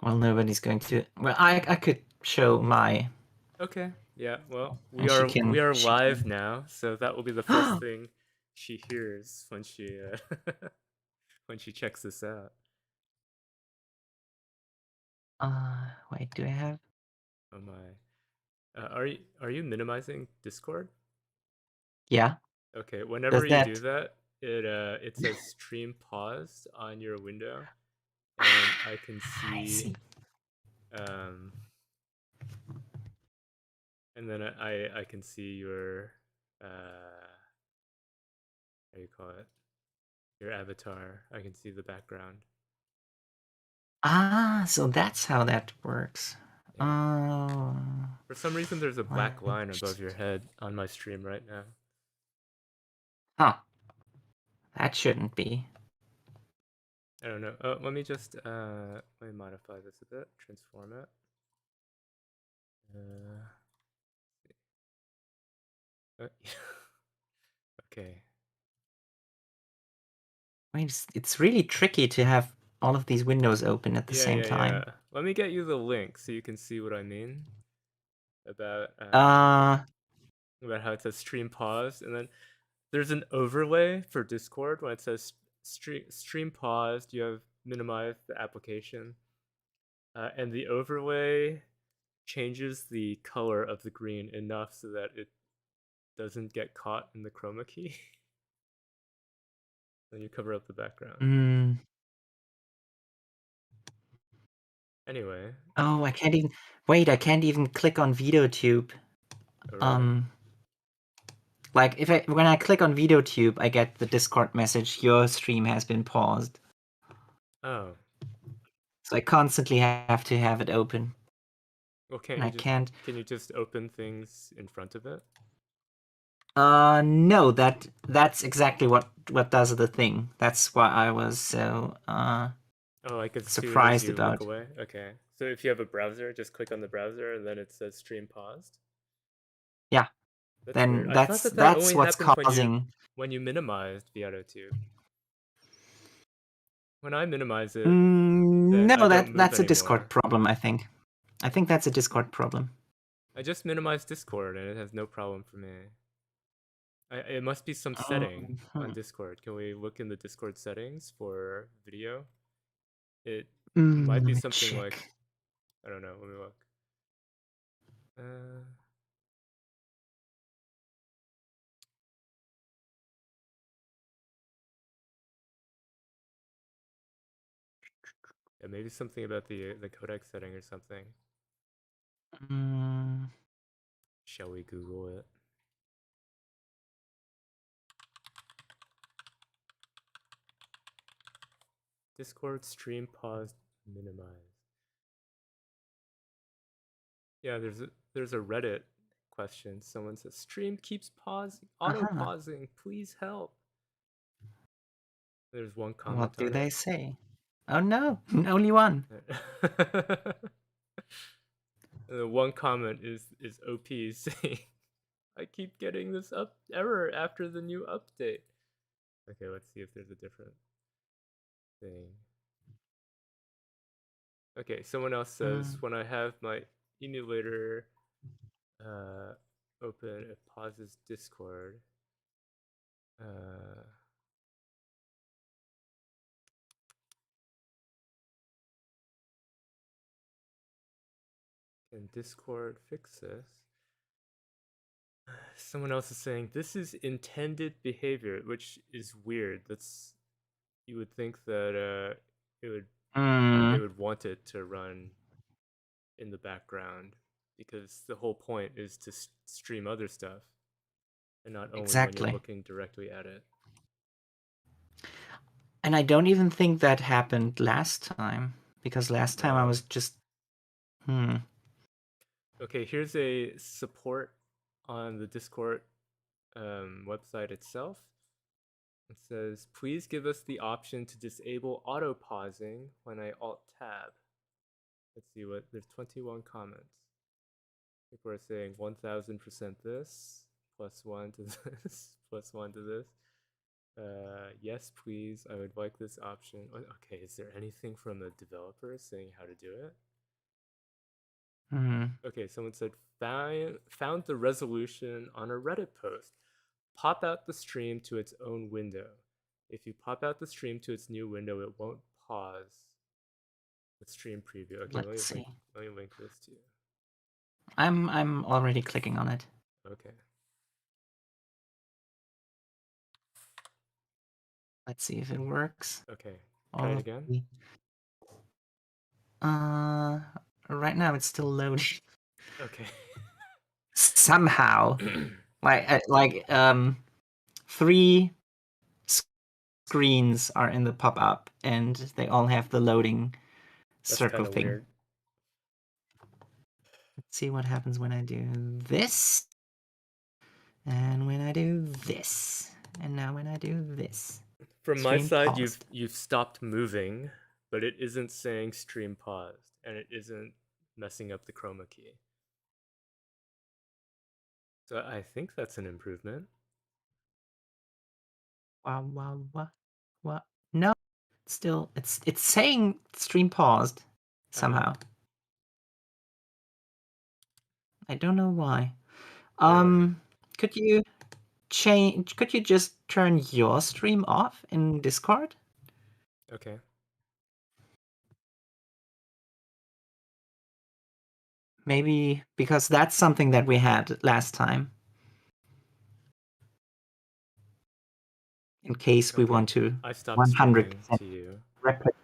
Well, nobody's going to. Well, I could show my, Okay. Yeah. Well, we and she are can we are she live can. now, so that will be the first thing she hears when she when she checks this out. Wait, do I have? Oh my. Are you minimizing Discord? Yeah. Okay. Whenever Does you do that? that, it says stream paused on your window, and I can I see. see um and then I can see your how do you call it? Your avatar. I can see the background. So that's how that works. Yeah. Oh, For some reason, there's a let black me line above your just- head on my stream right now. huh? That shouldn't be. I don't know. Let me just let me modify this a bit. Transform it. Uh, okay. Wait, it's really tricky to have all of these windows open at the Yeah, same yeah, yeah. time. Let me get you the link so you can see what I mean about Uh, about how it says stream paused, and then there's an overlay for Discord when it says stream paused. You have minimized the application, and the overlay changes the color of the green enough so that it doesn't get caught in the chroma key. Then you cover up the background. mm, Anyway, oh, I can't even. Wait, I can't even click on VideoTube. oh really? Um, like when I click on VideoTube, I get the Discord message, your stream has been paused. Oh, So I constantly have to have it open. well, And I can't. can you just open things in front of it? No, that's exactly what does the thing. That's why I was so Oh, like as soon as surprised you look about. away. Okay, so if you have a browser, just click on the browser and then it says stream paused. Yeah, That's weird. then I thought that that that's only what's happened causing. when you minimized the AutoTube. When I minimize it, then I No, don't move that's a Discord anymore. problem, I think. I think that's a Discord problem. I just minimized Discord and it has no problem for me. It must be some setting on Hmm. Discord. Can we look in the Discord settings for video? It might Let be me something like, check. I don't know. Let me look. Uh, yeah, maybe something about the codec setting or something. Mm, Shall we Google it? Discord stream pause minimize. Yeah, there's a Reddit question. Someone says stream keeps pausing, auto uh-huh. pausing. Please help. There's one What comment do on it. they say? Oh no, only one. The one comment is OP saying, "I keep getting this error after the new update." Okay, let's see if there's a different thing. Okay, someone else says Mm. when I have my emulator uh, open, it pauses Discord. Uh, can Discord fix this? Someone else is saying this is intended behavior, which is weird. That's you would think that it would they Mm, would want it to run in the background because the whole point is to stream other stuff and not only when you're exactly. looking directly at it. And I don't even think that happened last time because last time I No. was just hmm. Okay, here's a support on the Discord website itself. It says, please give us the option to disable auto pausing when I alt tab. Let's see what there's 21 comments. People are saying 1000% this, plus one to this, plus one to this. Yes, please. I would like this option. Okay, is there anything from the developer saying how to do it? Hmm. Okay, someone said found the resolution on a Reddit post. Pop out the stream to its own window. If you pop out the stream to its new window, it won't pause the stream preview. Okay, Let's see. let me link this to you. I'm already clicking on it. Okay. Let's see if it works. Okay. Try All it of again. the uh right now it's still loading. Okay. Somehow. Three screens are in the pop-up and they all have the loading That's circle kind of thing. weird. Let's see what happens when I do this. And when I do this. And now when I do this. From my Stream side, paused. you've stopped moving, but it isn't saying stream paused, and it isn't messing up the chroma key. So I think that's an improvement. Wow. No. Still it's saying stream paused somehow. I don't know why. Could you just turn your stream off in Discord? Okay. Maybe because that's something that we had last time. In case we want to I stopped 100% streaming to you. replicate.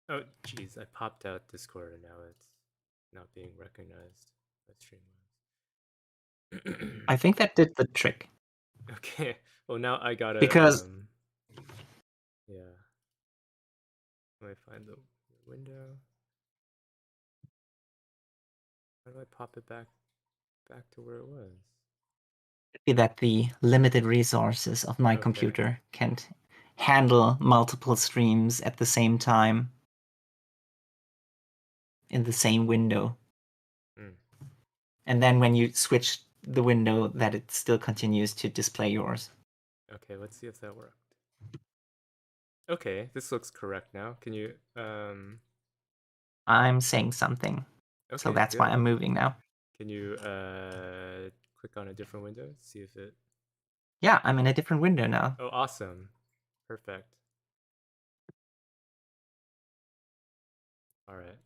Oh, jeez, I popped out Discord and now it's not being recognized by Streamlabs. I think that did the trick. Okay, well now I gotta, Because yeah. Let me find the window. How do I pop it back to where it was? that the limited resources of my computer can't handle multiple streams at the same time in the same window. And then when you switch the window, that it still continues to display yours. Okay, let's see if that worked. Okay, this looks correct now. Can you I'm saying something. Okay, so that's good. why I'm moving now. Can you click on a different window? See if it Yeah, I'm in a different window now. Oh, awesome. Perfect. All right.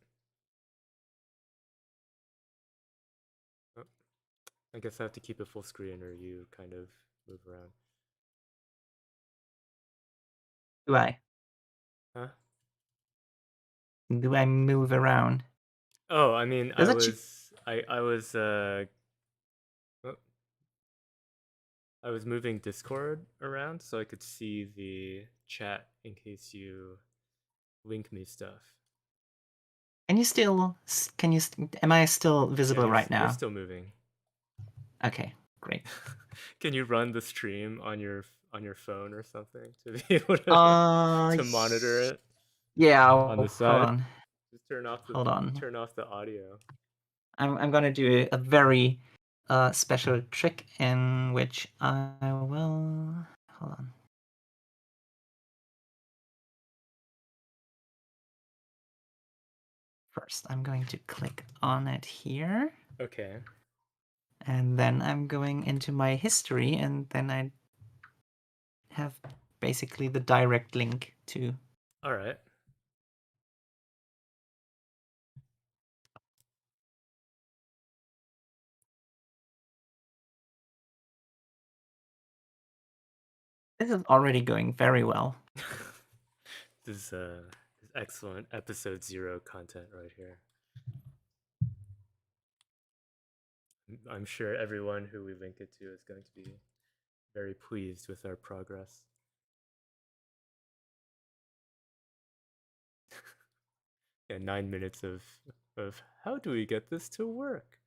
Oh, I guess I have to keep it full screen or you kind of move around. Do I? Huh? Do I move around? Oh, I mean, Does I it? was oh, I was moving Discord around so I could see the chat in case you link me stuff. Can you still? Can you? Am I still visible right You're now? still moving. Okay, great. Can you run the stream on your phone or something to be able to monitor it? Yeah. On the side. Hold on. Just turn off the audio. I'm gonna do a very special trick in which I will. Hold on. First, I'm going to click on it here. Okay. And then I'm going into my history, and then I have basically the direct link to. All right. This is already going very well. This is excellent episode 0 content right here. I'm sure everyone who we link it to is going to be very pleased with our progress. Yeah, 9 minutes of how do we get this to work?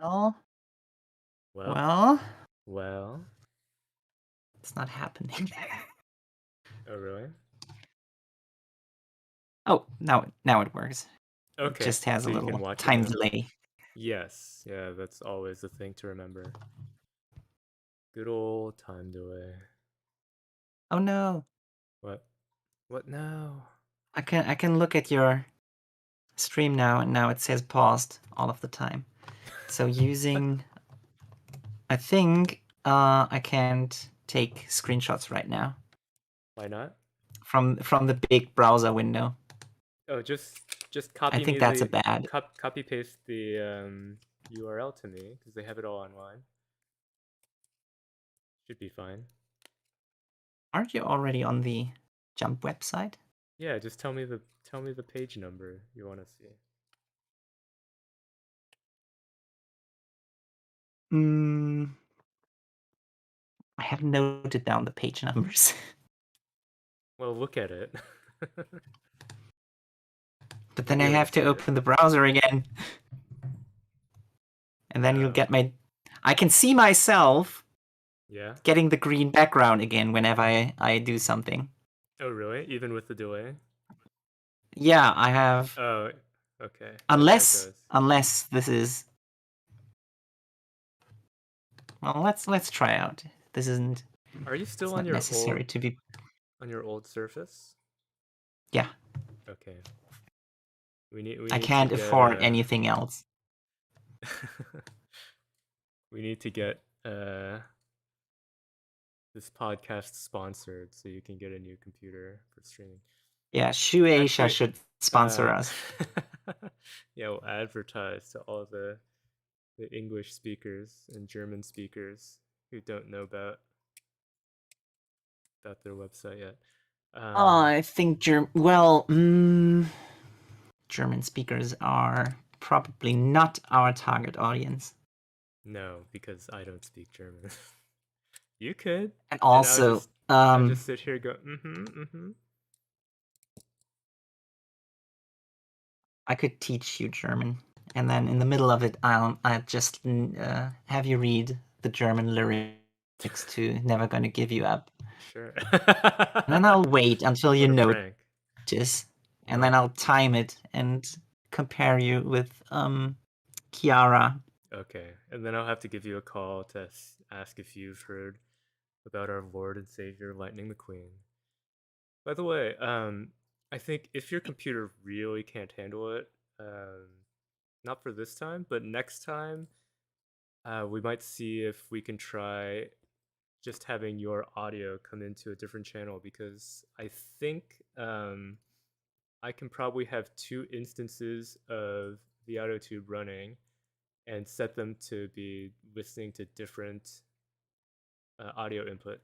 Well, Well, well, well. it's not happening. Oh, really? Oh, now it works. It Okay, just has a so you can little watch it time now? delay. Yes, yeah, that's always the thing to remember. Good old time delay. Oh no. What? What now? I can look at your stream now, and now it says paused all of the time. So What? using, I think I can't take screenshots right now Why not? from the big browser window. Oh, just I copy think me that's a the bad. copy paste the URL to me because they have it all online. Should be fine. Aren't you already on the Jump website? Yeah, just tell me the page number you want to see. Hmm. I have noted down the page numbers, Well, look at it. but You'll then I be able to have to see it. open the browser again, and then you'll Oh, get my. I can see myself yeah. getting the green background again whenever I do something. Oh, really? Even with the delay? Yeah, I have. Oh, okay. Yeah, there it Unless goes. unless this is, well, let's try out. This isn't. Are you still It's not necessary to be. on your old Surface? Yeah, Okay. We I need to can't get afford anything else. we need to get this podcast sponsored so you can get a new computer for streaming. Yeah, Shueisha Actually, should sponsor uh, us. yeah, we'll advertise to all the English speakers and German speakers who don't know about their website yet. I think German speakers are probably not our target audience. No, because I don't speak German. You could, And and also, I'll just sit here and go I could teach you German, and then in the middle of it, I'll just have you read the German lyrics to "Never Gonna Give You Up," Sure. and then I'll wait until you What a prank. notice, and then What? I'll time it and compare you with Kiara. Okay, and then I'll have to give you a call to ask if you've heard about our Lord and Savior Lightning McQueen. By the way, I think if your computer really can't handle it, not for this time, but next time, we might see if we can try just having your audio come into a different channel because I think I can probably have two instances of the AutoTube running and set them to be listening to different audio input.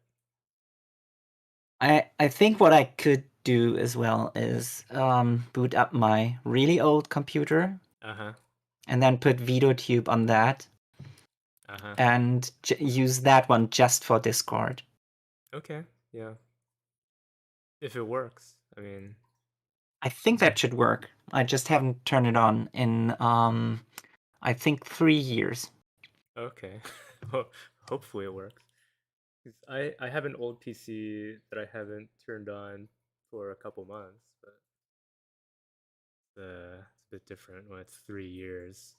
I think what I could do as well is boot up my really old computer Uh huh. and then put VideoTube on that Uh huh. and use that one just for Discord. Okay. Yeah. If it works, I mean, I think that should work. I just haven't turned it on in I think 3 years. okay. Hopefully it works. 'Cause I have an old PC that I haven't turned on for a couple months, but it's a bit different when it's 3 years.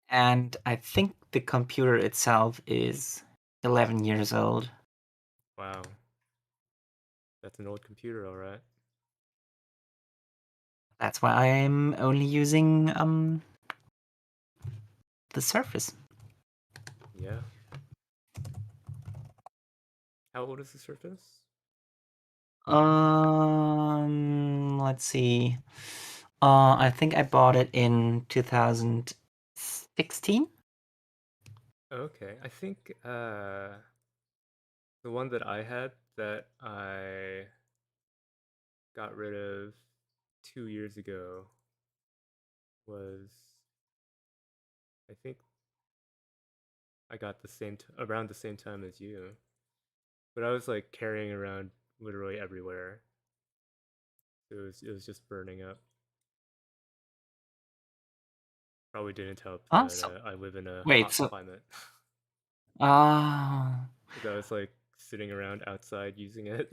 And I think the computer itself is 11 years old. Wow, that's an old computer, all right. That's why I'm only using the Surface. Yeah. How old is the Surface? Let's see. I think I bought it in 2016. Okay, I think the one that I had that I got rid of 2 years ago was I think I got around the same time as you, but I was like carrying around literally everywhere. It was just burning up. Probably didn't help Oh, that so I live in a wait, hot so climate. ah, Because I was like sitting around outside using it.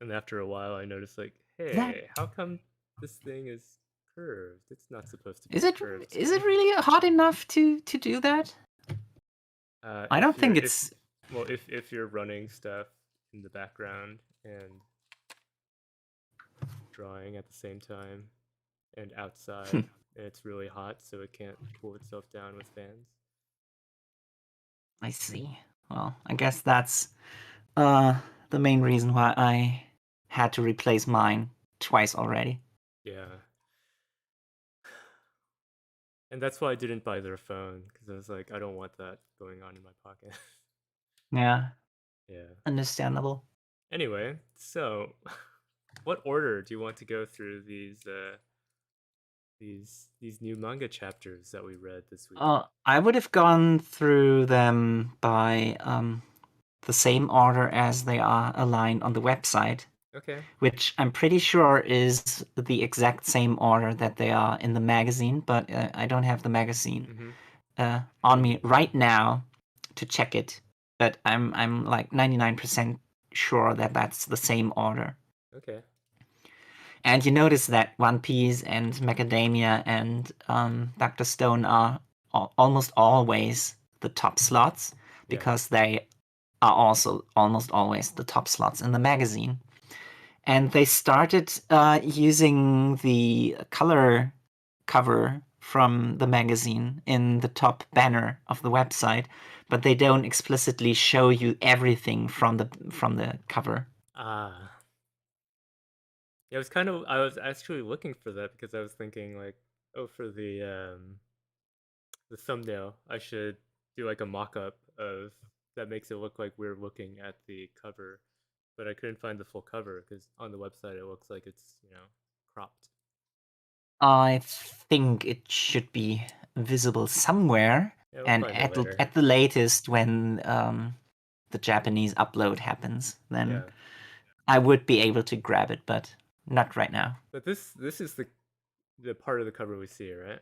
And after a while, I noticed like, that hey, how come this thing is curved? It's not supposed to be is a it curved is it thing. really hot enough to do that? I don't If you're think if it's. well if you're running stuff in the background and drawing at the same time and outside, and it's really hot, so it can't cool itself down with fans. I see. Well, I guess that's uh the main reason why I had to replace mine twice already. Yeah, and that's why I didn't buy their phone because I was like, I don't want that going on in my pocket. Yeah, Yeah. understandable. Anyway, so what order do you want to go through these new manga chapters that we read this week? I would have gone through them by the same order as they are aligned on the website, Okay. which I'm pretty sure is the exact same order that they are in the magazine, but I don't have the magazine Mm-hmm. on me right now to check it. But I'm like 99% sure that that's the same order. Okay. And you notice that One Piece and Macadamia and Dr. Stone are almost always the top slots Yeah. because they are also almost always the top slots in the magazine. And they started using the color cover from the magazine in the top banner of the website, but they don't explicitly show you everything from the cover. Ah. Yeah, I was actually looking for that because I was thinking like, oh, for the thumbnail, I should do like a mock-up of that makes it look like we're looking at the cover, but I couldn't find the full cover because on the website it looks like it's cropped. I think it should be visible somewhere, Yeah, we'll and find it later. at the latest when the Japanese upload happens, then Yeah, I would be able to grab it, but not right now. but this is the part of the cover we see, right?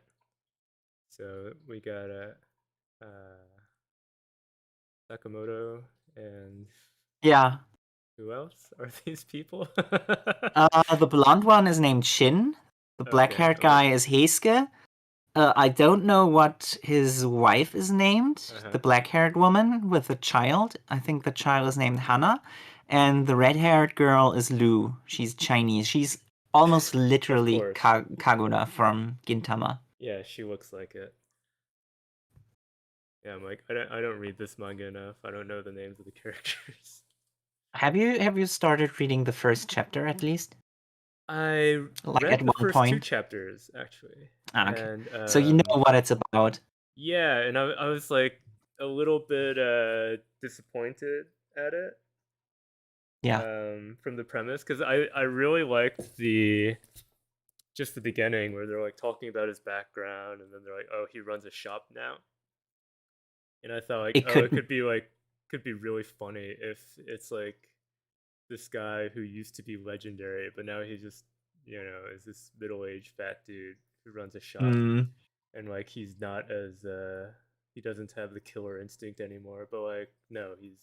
So we got Sakamoto and Yeah, who else are these people? the blonde one is named Shin. The Okay, black-haired well, guy is Heisuke. I don't know what his wife is named, uh huh. the black-haired woman with the child. I think the child is named Hana. And the red-haired girl is Lu. She's Chinese. She's almost Of literally course. Kagura from Gintama. Yeah, she looks like it. Yeah, I'm like, I don't read this manga enough. I don't know the names of the characters. Have you started reading the first chapter at least? I Like at read the one first two point? chapters actually, Ah, okay. and So you know what it's about. yeah, and I was like a little bit disappointed at it Yeah. from the premise because I really liked the just the beginning where they're like talking about his background and then they're like, oh, he runs a shop now, and I thought like, It oh, it could could be really funny if it's like this guy who used to be legendary, but now he just is this middle aged fat dude who runs a shop, mm, and like he's not as he doesn't have the killer instinct anymore, but like no, he's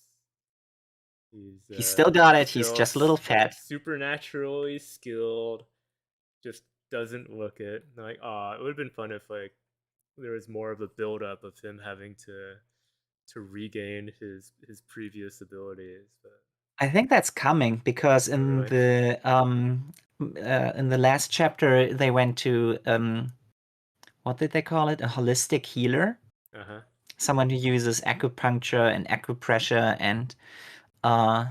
he's still got it. He's still just a little like fat. supernaturally skilled, just doesn't look it. Like, it would have been fun if like there was more of a build up of him having to regain his previous abilities. But I think that's coming because oh really? in the last chapter they went to what did they call it? A holistic healer, Uh huh. someone who uses acupuncture and acupressure and uh,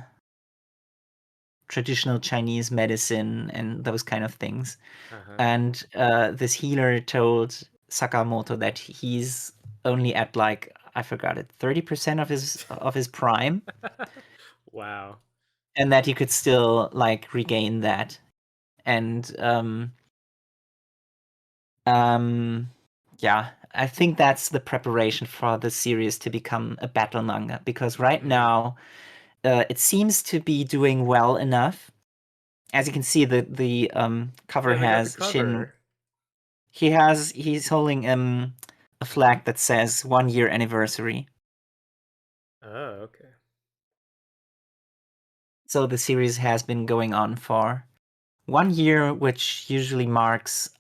traditional Chinese medicine and those kind of things. Uh huh. And this healer told Sakamoto that he's only at like I forgot it 30% of his prime, Wow. and that he could still like regain that. And um, yeah, I think that's the preparation for the series to become a battle manga because right Mm-hmm. now it seems to be doing well enough. As you can see, the cover Yeah, they got the has Shin. cover. he's holding a flag that says 1 year anniversary. Oh, okay. So the series has been going on for 1 year, which usually marks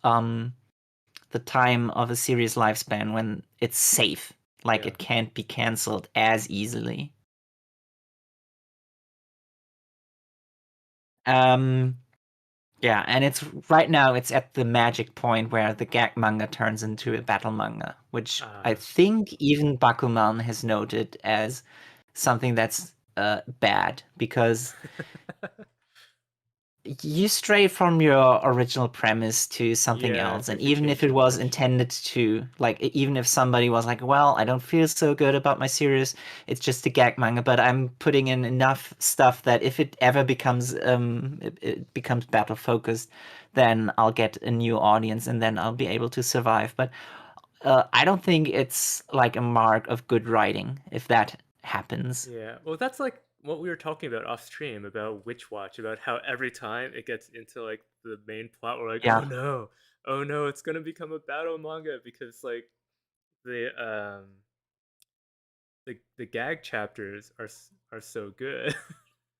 the time of a series lifespan when it's safe, like Yeah. it can't be canceled as easily. Um, yeah, and it's right now it's at the magic point where the gag manga turns into a battle manga, which I Ah. think even Bakuman has noted as something that's bad because you stray from your original premise to something Yeah, else. it's And like you even change if it too was much. intended to, like, even if somebody was like, well, I don't feel so good about my series, it's just a gag manga, but I'm putting in enough stuff that if it ever becomes it becomes battle focused, then I'll get a new audience and then I'll be able to survive. But I don't think it's like a mark of good writing if that happens. Yeah, well, that's like what we were talking about off stream about Witch Watch, about how every time it gets into like the main plot, we're like, Yeah. oh no, it's gonna become a battle manga because like the the gag chapters are so good.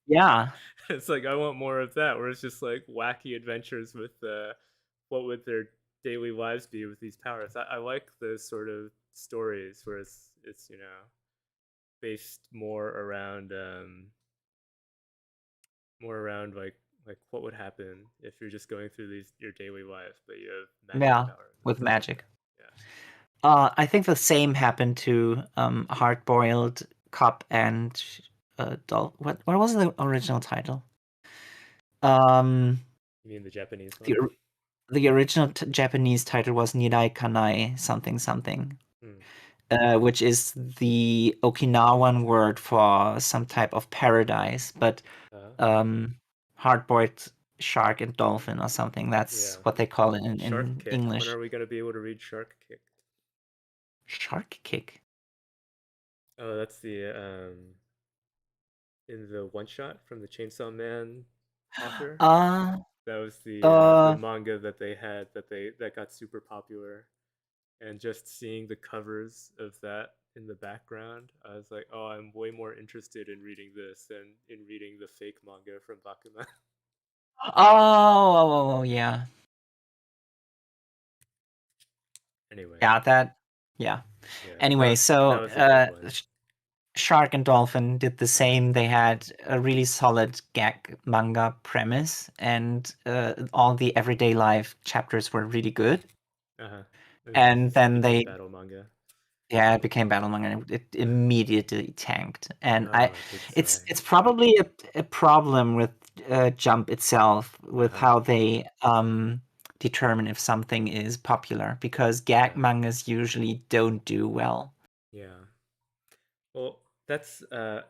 Yeah. It's like I want more of that, where it's just like wacky adventures with what would their daily lives be with these powers. I like those sort of stories where it's based more around like what would happen if you're just going through these your daily life, but you have magic Yeah. powers and With stuff like magic. that. Yeah. I think the same happened to Hard-Boiled Cop and what was the original title? Um, You mean the Japanese the one? or- the original Japanese title was Nirai Kanai something something, Hmm. which is the Okinawan word for some type of paradise, but Uh, um, Hard-Boiled Shark and Dolphin or something. That's yeah. what they call it Shark in Kick. When English. are we gonna be able to read Shark Kick? Shark Kick. Oh, that's the in the one shot from the Chainsaw Man author. Uh, That was the uh, manga that they had that got super popular, and just seeing the covers of that in the background, I was like, oh, I'm way more interested in reading this than in reading the fake manga from Bakuman. yeah. Anyway, Yeah, that yeah. yeah, Anyway, that so was a good one. Shark and Dolphin did the Uh same. They had a really solid gag manga premise, and all the everyday life chapters were really good. huh. Uh huh. And And this then became they, battle manga. yeah, it became battle manga, and it immediately tanked. And Oh, big sigh. it's probably a problem with Jump itself, Uh with huh. how they determine if something is popular, because gag Yeah. mangas usually don't do well. Yeah. Well, that's that.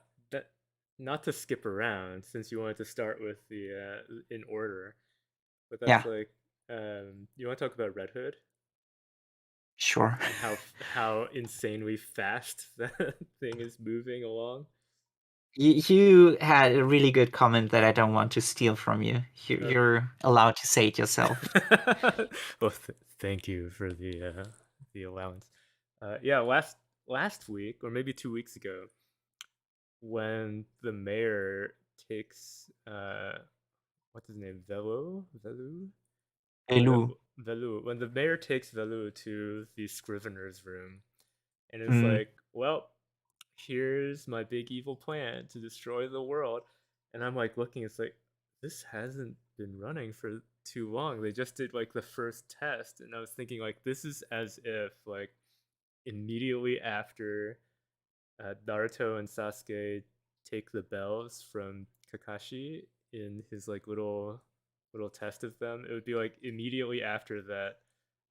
Not to skip around, since you wanted to start with the in order, but that's Yeah, like you want to talk about Red Hood sure. and how insanely fast that thing is moving along. You had a really good comment that I don't want to steal from you. Uh, You're allowed to say it yourself. well, thank you for the allowance. Yeah, last week or maybe 2 weeks ago, when the mayor takes what's his name, Velu, Elu. Velu, when the mayor takes Velu to the scrivener's room and is Mm, like, well, here's my big evil plan to destroy the world. And I'm like looking, it's like, this hasn't been running for too long. They just did like the first test. And I was thinking, like, this is as if, like, immediately after Naruto and Sasuke take the bells from Kakashi in his like little test of them, it would be like immediately after that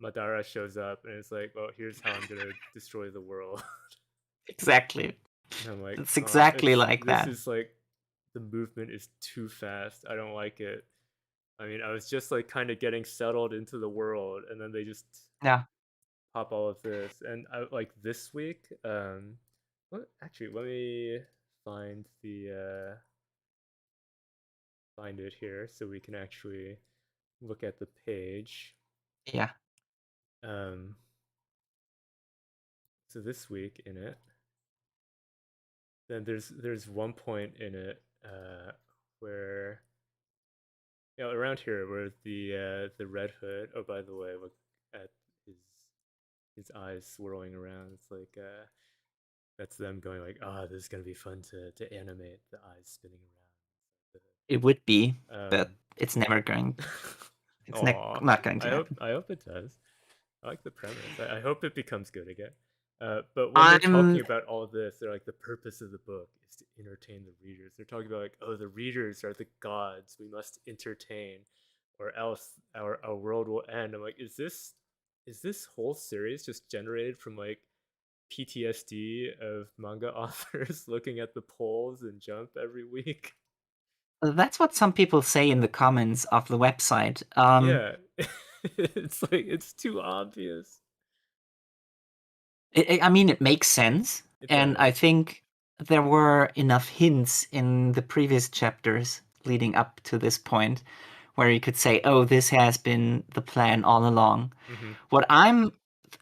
Madara shows up and it's like, well, here's how I'm gonna destroy the world. exactly. And I'm like, It's oh, exactly it's like this that. is like the movement is too fast. I don't like it. I mean, I was just like kind of getting settled into the world, and then they just Yeah, pop all of this. And I like this week. Actually, let me find the find it here so we can actually look at the page. yeah. Um, so this week in it, then there's one point in it where around here where the Red Hood. Oh, by the way, look at his his eyes swirling around. It's like that's them going like, oh, this is gonna be fun to animate the eyes spinning around. It would be, but Um, it's never going. It's aw, not going to I hope happen. I hope it does. I like the premise. I hope it becomes good again. But when they're I'm talking about all this, they're like the purpose of the book is to entertain the readers. They're talking about like, oh, the readers are the gods. We must entertain, or else our world will end. I'm like, is this whole series just generated from like PTSD of manga authors looking at the polls and Jump every week? That's what some people say in the comments of the website. Yeah, it's like it's too obvious. I mean, it makes sense, It and I does. think there were enough hints in the previous chapters leading up to this point where you could say, "Oh, this has been the plan all along." Mm-hmm. What I'm,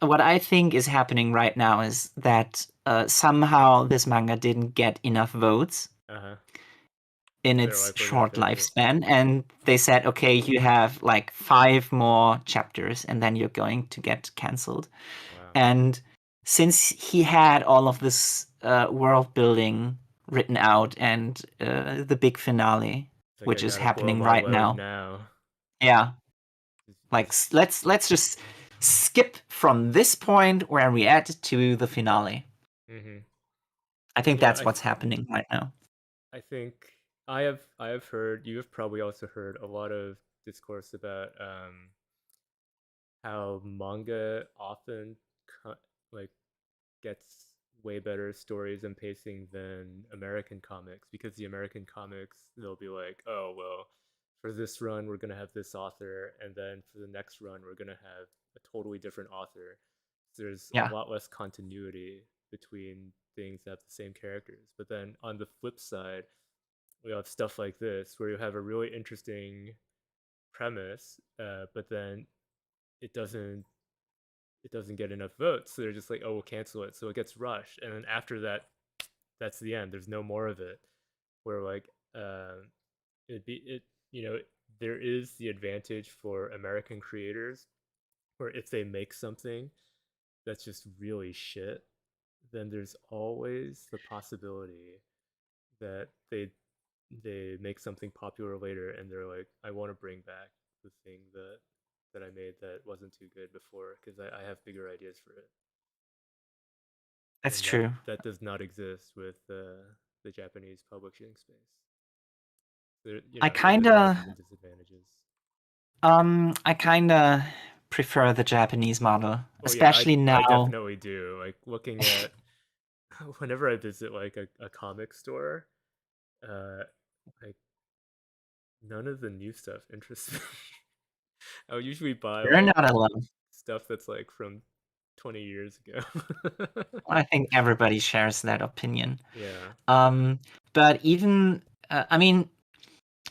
what I think is happening right now is that somehow this manga didn't get enough votes Uh huh. in So they're its like, we're gonna short finish it. lifespan, and they said, "Okay, you have like 5 more chapters, and then you're going to get cancelled." Wow. And since he had all of this world building written out and the big finale, It's like I which is gotta blow happening my right load now, now. yeah, like This. let's just skip from this point where we at to the finale. Mm-hmm. I think Yeah, that's what's happening right now. I think I have heard, you have probably also heard a lot of discourse about how manga often like gets way better stories and pacing than American comics, because the American comics, they'll be like, oh well, for this run we're gonna have this author, and then for the next run we're gonna have a totally different author. So there's a Yeah, lot less continuity between things that have the same characters. But then on the flip side, we have stuff like this where you have a really interesting premise, but then it doesn't it doesn't get enough votes. So they're just like, oh, we'll cancel it. So it gets rushed, and then after that, that's the end. There's no more of it. Where like, it'd be it. You know, there is the advantage for American creators, where if they make something that's just really shit, then there's always the possibility that they make something popular later, and they're like, I want to bring back the thing that I made that wasn't too good before, because I have bigger ideas for it. that's And that true. that does not exist with the Japanese publishing space. There, I there are kind advantages of and disadvantages. I kind of prefer the Japanese model, Oh yeah, especially I now. definitely do. Like looking at whenever I visit like a comic store, like none of the new stuff interests me. I'll usually buy You're like not alone. stuff that's like from 20 years ago. I think everybody shares that opinion. Yeah. Um, but even, I mean,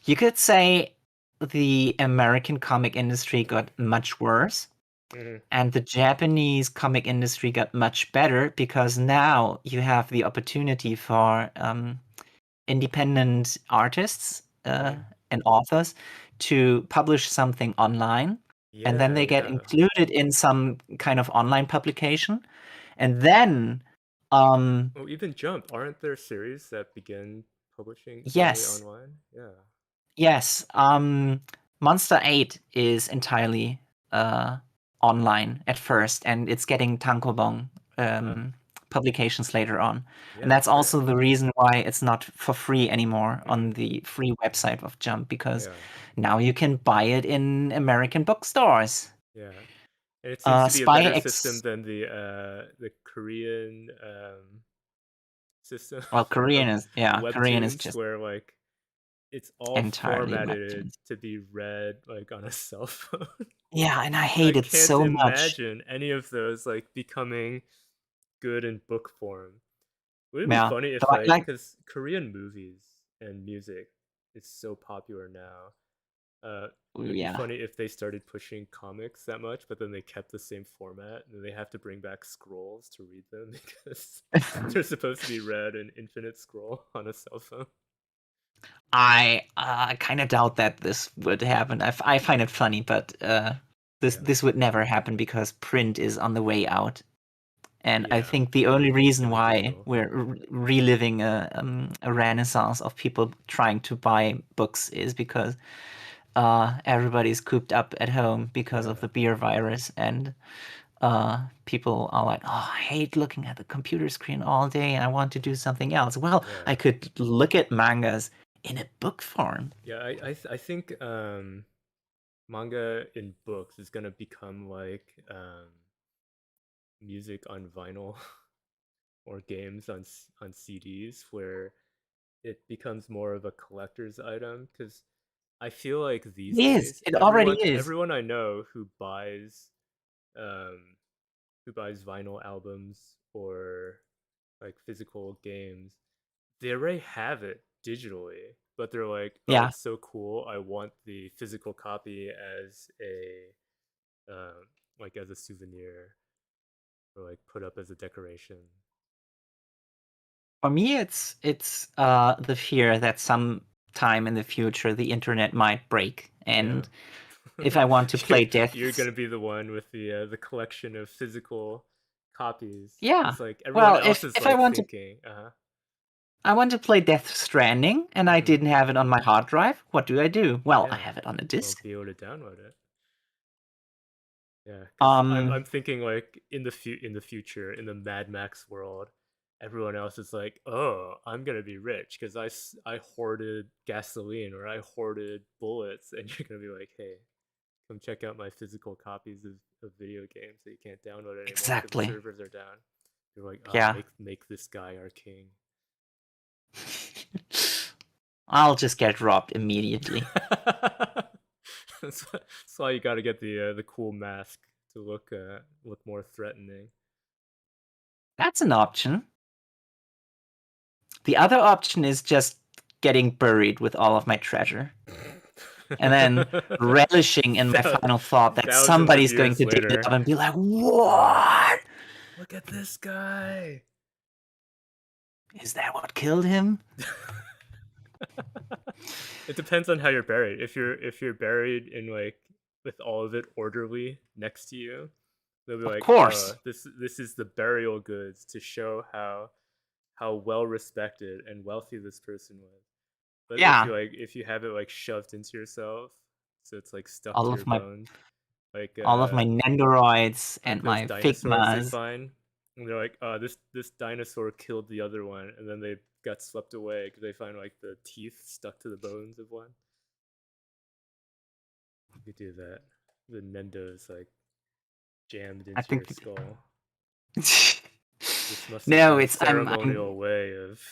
you could say the American comic industry got much worse, Hmm. and the Japanese comic industry got much better because now you have the opportunity for independent artists Hmm. and authors to publish something online, and then Yeah, they get yeah. included in some kind of online publication, and then um, Well, even Jump, aren't there series that begin publishing solely yes, online? Yeah. yes, Monster 8 is entirely uh, online at first, and it's getting tankobon Uh-huh. publications later on. And Yeah, that's that's great. also the reason why it's not for free anymore Hmm. on the free website of Jump, because Yeah, now you can buy it in American bookstores. yeah. And it seems to be a Spy better system X, than the Korean system well, Korean of is, yeah, Korean is webtoons, just where like it's all entirely formatted webtoons. to be read like on a cell phone. Yeah, and I And I hate it can't so much. imagine any of those like becoming good in book form. Would it be Yeah, funny but if like, like, because Korean movies and music is so popular now, It'd be Yeah. funny if they started pushing comics that much, but then they kept the same format, and then they have to bring back scrolls to read them because they're supposed to be read in infinite scroll on a cell phone. I kind of doubt that this would happen. I find it funny, but Yeah, this would never happen because print is on the way out. And I yeah, think the only it's reason gonna be why digital. we're reliving a renaissance of people trying to buy books is because everybody's cooped up at home because of Yeah, the beer virus, and people are like, "Oh, I hate looking at the computer screen all day, and I want to do something else." Well, yeah, I could look at mangas in a book form. yeah. I think manga in books is gonna become like music on vinyl or games on CDs, where it becomes more of a collector's item. Because I feel like It these is. days, It already is. everyone I know um, who buys vinyl albums or like physical games, they already have it digitally, but they're like, "Oh, Yeah. it's so cool! I want the physical copy as a like as a souvenir or like put up as a decoration." For me, it's the fear that some time in the future the internet might break, Yeah. and if I want to play You're deaths, gonna be the one with the collection of physical copies. yeah. It's like everyone Well, else is if I like want to thinking, I want to play Death Stranding and I mm-hmm, didn't have it on my hard drive, what do? Well, I yeah, have it on a I'll disk. be able to download it. Yeah, because I'm Um, thinking like in the future in the Mad Max world, everyone else is like, oh, I'm gonna be rich because I hoarded gasoline or I hoarded bullets, and you're gonna be like, hey, come check out my physical copies of video games that you can't download anymore because the exactly. servers are down. You're like, ah, Yeah. make this guy our king. I'll just get robbed immediately. That's why you got to get the cool mask to look more threatening. That's an option. The other option is just getting buried with all of my treasure and then relishing in my final thought that Thousands of somebody's going years to dig it later, up and be like, uh, "What? look at this guy. Is that what killed him?" It depends on how you're buried. If you're buried in like with all of it orderly next to you, they'll be Of like, course. this is the burial goods to show how well respected and wealthy this person was. But Yeah. if you have it like shoved into yourself, so it's like stuck All to of your my bones, like all of my Nendoroids and those my dinosaurs they Figmas. find, and they're like, this dinosaur killed the other one, and then they got swept away because they find like the teeth stuck to the bones of one. You could do that. The Nendo's like jammed I into your think skull. This must have no, been a it's I'm ceremonial way of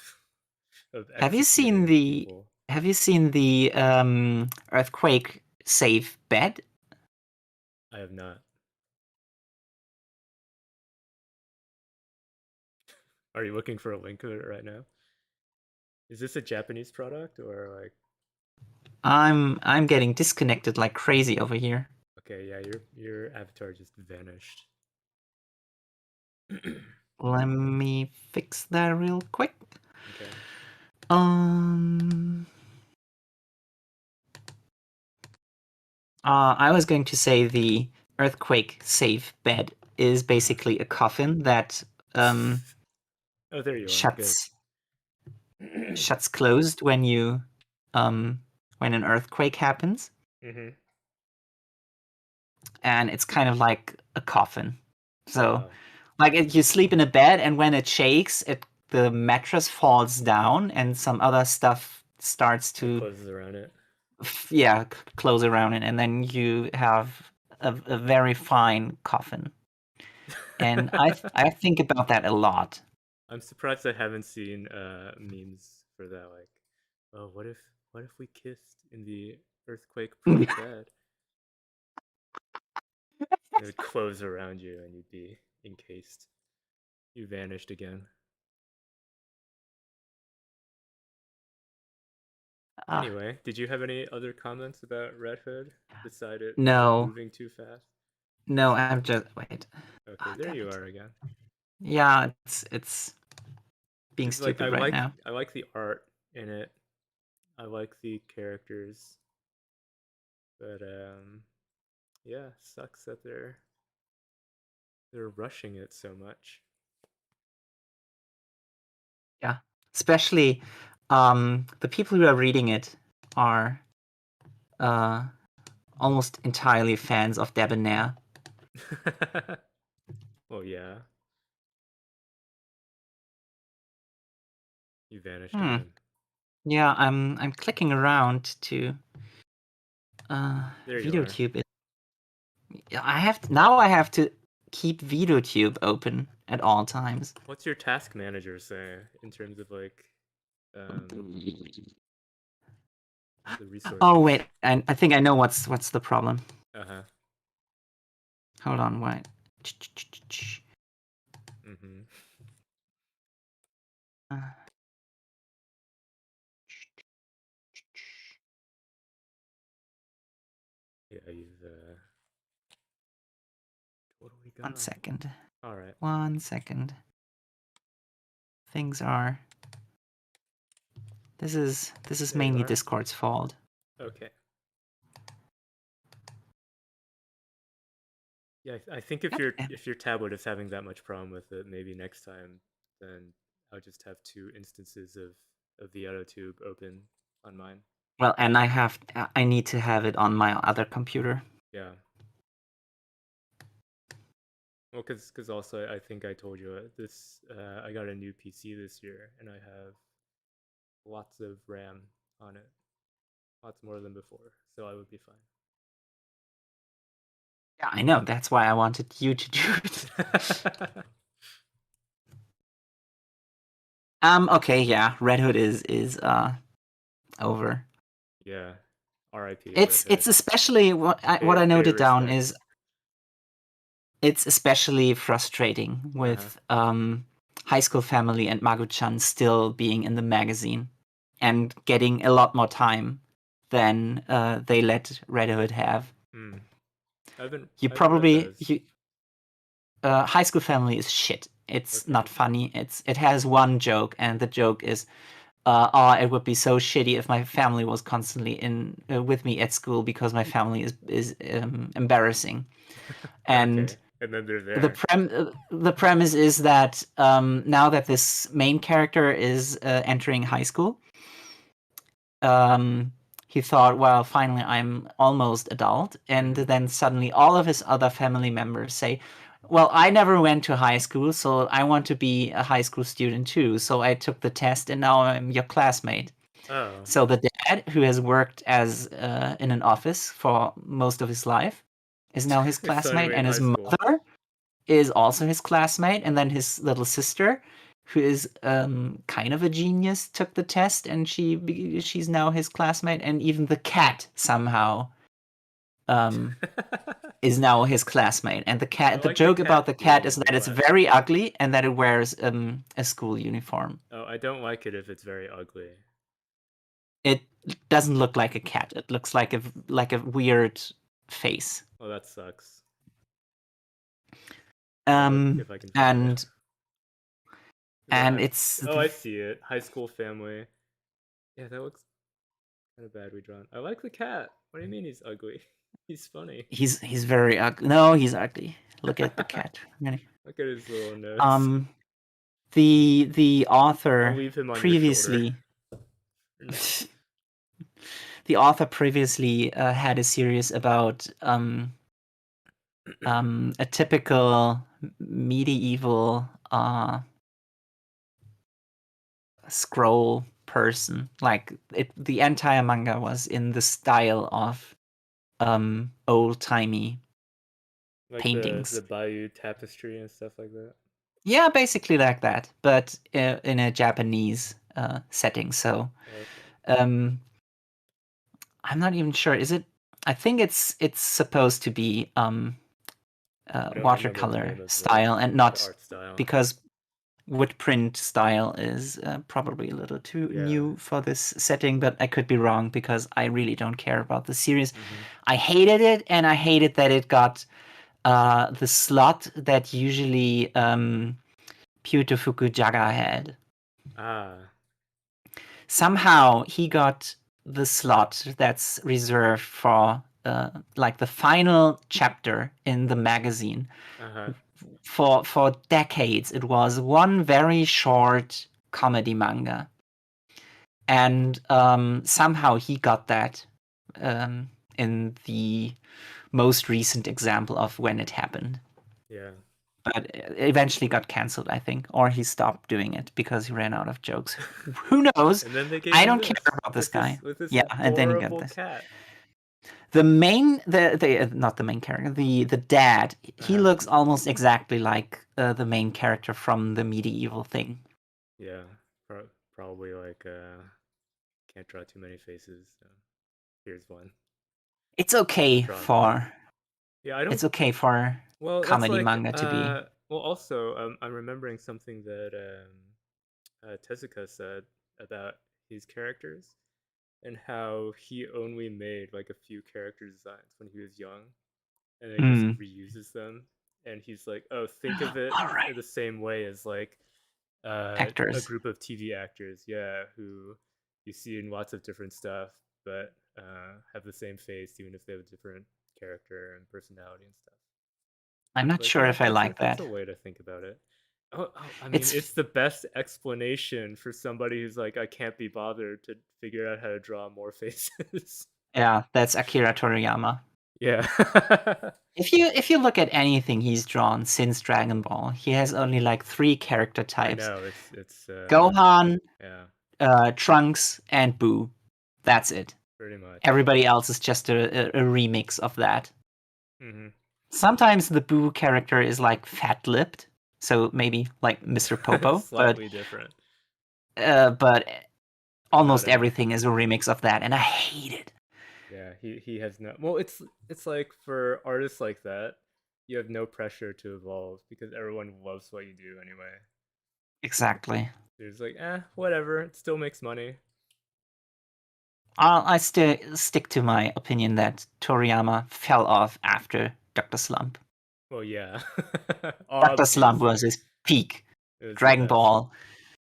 have you seen executing the people. earthquake safe bed? I have not. Are you looking for a link of it right now? Is this a Japanese product or like? I'm getting disconnected like crazy over here. Okay, yeah, your avatar just vanished. Let me fix that real quick. Okay. Um I was going to say the earthquake safe bed is Uh-huh. basically a coffin that Oh, there you are. Good. shuts shuts closed um when an earthquake happens, Mm-hmm. and it's kind of like a coffin. So Wow. like you sleep in a bed, and when it shakes, the mattress falls down and some other stuff starts It to closes around it. yeah, close around it, and then you have a very fine coffin. And I think about that a lot. I'm surprised I haven't seen memes for that. Like, oh, what if we kissed in the earthquake-proof bed? It would close around you and you'd be encased. You vanished again. Ah, Anyway, did you have any other comments about Red Hood? Beside it no, moving too fast? no, I'm just wait. Okay, Ah, there damn you it. are again. Yeah, it's being It's like stupid right now. I like the art in it. I like the characters, but yeah, sucks that they're rushing it so much. Yeah, especially the people who are reading it are uh, almost entirely fans of Debonair. Well, yeah, you vanished Hmm. again. Yeah, I'm clicking around to There you are. VideoTube. I have to keep VideoTube open at all times. What's your task manager say in terms of like the Oh resources? wait, I think I know what's the problem. Uh huh. Hold on, wait. Mm-hmm. Uh, Yeah, you've totally One gone. second. All right. 1 second. Things are. This is There you mainly are. Discord's fault. Okay. Yeah, I think God damn it. if your tablet is having that much problem with it, maybe next time, then I'll just have two instances of the AutoTube open on mine. Well, and I need to have it on my other computer. Yeah. Well, because also I think I told you this. I got a new PC this year, and I have lots of RAM on it, lots more than before, so I would be Yeah, I know. That's why I wanted you to do it. fine. Okay, yeah. Red Hood is over. Yeah. R.I.P. Red It's Hood. especially what I Pay noted down respects. is it's especially frustrating Uh huh. with High School Family and Magu-chan still being in the magazine and getting a lot more time than they let Red Hood have. Hmm. You I haven't read probably those. High School Family is shit. It's Okay. not funny. It has one joke, and the joke is, "Oh, it would be so shitty if my family was constantly in with me at school because my family is embarrassing." And Okay. And then they're the there. the premise is that now that this main character is entering high school, um, he thought, well, finally I'm almost adult, and Mm-hmm. then suddenly all of his other family members say, well, I never went to high school, so I want to be a high school student too. So I took the test, and now I'm your classmate. Oh. So the dad, who has worked as in an office for most of his life, is now his It's classmate, suddenly in and high his school. mother is also his classmate, and then his little sister, who is kind of a genius, took the test, and she's now his classmate, and even the cat somehow um, is now his classmate. And I the like the joke about cat the cat being is in the that it's class. very ugly and that it wears a school uniform. Oh, I don't like it if it's very ugly. It doesn't look like a cat. It looks like a weird face. Oh, that sucks. Um, If I can find it. and Is that it's Oh, I see it. High school family. Yeah, that looks kind of badly drawn. I like the cat. What do you mean he's ugly? He's funny. he's very ugly. No, he's ugly. Look at the cat. Look at his little nose. Um, the I'll author leave him on your shoulder previously for now. the author previously had a series about a typical medieval scroll person. Like the entire manga was in the style of old timey Like the paintings. Bayou tapestry and stuff like that. Yeah, basically like that, but in a Japanese setting. So Okay. um, I'm not even sure. Is it? I think it's supposed to be I don't remember the watercolor name of style and the not art style. because wood print style is probably a little too Yeah. new for this setting, but I could be wrong because I really don't care about the series. Mm-hmm. I hated it, and I hated that it got the slot that usually Pyuto Fukujaga had. Ah. Somehow he got the slot that's reserved for like the final chapter in the magazine. Uh-huh. For decades, it was one very short comedy manga, and somehow he got that in the most recent example of when it happened. Yeah. But it eventually got canceled, I think, or he stopped doing it because he ran out of jokes. Who knows? And then they gave I him don't care this about this guy. with this Yeah, and then he got adorable this. cat. The main, the not the main character, the dad. He Uh-huh. looks almost exactly like the main character from the medieval thing. Yeah. Probably like can't draw too many faces. So here's one. It's I've okay drawn one. for Yeah, I don't. it's okay for Well, that's comedy like. manga to be. Well, also, I'm remembering something that Tezuka said about his characters and how he only made like a few character designs when he was young, and then he just Mm. reuses them. And he's like, "Oh, think of it All right, the same way as like a actors. group of TV actors, yeah, who you see in lots of different stuff, but have the same face, even if they have a different character and personality and stuff." I'm not Like, sure yeah, if I like that's that. a way to think about it. I mean, It's it's the best explanation for somebody who's like, I can't be bothered to figure out how to draw more faces. Yeah, that's Akira Toriyama. Yeah. If you look at anything he's drawn since Dragon Ball, he has only like three character I types: know it's Gohan, yeah, Trunks, and Boo. That's it. pretty much. Everybody else is just a remix of that. Hmm. Sometimes the Boo character is like fat-lipped, so maybe like Mr. Popo, but Slightly different. but Without almost any everything is a remix of that, and I hate it. Yeah, he has no. Well, it's like for artists like that, you have no pressure to evolve because everyone loves what you do anyway. Exactly. There's like, whatever. It still makes money. I still stick to my opinion that Toriyama fell off after Dr. Slump. Well, yeah, Dr. Slump was obviously, his peak. it was the Dragon best. Ball,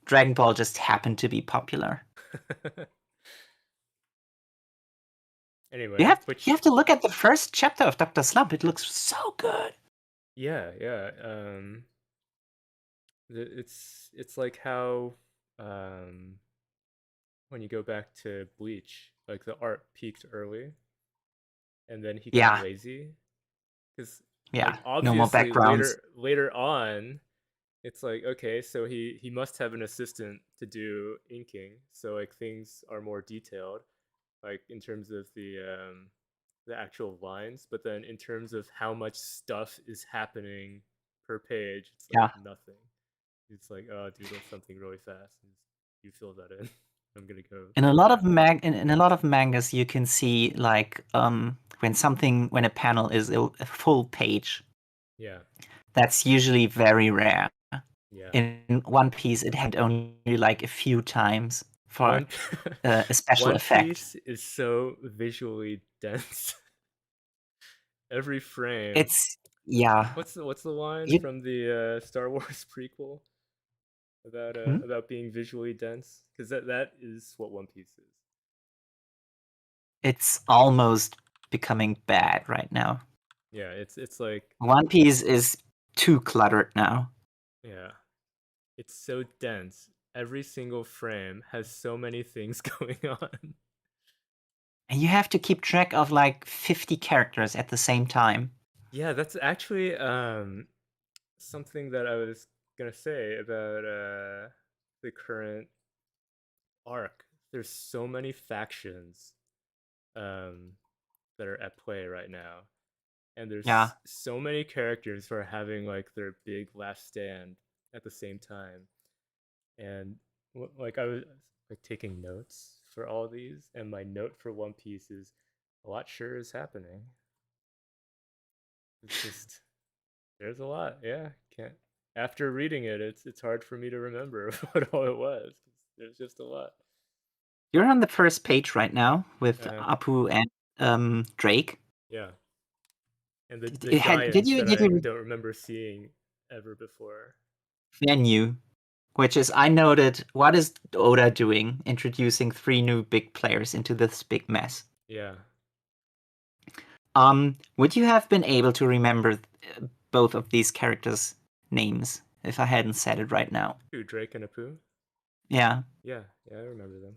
Dragon Ball just happened to be popular. You Anyway, have you which have to look at the first chapter of Dr. Slump. It looks so good. yeah. It's like how when you go back to Bleach, like the art peaked early, and then he got Yeah, lazy because yeah. like No more obviously backgrounds. later on it's like okay, so he must have an assistant to do inking, so like things are more detailed like in terms of the actual lines, but then in terms of how much stuff is happening per page, it's like Yeah. nothing. It's like, oh, doodle something really fast, and you fill that in. I'm gonna go In a take a lot of nap. in a lot of mangas, you can see like when a panel is a full page. Yeah, That's usually very rare. yeah. In One Piece, it happened only like a few times for One a special One effect. Piece is so visually dense. Every frame. It's yeah. What's the line You, from the Star Wars prequel hmm? about being visually dense? Because that is what One Piece is. It's almost becoming bad right now. Yeah, it's like One Piece is too cluttered now. yeah, it's so dense. Every single frame has so many things going on. And you have to keep track of like 50 characters at the same time. Yeah, that's actually something that I was gonna say about the current arc. There's so many factions um, that are at play right now, and Yeah. there's so many characters who are having like their big last stand at the same time. And like I was like taking notes for all these, and my note for One Piece is a lot sure is happening. It's just there's a lot. Yeah, can't. After reading it, it's hard for me to remember what all it was. There's just a lot. You're on the first page right now with Uh, Apu and Drake. yeah, and the Did giants you that did I you don't remember seeing ever before. venue, which is I noted what is Oda doing, introducing three new big players into this big mess. Yeah. Would you have been able to remember both of these characters' names if I hadn't said it right now? Who, Drake and Apu? Yeah. Yeah, yeah, I remember them.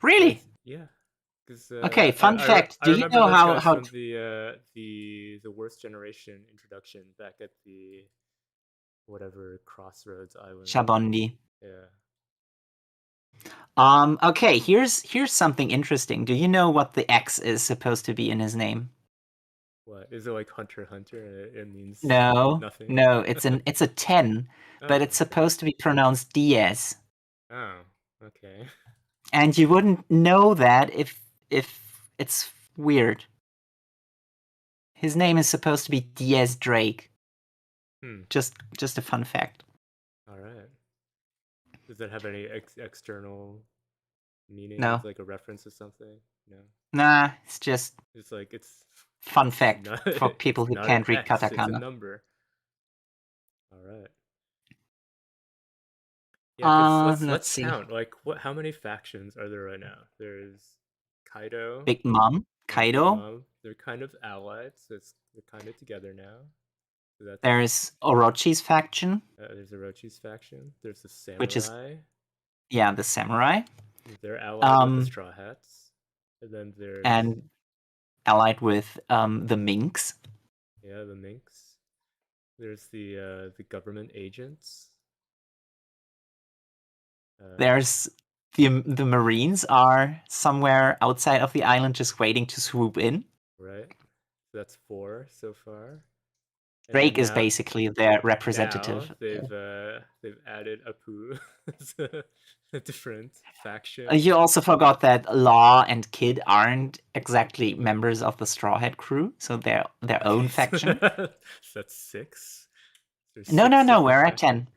Really? Yeah, because Okay, fun fact. I Do you remember know those how guys how from the worst generation introduction back at the whatever Crossroads Island. Shabondi? Yeah. Okay, here's something interesting. Do you know what the X is supposed to be in his name? What is it, like Hunter x Hunter? And it means No, nothing. no, it's a 10, but Oh, it's okay. supposed to be pronounced Diaz. Oh, okay. And you wouldn't know that if it's weird. His name is supposed to be Diaz Drake. Hmm. Just a fun fact. All right. Does that have any external meaning as No. like a reference to something? No. Nah, it's just It's like fun it's fact not for people it's who not an can't read X. It's a katakana. number. All right. Yeah, because Let's let's see. count. Like, what? How many factions are there right now? There's Kaido Big Mom, and Big Kaido. Mom. They're kind of allied, so they're kind of together now. So that's There's Orochi's faction, there's Orochi's faction. There's the which is samurai. yeah, the samurai. They're allied with the Um, Straw Hats. And then there's and allied with the Minks. yeah the Minks. There's the government agents. Uh, There's the Marines are somewhere outside of the island just waiting to swoop in. right. So that's four so far. And then Drake is basically their now representative. they've added Apu as a different faction. You also forgot that Law and Kid aren't exactly members of the Straw Hat crew, so they're their own Okay, faction. so that's six. There's No, no, six no, different we're at factions. 10.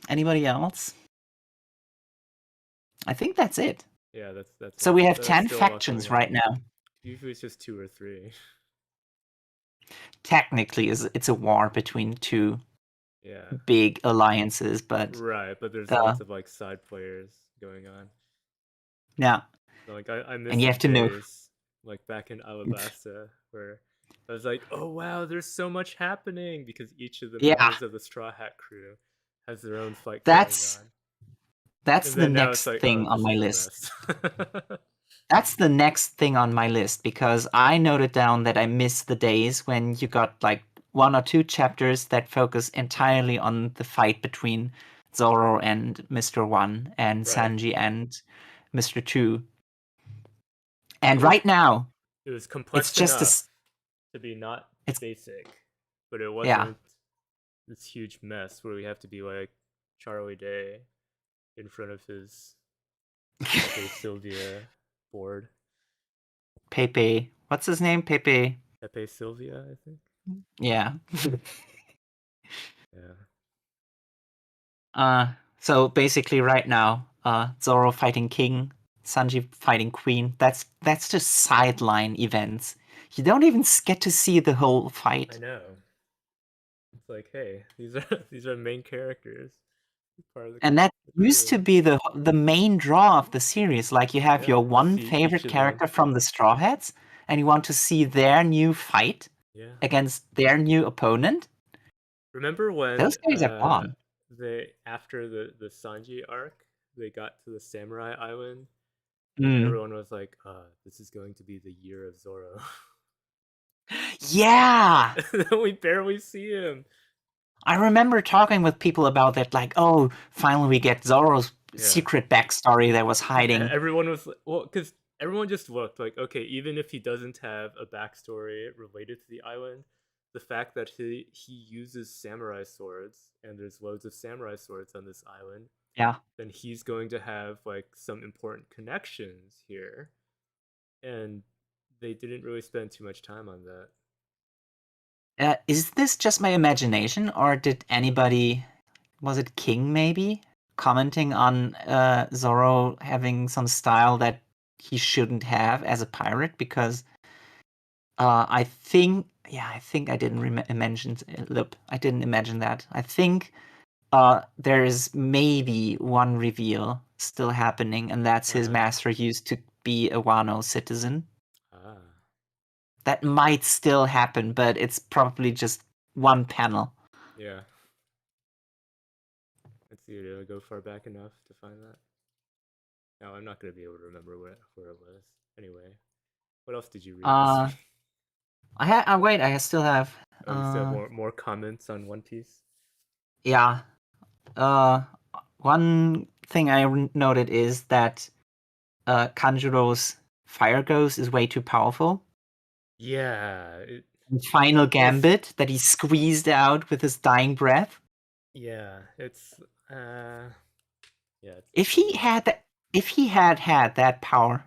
Anybody else? I think that's it. Yeah, that's So it. we have But that's 10 still a lot going factions on. right now. Usually it's just two or three. Technically, it's a war between two Yeah, big alliances, but right. But there's the lots of like side players going on. yeah, So, like I miss and you the have to know. days like back in Alabasta where I was like, oh wow, there's so much happening because each of the Yeah, members of the Straw Hat crew has their own fight going that's on. that's And the then now it's next like, oh, thing on this my is a list. mess. That's the next thing on my list because I noted down that I miss the days when you got like one or two chapters that focus entirely on the fight between Zoro and Mr. One and Right. Sanji and Mr. Two. And It was right now, it was it's complex just enough this. to be not It's basic, but it yeah. wasn't this huge mess where we have to be like Charlie Day in front of his Pepe Sylvia board. Pepe. What's his name? Pepe. Pepe Sylvia, I think. Yeah. Yeah. Uh, so basically, right now, Zoro fighting King, Sanji fighting Queen. That's just sideline events. You don't even get to see the whole I fight, know. It's like, hey, these are these are main characters, part of and that the used crew. to be the main draw of the series. Like you have Yeah, your to one see each favorite of them. character from the Straw Hats, and you want to see their new fight Yeah. against their new opponent. Remember when Those days are gone. they after the Sanji arc, they got to the Samurai Island, and Mm. everyone was like, this is going to be the year of Zoro." Yeah. And then we barely see him. I remember talking with people about that, like, oh, finally we get Zoro's Yeah. secret backstory that was Because hiding. everyone was like, well, because everyone just looked like, okay, even if he doesn't have a backstory related to the island, the fact that he uses samurai swords and there's loads of samurai swords on this island, Yeah. then he's going to have like some important connections here, and they didn't really spend too much time on that. Is this just my imagination, or did anybody, was it King maybe, commenting on Zoro having some style that he shouldn't have as a pirate? Because I think, yeah, I think I didn't mention, look, I didn't imagine that. I think there is maybe one reveal still happening, and that's his Uh-huh. master used to be a Wano citizen. Ah, That might still happen, but it's probably just one panel. yeah. Let's see. Did I go far back enough to find that? No, I'm not gonna be able to remember where it was. Anyway, what else did you read this Uh, week? wait, I still have. Oh, you still have more comments on One Piece? Yeah. Uh, one thing I noted is that Kanjuro's Fire Ghost is way too powerful. Yeah, The final it's gambit that he squeezed out with his dying breath. yeah, it's uh, yeah, it's If pretty he wild. had that, if he had that power,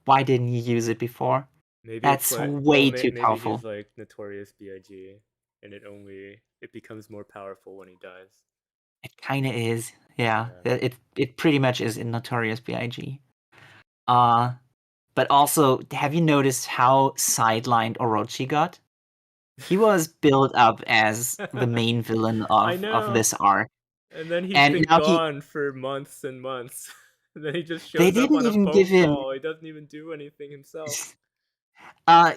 why didn't he use it before? Maybe it's That's like, well, way too maybe he's powerful. like Notorious B.I.G. and it becomes more powerful when he dies. It kind of is. Yeah, Yeah. it pretty much is in Notorious B.I.G. Uh, but also, have you noticed how sidelined Orochi got? He was built up as the main villain I of know. this arc, And then he's and been now gone for months and months. And then he just they shows up didn't on a even phone give him. call. He doesn't even do anything himself.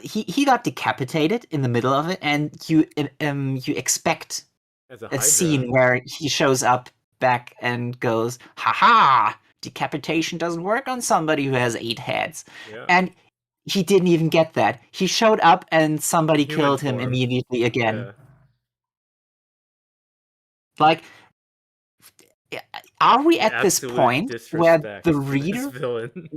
He got decapitated in the middle of it, and you expect As a a Hydra. scene where he shows up back and goes, "Ha! Decapitation doesn't work on somebody who has 8 heads," Yeah. and he didn't even get that. He showed up and In somebody human killed him form. immediately again. Yeah. Like, are we The at this absolute point where the disrespect for this reader? villain.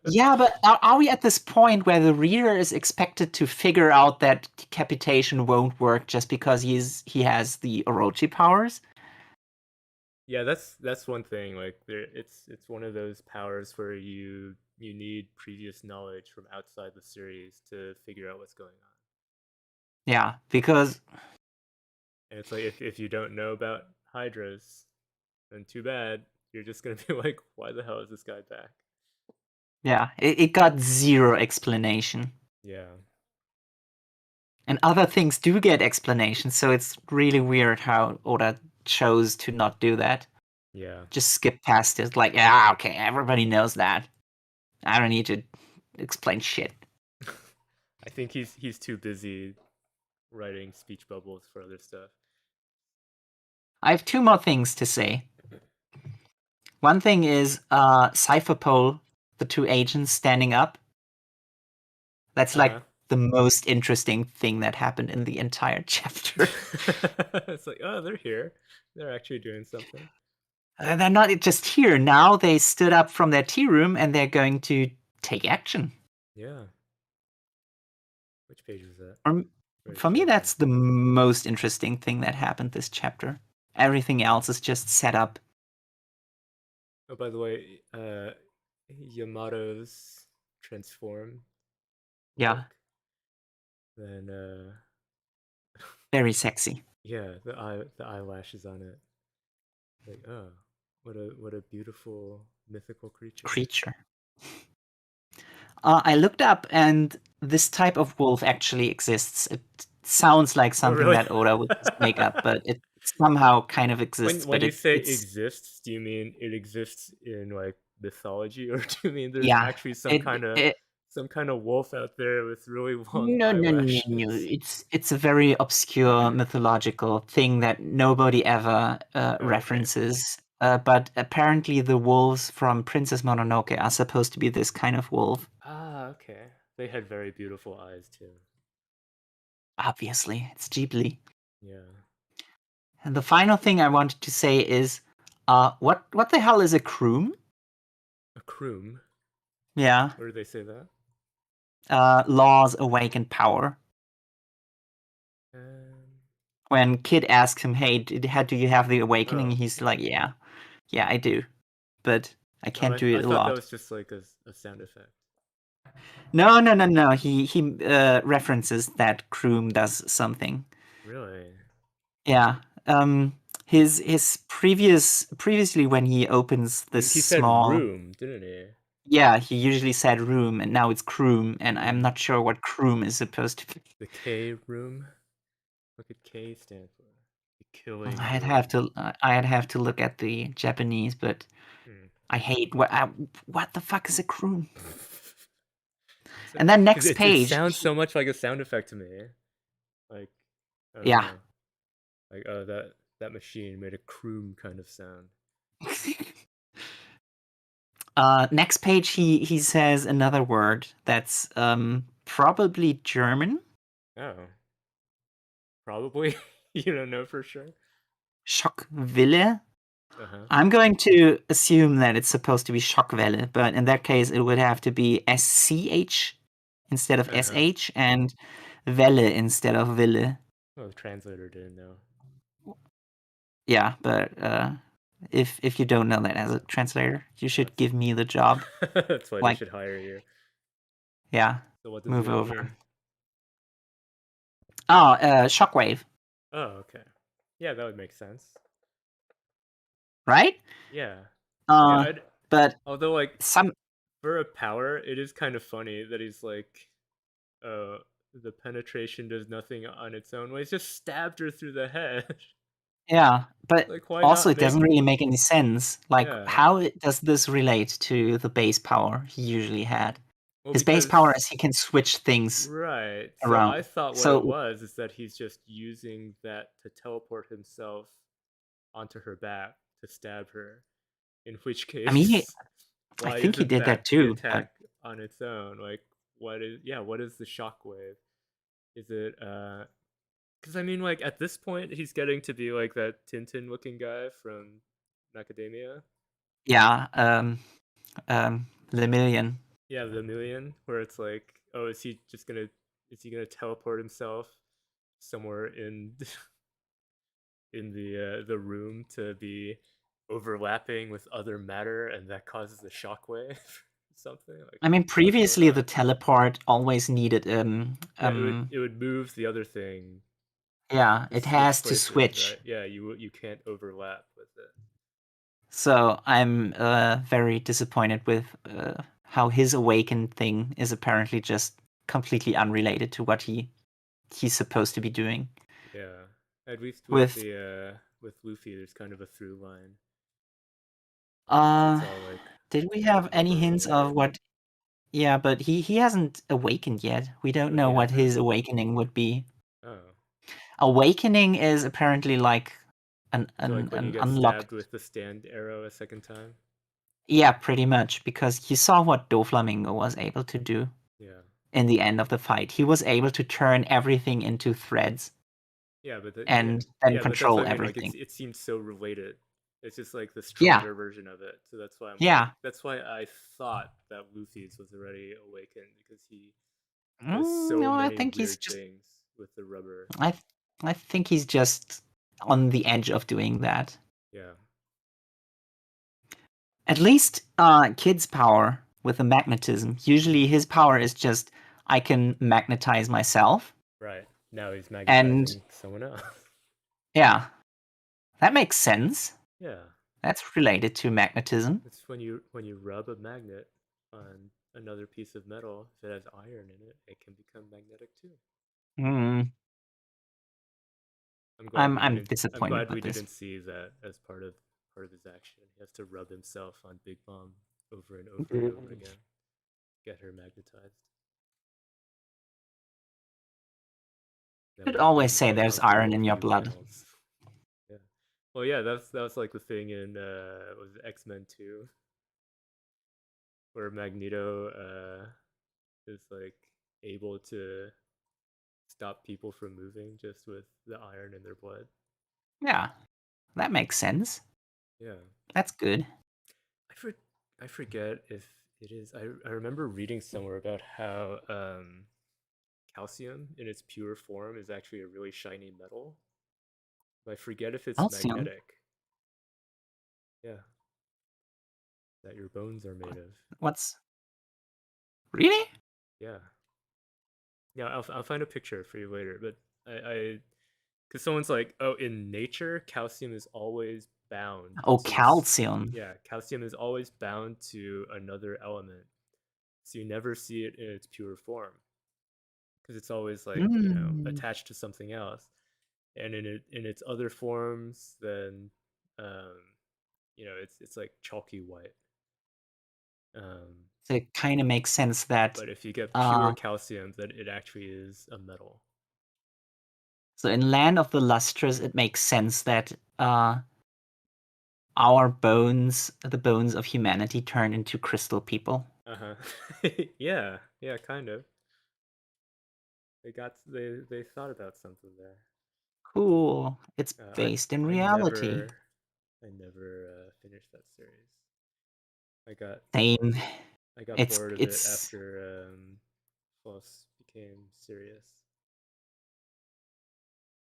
Yeah, but are we at this point where the reader is expected to figure out that decapitation won't work just because he has the Orochi powers? Yeah, that's one thing. Like it's one of those powers where you need previous knowledge from outside the series to figure out what's going on. Yeah, because And it's like if you don't know about Hydras, then too bad. You're just gonna be like, why the hell is this guy back? yeah, it got zero explanation. Yeah, And other things do get explanations, so it's really weird how Oda chose to not do that. yeah. Just skip past it, like, yeah, okay, everybody knows that. I don't need to explain shit. I think he's too busy writing speech bubbles for other stuff. I have two more things to say. One thing is Cypher Pole, the two agents standing up. That's Uh huh. like the most interesting thing that happened in the entire chapter. It's like, oh, they're here. They're actually doing something. They're not just here. Now they stood up from their tea room and they're going to take action. Yeah. Which page was that? For, Where it for me, shows them. that's the most interesting thing that happened this chapter. Everything else is just set up. Oh, by the way, Yamato's transform Yeah, look. Then very sexy yeah, the eyelashes on it. Like, oh, what a beautiful mythical creature. creature. I looked up, and this type of wolf actually exists. It sounds like Oh, something really? that Oda would just make up, but it somehow kind of exists. When But you say it's exists, do you mean it exists in like mythology, or do you mean there's yeah. actually It, it some kind of wolf out there with really long no no no no. eyelashes? It's a very obscure mythological thing that nobody ever Oh, okay. references. But apparently, the wolves from Princess Mononoke are supposed to be this kind of wolf. Ah, okay. They had very beautiful eyes too. Obviously, it's Ghibli. Yeah. And the final thing I wanted to say is, what the hell is a croom? A croom. Yeah, Where do they say that? Law's awakened power. Um, When Kid asks him, "Hey, do you have the awakening?" oh, He's like, "Yeah, yeah, I do, but I oh, can't do I it a thought that lot." was just like a sound effect. No, no, no, no. He references that Kroom does something. Really? Yeah. His previously when he opens this He said small, room, didn't he? yeah, he usually said room and now it's croom, and I'm Mm. not sure what croom is supposed to be. The K room. What could K stand for? The killing I'd have room. to I'd have to look at the Japanese, but Hmm. I hate what the fuck is a croom? So, And then because next it page, sounds so much like a sound effect to me. Like, I don't yeah. know. Like, oh, that machine made a croom kind of sound. Next page he says another word that's probably German. Oh, probably. You don't know for sure. Schockwille. Uh huh. I'm going to assume that it's supposed to be Schockwelle, but in that case it would have to be SCH instead of Uh huh. SH and Welle instead of Wille. Well, the translator didn't know. Yeah, but if you don't know that as a translator, you Well, should give me the job. that's why they Like, should hire you. yeah, So what does move Welle over. mean? Oh, shockwave, Oh, okay. Yeah, that would make sense. right? Yeah. Yeah, Uh, I'd but although like some, for a power, it is kind of funny that he's like, uh, the penetration does nothing on its own. Well, he's just stabbed her through the head. yeah, but Like, why also not it doesn't make? really make any sense. Like, Yeah. does this relate to the base power he usually had? Well, His base power is because he can switch things right. So around. I thought what it So, was is that he's just using that to teleport himself onto her back to stab her. In which I mean, case, I why think he isn't did that that the too, but attack on its own? Like, what is? Yeah, what is the shockwave? Is it? Because I mean, like at this point, he's getting to be like that Tintin-looking guy from Macadamia. yeah, Lemillion. Yeah, the million, where it's like, oh, is he gonna teleport himself somewhere in in the room to be overlapping with other matter, and that causes a shockwave, something like I mean, what's going previously on? the teleport always needed Yeah, it would move the other thing yeah, to it switch has to places, switch. right? Yeah, you can't overlap with it. So I'm very disappointed with how his awakened thing is apparently just completely unrelated to what he's supposed to be doing. Yeah, at least With with Luffy, there's kind of a through line because it's uh, all like did we have any rubber hints of related. what? Yeah, but he hasn't awakened yet. We don't Oh, know he what hasn't. his awakening would be. Oh, Awakening is apparently like an so an, like when you an get stabbed unlocked. with the stand arrow a second time. Yeah, pretty much because you saw what Doflamingo was able to do Yeah, in the end of the fight. He was able to turn everything into threads yeah, but and then yeah, but that's what control I mean. Like everything. it seems so related. It's just like the Yeah, stronger version of it. So that's why I'm like, yeah. that's why I thought that Luffy's was already awakened because he does so No, I many think he's weird just. things with the rubber. I, I think he's just on the edge of doing that. Yeah, At least, Kid's power with the magnetism. Usually, his power is just I can magnetize myself, right. Now he's and magnetizing someone else. yeah, that makes sense. Yeah, That's related to magnetism. it's when you rub a magnet on another piece of metal. If it has iron in it, it can become magnetic too. Hmm. I'm glad we I'm didn't. I'm disappointed glad we with this. didn't see that as part of his action. He has to rub himself on Big Mom over and over and over You again, get her magnetized. Then should always say we're there's comfortable iron with in the your new blood. panels. Yeah. Well, yeah, that was like the thing in was X-Men 2, where Magneto is like able to stop people from moving just with the iron in their blood. Yeah, that makes sense. Yeah. That's good. I for, I forget if it is. I remember reading somewhere about how calcium in its pure form is actually a really shiny metal. But I forget if it's Calcium. magnetic. Yeah, that your bones are made of. What's really? Yeah, yeah. I'll find a picture for you later. But I because someone's like, oh, in nature, calcium is always bound Oh, to calcium. yeah, calcium is always bound to another element, so you never see it in its pure form because it's always like Mm. attached to something else, and in its other forms, then um, it's like chalky white. Um, So it kind of makes sense that but if you get pure uh, calcium, then it actually is a metal. so in Land of the Lustrous, it makes sense that our bones, the bones of humanity, turn into crystal people. Uh huh. Yeah, yeah, kind of. They thought about something there. Cool. It's I based in I reality. never I never finished that series. I got Same. I got It's bored of it it's after Floss became serious.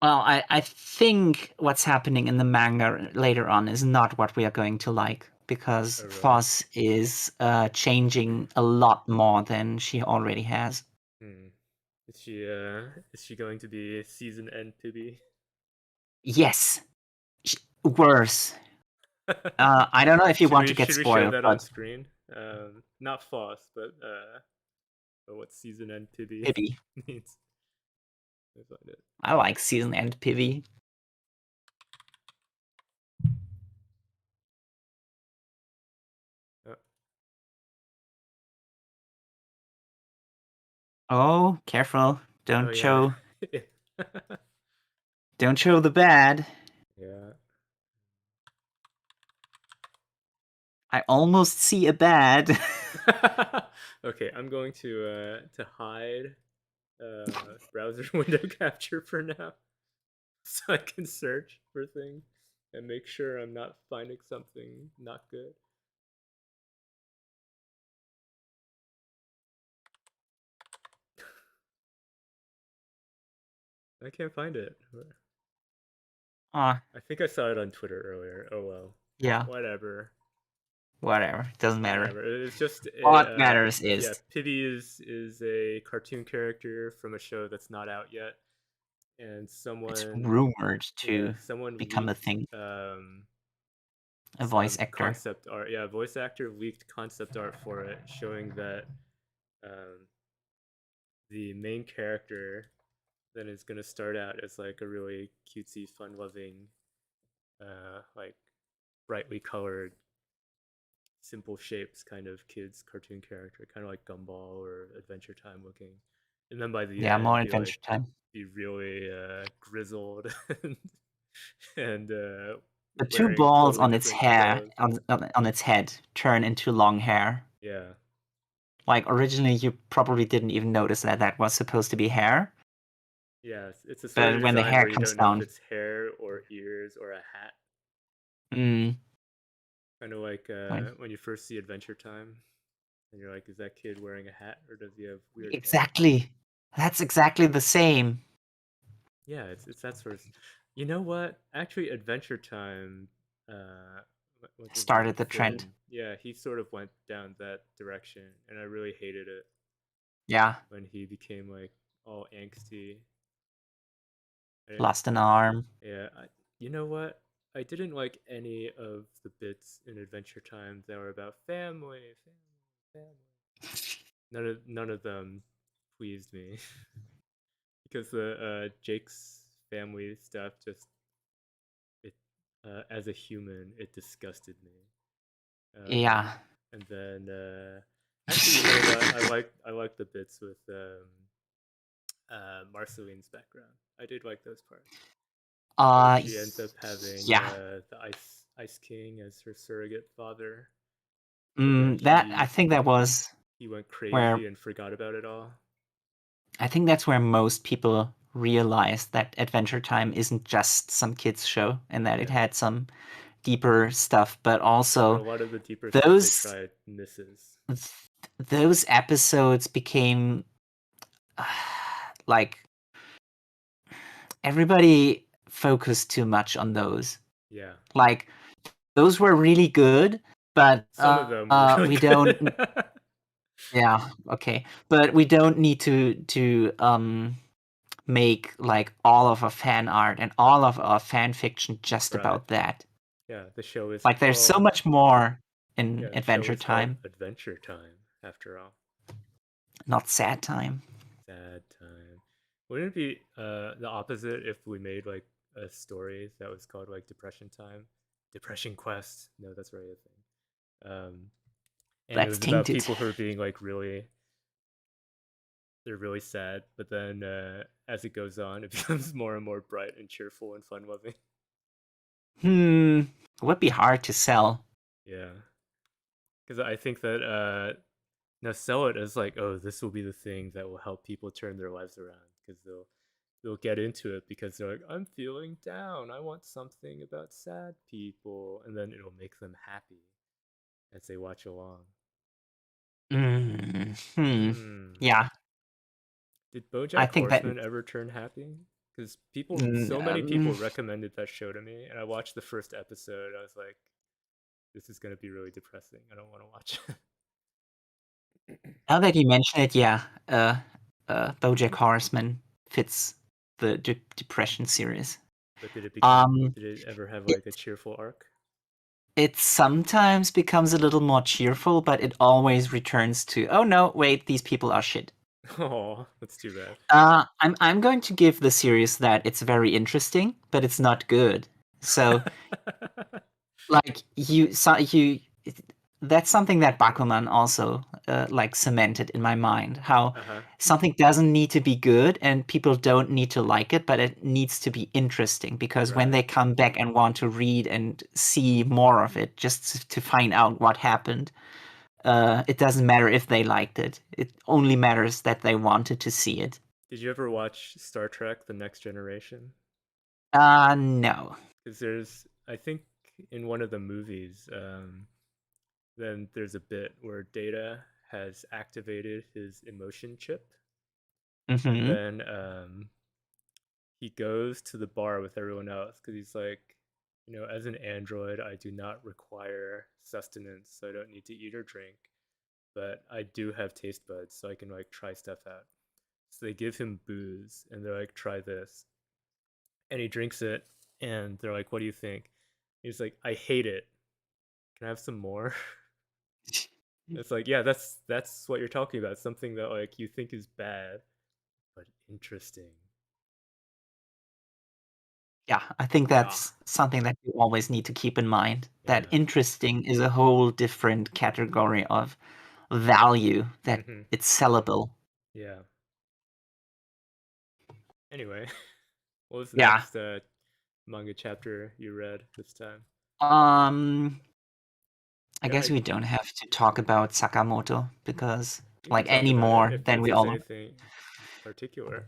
well, I think what's happening in the manga later on is not what we are going to like because Oh really? Foss is changing a lot more than she already has. Hmm. Is she going to be season end Pibby? Yes, worse. I don't know if you should want we to get should we show spoiled, that on but screen? Not Foss, but what season end Pibby Pibby. means. I find it. I like season end Pibby. Oh, Oh, careful! oh Don't yeah. show, don't show the bad. Yeah. I almost see a bad. Okay, I'm going to hide browser window capture for now, so I can search for things and make sure I'm not finding something not good. I can't find it. Ah, I think I saw it on Twitter earlier. Oh well, yeah. whatever, Whatever. Doesn't matter. whatever. It's just What matters yeah. is Pity is a cartoon character from a show that's not out yet, and it's someone rumored yeah to someone become a leaked thing. A voice some actor. concept art. Yeah, voice actor leaked concept art for it, showing that um, the main character then is gonna start out as like a really cutesy, fun-loving, like brightly colored, simple shapes kind of kids cartoon character, kind of like Gumball or Adventure Time looking, and then by the Yeah, more end Adventure Time. be really grizzled and The two wearing balls totally on its different hair clothes. on its head turn into long hair. Yeah, Like originally, you probably didn't even notice that that was supposed to be hair, yeah, it's a sort of but when the design hair where you comes don't know if down, it's hair or ears or a hat. mm, Kind of like when- when you first see Adventure Time, and you're like, is that kid wearing a hat or does he have weird hair? exactly. That's exactly the same. Yeah, it's that sort of. You know what? Actually, Adventure Time. What's his name? Started the trend. Finn. Yeah, he sort of went down that direction, and I really hated it Yeah, when he became like all angsty. I didn't. lost an arm. Yeah, you know what? I didn't like any of the bits in Adventure Time that were about family, family, family. None of them pleased me because the Jake's family stuff just it as a human it disgusted me. Yeah. And then actually, you know what? I like the bits with Marceline's background. I did like those parts where Uh, she ends up having yeah. the Ice King as her surrogate father, but then That I think that was he went where crazy and forgot about it all. I think that's where most people realized that Adventure Time isn't just some kids show and that it Yeah, had some deeper stuff, but but a also lot of the deeper stuff they those tried misses. th- those episodes became uh, like everybody focused too much on those. Yeah, Like those were really good, but some of them were really we good. don't. Yeah, okay, but we don't need to make like all of our fan art and all of our fan fiction just Right. about that. Yeah, the show is Like there's so called much more in yeah, the show Adventure is called Time, Adventure Time after all. not Sad Time. Sad time. Wouldn't it be the opposite if we made like a story that was called like Depression Time? Depression Quest. No, that's already a thing. And it That's was about tainted. people who are being like they're really sad, but then as it goes on, it becomes more and more bright and cheerful and fun loving. It would be hard to sell. Yeah, because I think that now sell it as like, oh, this will be the thing that will help people turn their lives around because they'll get into it because they're like, I'm feeling down. I want something about sad people, and then it'll make them happy as they watch along. Hmm. Hmm. Yeah, Did I BoJack think that. Horseman ever turn happy? Because mm, so many um, people recommended that show to me, and I watched the first episode. I was like, this is gonna be really depressing. I don't want to watch it. Now that you mention it, yeah, BoJack Horseman fits the depression series. But did it become? Um, Did it ever have it like a cheerful arc? it sometimes becomes a little more cheerful, but it always returns to, oh no, wait, these people are shit. Oh, that's too bad. I'm going to give the series that it's very interesting, but it's not good. So like that's something that Bakuman also like cemented in my mind. How Uh huh. something doesn't need to be good and people don't need to like it, but it needs to be interesting because when Right. they come back and want to read and see more of it, just to find out what happened, it doesn't matter if they liked it. It only matters that they wanted to see it. Did you ever watch Star Trek: The Next Generation? No. Because there's, I think, in one of the movies, then there's a bit where Data has activated his emotion chip, and Hmm. then he goes to the bar with everyone else because he's like, as an android, I do not require sustenance, so I don't need to eat or drink, but I do have taste buds, so I can like try stuff out. So they give him booze, and they're like, try this, and he drinks it, and they're like, what do you think? He's like, I hate it. Can I have some more? It's like, yeah, that's what you're talking about. Something that like you think is bad, but interesting. Yeah, I think Yeah. that's something that you always need to keep in mind. That Yeah. interesting is a whole different category of value, that Mm-hmm. it's sellable. Yeah. Anyway, what was the Yeah. next manga chapter you read this time? Um, I Yeah, guess we don't have to talk about Sakamoto because we can like talk any about it more than if we there's all anything particular.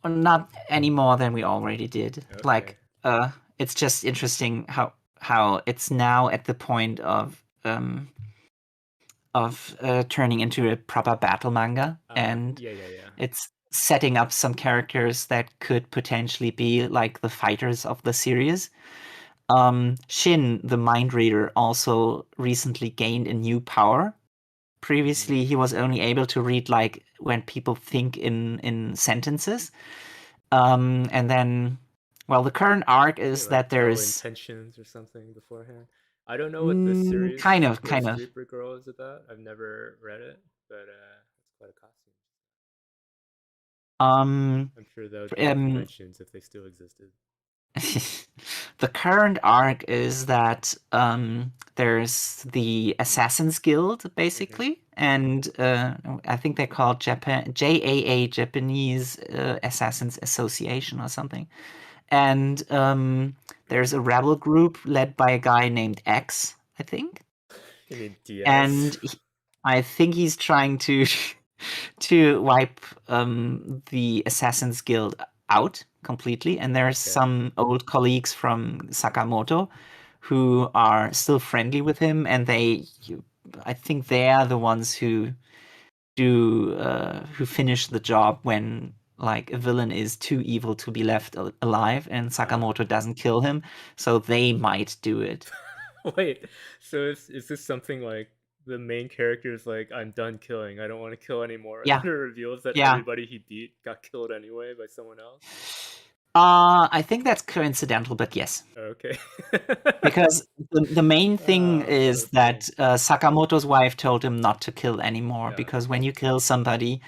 not any more than we already did. Okay. Like it's just interesting how it's now at the point of turning into a proper battle manga, and Yeah, yeah, yeah. it's setting up some characters that could potentially be like the fighters of the series. Shin, the mind reader, also recently gained a new power. Previously, he was only able to read like when people think in sentences. And then, well, the current arc Can you is that like there tell is intentions or something beforehand? I don't know what this kind series of, kind Ghost of. Reaper Girl is about. I've never read it, but it's quite a costume. Um, I'm sure that would be in um, conventions if they still existed. the current arc is that there's the Assassins Guild, Mm-hmm. basically, and I think they're called Japan JAA, Japanese Assassins Association or something. And there's a rebel group led by a guy named X, I think, You mean DS? and I think he's trying to to wipe the Assassin's Guild out completely. And there's Okay. some old colleagues from Sakamoto who are still friendly with him, and I think they are the ones who finish the job when like a villain is too evil to be left alive, and Uh, Sakamoto doesn't kill him, so they might do it. Wait, so is this something like the main character is like, I'm done killing. I don't want to kill anymore. And Yeah, then it reveals that yeah. everybody he beat got killed anyway by someone else. I think that's coincidental, but yes. Okay. Because the main thing Ah, so is funny. that Sakamoto's wife told him not to kill anymore, Yeah. because when you kill somebody,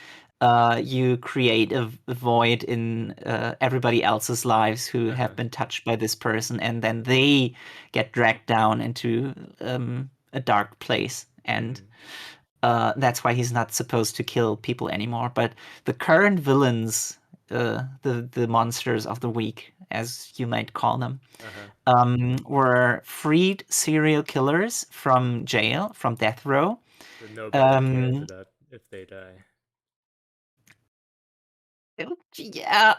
you create a void in everybody else's lives who have Uh-huh. been touched by this person, and then they get dragged down into a dark place. And Mm-hmm. that's why he's not supposed to kill people anymore. But the current villains, the monsters of the week, as you might call them, Uh-huh. were freed serial killers from jail, from death row. So nobody cares Um, about if they die. yeah,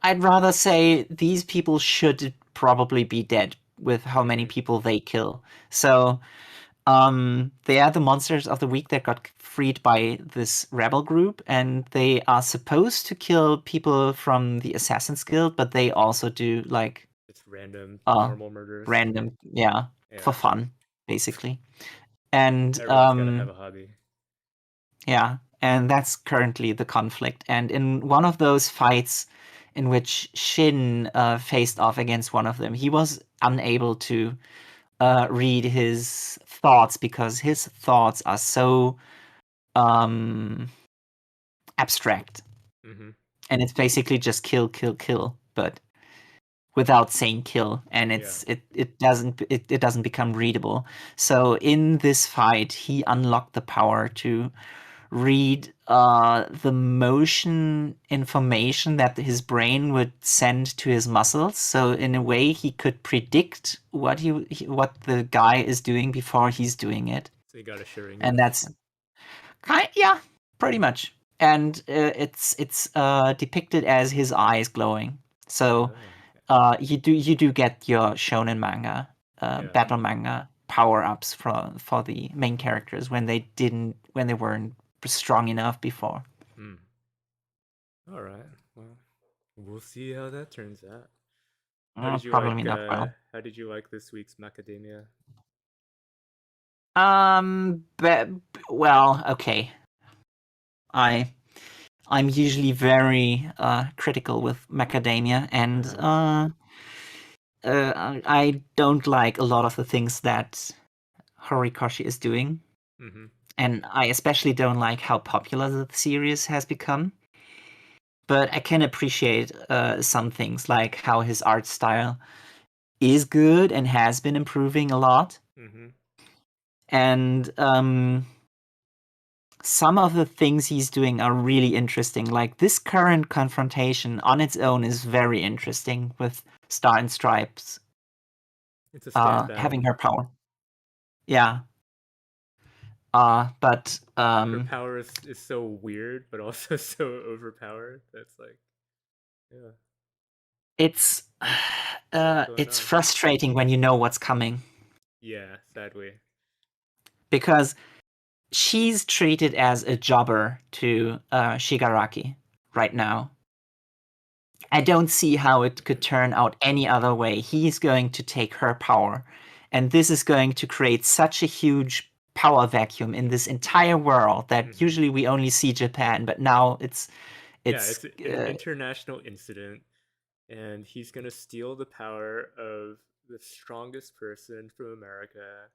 I'd rather say these people should probably be dead with how many Mm-hmm. people they kill. So, they are the monsters of the week that got freed by this rebel group, and they are supposed to kill people from the Assassin's Guild, but they also do like It's random, uh normal murders. random, yeah, for Yeah. fun, basically. And Everyone's got to have a hobby. yeah, and that's currently the conflict. And in one of those fights in which Shin faced off against one of them, he was unable to read his thoughts because his thoughts are so um, abstract. Mm-hmm. And it's basically just kill, kill, kill, but without saying kill, and Yeah. it doesn't become readable. So in this fight, he unlocked the power to read the motion information that his brain would send to his muscles. So in a way, he could predict what the guy is doing before he's doing it, So you got a and Sharingan. that's yeah, pretty much. And it's depicted as his eyes glowing. So Oh. you do get your shonen manga, Yeah. battle manga power ups for the main characters when they weren't strong enough before. Hmm. All right. Well, we'll see how that turns out. Probably not well. How did you like this week's macadamia? But, well, okay. I I'm usually very critical with macadamia, and Uh-huh. I don't like a lot of the things that Horikoshi is doing, Mm-hmm. and I especially don't like how popular the series has become. But I can appreciate some things, like how his art style is good and has been improving a lot. Mm-hmm. And some of the things he's doing are really interesting. Like this current confrontation on its own is very interesting with Star and Stripes It's a stand having battle. her power. Yeah. But Her power is so weird, but also so overpowered. That's like, yeah, it's a lot going it's on. frustrating when you know what's coming, Yeah, sadly. because she's treated as a jobber to Shigaraki right now. I don't see how it could turn out any other way. He's going to take her power, and this is going to create such a huge power vacuum in this entire world that Mm-hmm. usually we only see Japan, but now Yeah, it's it's an international incident, and he's gonna steal the power of the strongest person from America,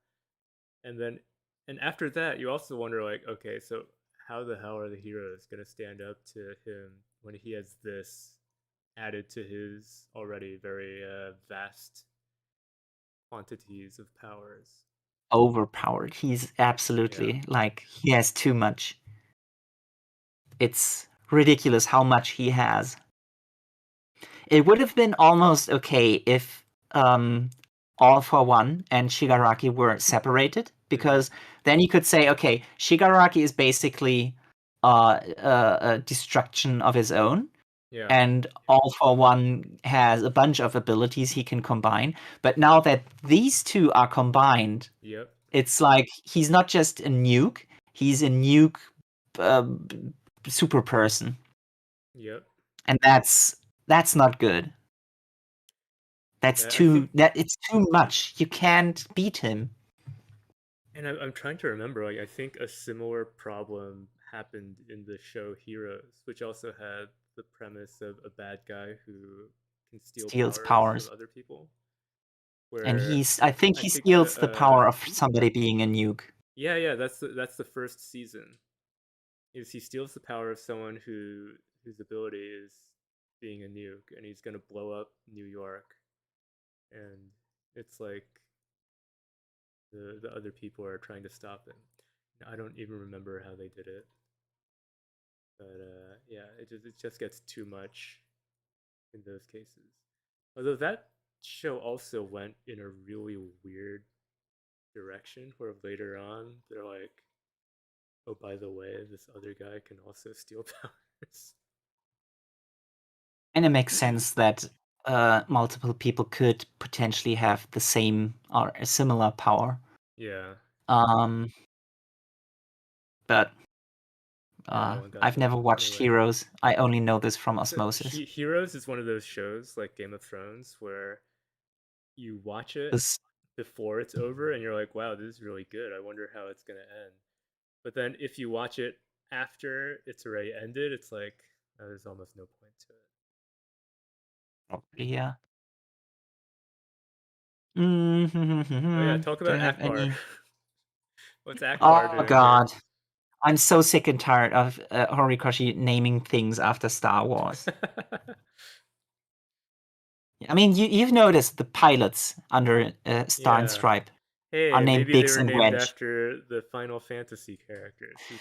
and then, and after that, you also wonder, like, okay, so how the hell are the heroes gonna stand up to him when he has this added to his already very vast quantities of powers? overpowered. He's Yeah. absolutely like he has too much. It's ridiculous how much he has. It would have been almost okay if um, All for One and Shigaraki were separated, Mm-hmm. because then you could say, okay, Shigaraki is basically a destruction of his own, Yeah. and All for One has a bunch of abilities he can combine. But now that these two are combined, Yep. it's like he's not just a nuke; he's a nuke uh, super person, Yep. and that's not good. Yeah, I think It's too much. You can't beat him. And I'm trying to remember. Like, I think a similar problem happened in the show Heroes, which also had the premise of a bad guy who can steal Steals powers of powers. other people. And Where I think I he think steals the power of somebody being a nuke. yeah, that's the first season. Is he steals the power of someone whose ability is being a nuke, and he's gonna blow up New York, and it's like the other people are trying to stop him. I don't even remember how they did it, but yeah, it just gets too much in those cases. Although that show also went in a really weird direction, where later on they're like, oh, by the way, this other guy can also steal powers. And it makes sense that multiple people could potentially have the same or a similar power. Yeah, Um, but yeah, that one got I've never dumb. watched Anyway, Heroes. I only know this from so osmosis. Heroes is one of those shows like Game of Thrones where you watch it This before it's over and you're like, wow, this is really good. I wonder how it's gonna end. But then if you watch it after it's already ended, it's like there's almost no point to it. probably, yeah. Oh yeah, Mm-hmm. talk Do I about have Akbar. any? What's Akbar Oh doing here? God, I'm so sick and tired of Horikoshi naming things after Star Wars. I mean, you've noticed the pilots under Star and Yeah. Stripe are Hey, named maybe they Biggs were and named Wedge. after the Final Fantasy characters who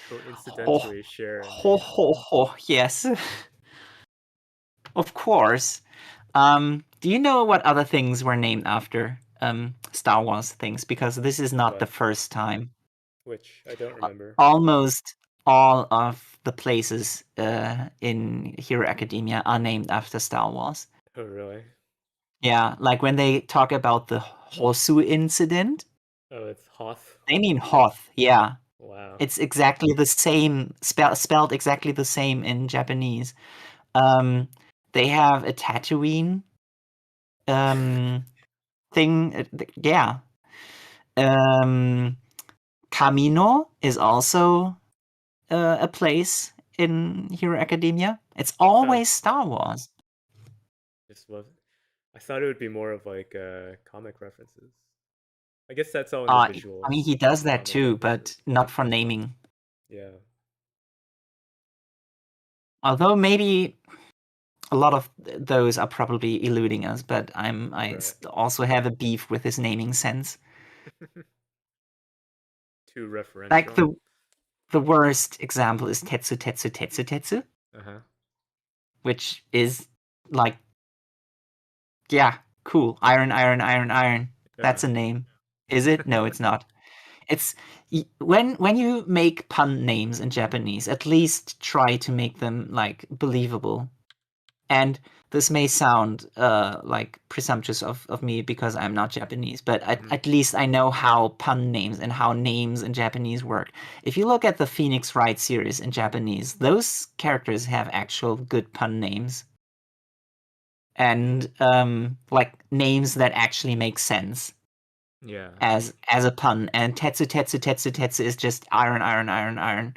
Ho, coincidentally share a ho, name. ho, ho. Yes, of course. Do you know what other things were named after Star Wars things? Because this is not the What? first time. Which I don't remember. Almost all of the places in Hero Academia are named after Star Wars. Oh, really? Yeah, like when they talk about the Hosu incident, Oh, it's Hoth. they mean Hoth. Yeah, Wow. it's exactly the same, spelled exactly the same in Japanese. They have a Tatooine um, thing. Yeah. Um, Camino is also a place in Hero Academia. It's Huh. always Star Wars. This was. I thought it would be more of like comic references. I guess that's all in the I mean, visuals, he does the that comic too, references. but not for naming. Yeah. Although maybe a lot of those are probably eluding us, but Right. also have a beef with his naming sense. Too Like referential. the worst example is Tetsu Tetsu Tetsu Tetsu, Uh huh. which is like, yeah, cool. Iron, iron, iron, iron. Yeah. That's a name. Is it? No, it's not. It's when you make pun names in Japanese, at least try to make them like believable. And this may sound like presumptuous of me because I'm not Japanese, but Hmm. at least I know how pun names and how names in Japanese work. If you look at the Phoenix Wright series in Japanese, those characters have actual good pun names and like names that actually make sense Yeah. as a pun. And Tetsu Tetsu Tetsu Tetsu is just iron, iron, iron, iron.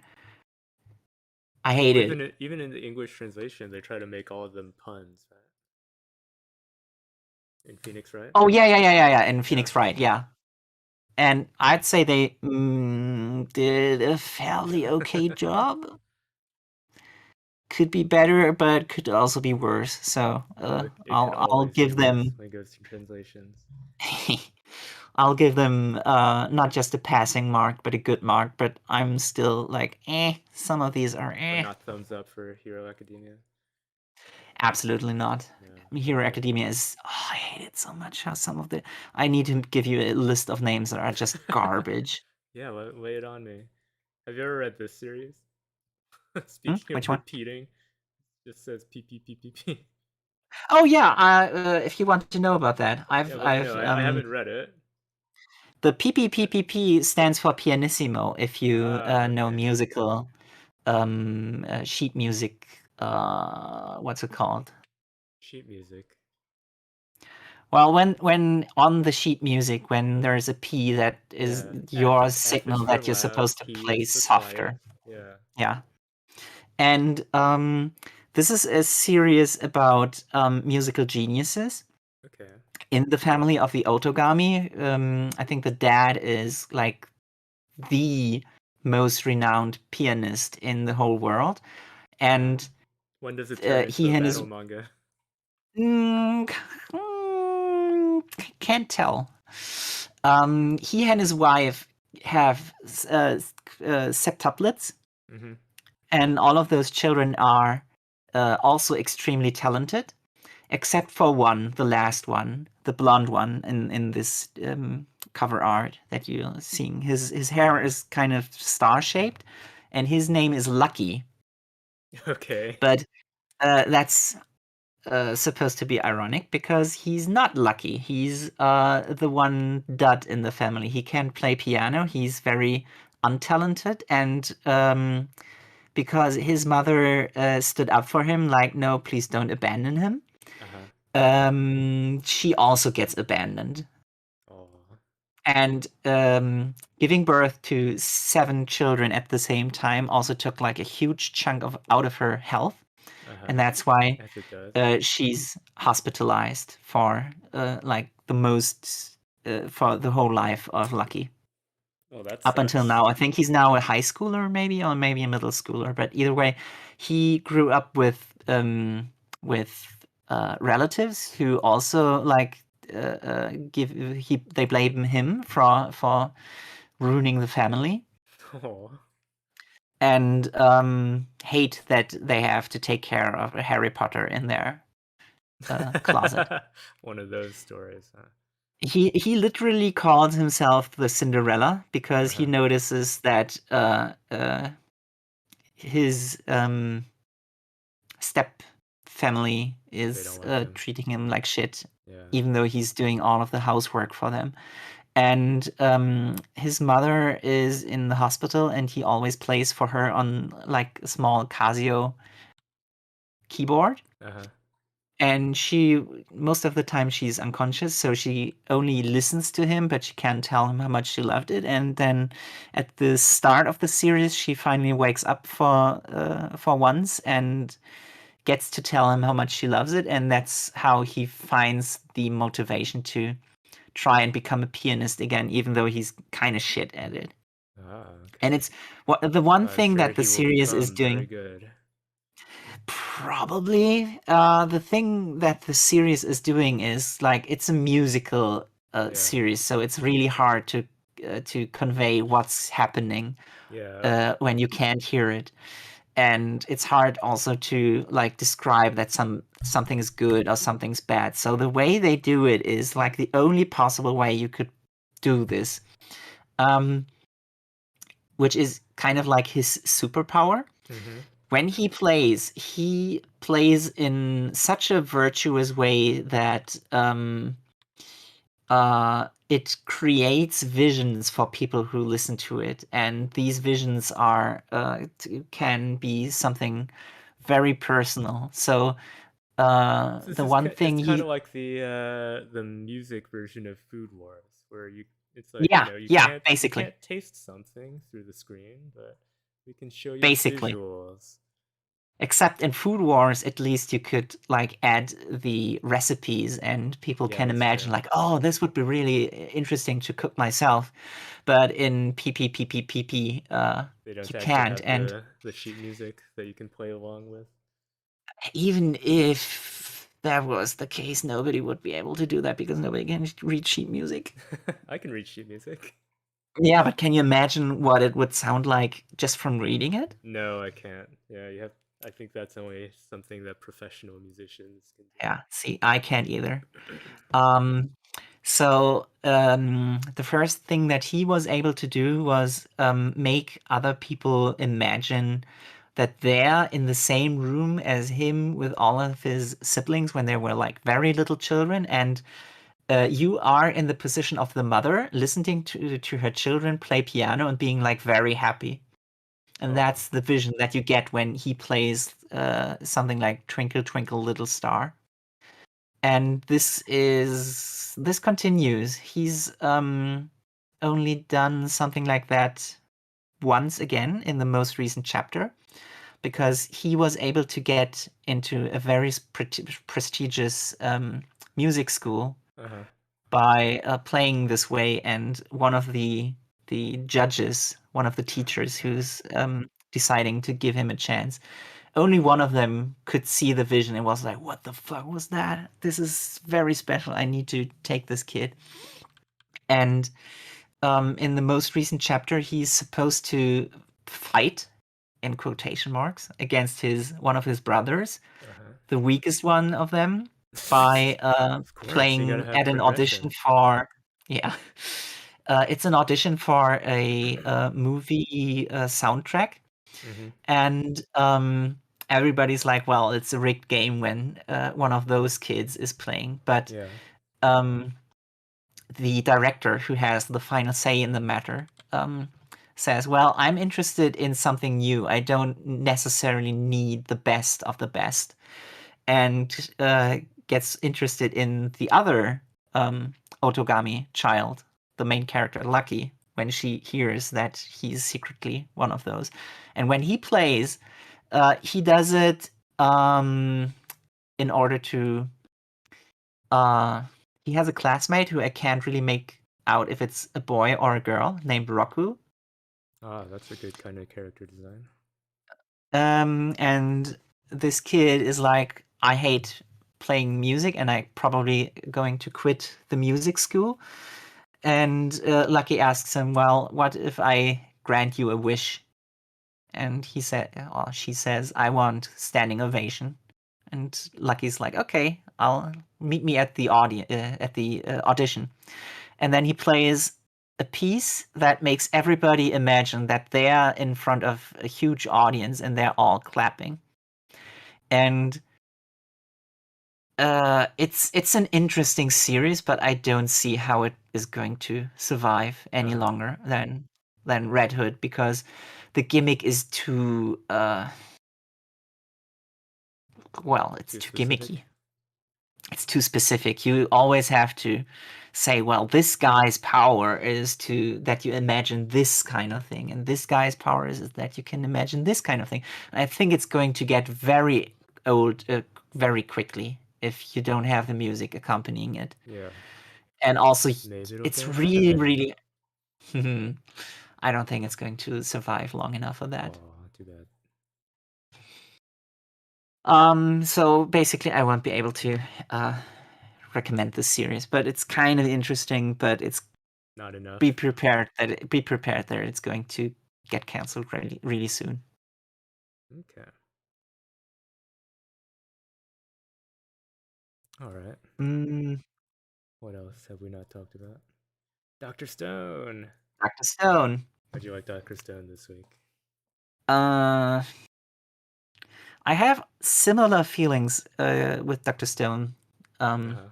I hate Well, it. even in the English translation, they try to make all of them puns, right? In Phoenix, right? Oh yeah. In Yeah. Phoenix Wright, yeah. And I'd say they did a fairly okay job. Could be better, but could also be worse. So Oh, it could I'll always be give worse them when it goes to translations, I'll give them not just a passing mark, but a good mark. But I'm still like, some of these are but not thumbs up for Hero Academia. Absolutely not. No. Hero Okay. Academia is. Oh, I hate it so much. How some of the. I need to give you a list of names that are just garbage. Yeah, lay it on me. Have you ever read this series? Hmm? Speaking of Which one? repeating, it just says p p p p p. Oh yeah. If you want to know about that, Yeah, let me know. I haven't read it. the PPPPP stands for pianissimo. If you Ah, know okay. musical sheet music, what's it called? Sheet music. Well, when on the sheet music, when there's a P that is Yeah, your F is signal for that you're loud, supposed to P play is for quiet. softer. Yeah. Yeah. And this is a series about musical geniuses Okay. in the family of the Otogami. I think the dad is like the most renowned pianist in the whole world, and When does it turn into he a and his battle manga? mm, can't tell. He and his wife have septuplets, Mm-hmm. and all of those children are also extremely talented, except for one, the last one, the blonde one in this cover art that you're seeing. His hair is kind of star shaped, and his name is Lucky. Okay. But that's supposed to be ironic because he's not lucky. He's the one dud in the family. He can't play piano. He's very untalented, and because his mother stood up for him, like, no, please don't abandon him. Uh-huh. She also gets abandoned. Oh. And giving birth to 7 children at the same time also took like a huge chunk of out of her health, Uh-huh. and that's why As it does. she's hospitalized for like the most for the whole life of Lucky Oh, that up until sucks. now. I think he's now a high schooler, maybe, or maybe a middle schooler. But either way, he grew up with relatives who also like give they blame him for ruining the family Oh. and hate that they have to take care of Harry Potter in their closet. One of those stories, huh? He literally calls himself the Cinderella because he Uh-huh. notices that his step family They don't is like him. treating him like shit, Yeah. even though he's doing all of the housework for them. And his mother is in the hospital, and he always plays for her on like a small Casio keyboard. Uh-huh. And she, most of the time, she's unconscious, so she only listens to him, but she can't tell him how much she loved it. And then at the start of the series, she finally wakes up for once and gets to tell him how much she loves it, and that's how he finds the motivation to try and become a pianist again, even though he's kind of shit at it. Ah, And okay. it's what the one I'm thing sure that the he will series is become very doing. good. Probably. The thing that the series is doing is like it's a musical Yeah. series, so it's really hard to convey what's happening Yeah. when you can't hear it, and it's hard also to like describe that something is good or something's bad. So the way they do it is like the only possible way you could do this, um, which is kind of like his superpower. Mm-hmm. When he plays in such a virtuous way that it creates visions for people who listen to it, and these visions are can be something very personal. So This the is one thing it's kind of he, like the music version of Food Wars, where it's like, yeah, yeah, you basically, can't taste something through the screen, but we can show you the basically. visuals. Except in Food Wars, at least you could like add the recipes, and people Yeah, can that's imagine true. like, oh, this would be really interesting to cook myself. But in PPPPPP, They don't you actually can't. have And the sheet music that you can play along with. even if that was the case, nobody would be able to do that because nobody can read sheet music. I can read sheet music. Yeah, but can you imagine what it would sound like just from reading it? No, I can't. Yeah, you have. I think that's only something that professional musicians can Yeah, see, I can't either. Um, so the first thing that he was able to do was make other people imagine that they're in the same room as him with all of his siblings when they were like very little children, and you are in the position of the mother listening to her children play piano and being like very happy. And Oh, that's the vision that you get when he plays something like Twinkle Twinkle Little Star. and this continues. He's only done something like that once again in the most recent chapter because he was able to get into a very prestigious music school Uh-huh. by playing this way, and one of the judges, one of the teachers who's deciding to give him a chance, only one of them could see the vision and was like, "What the fuck was that? This is very special. I need to take this kid." And in the most recent chapter, he's supposed to fight, in quotation marks, against his one of his brothers, Uh-huh. the weakest one of them, by Of course, you gotta playing have at an audition progression. for, yeah, it's an audition for a movie soundtrack, Mm-hmm. and everybody's like, well, it's a rigged game when one of those kids is playing, but Yeah. um, the director who has the final say in the matter says, well, I'm interested in something new. I don't necessarily need the best of the best. And gets interested in the other Otogami child, the main character, Lucky, when she hears that he's secretly one of those. And when he plays, he does it in order to he has a classmate who I can't really make out if it's a boy or a girl named Roku. Ah, that's a good kind of character design. And this kid is like, I hate playing music and I probably going to quit the music school. And Lucky asks him, well, what if I grant you a wish? And he said, or she says, I want standing ovation. And Lucky's like, okay, I'll meet me at the audition. And then he plays a piece that makes everybody imagine that they're in front of a huge audience and they're all clapping. And it's an interesting series, but I don't see how it is going to survive any Uh-huh. longer than Red Hood because the gimmick is too well, it's Too too specific. gimmicky. It's too specific. You always have to say, well, this guy's power is to that you imagine this kind of thing, and this guy's power is that you can imagine this kind of thing. And I think it's going to get very old very quickly if you don't have the music accompanying it. Yeah. And also, Maybe it'll it's dance really, again. really. I don't think it's going to survive long enough for that. Oh, too bad. So basically, I won't be able to uh, recommend this series, but it's kind of interesting. But it's Not be enough. prepared that it's going to get canceled really really soon. Okay. All right. Mm, What else have we not talked about? Dr. Stone. Dr. Stone. How'd you like Dr. Stone this week? Uh, I have similar feelings with Dr. Stone um, Uh-huh.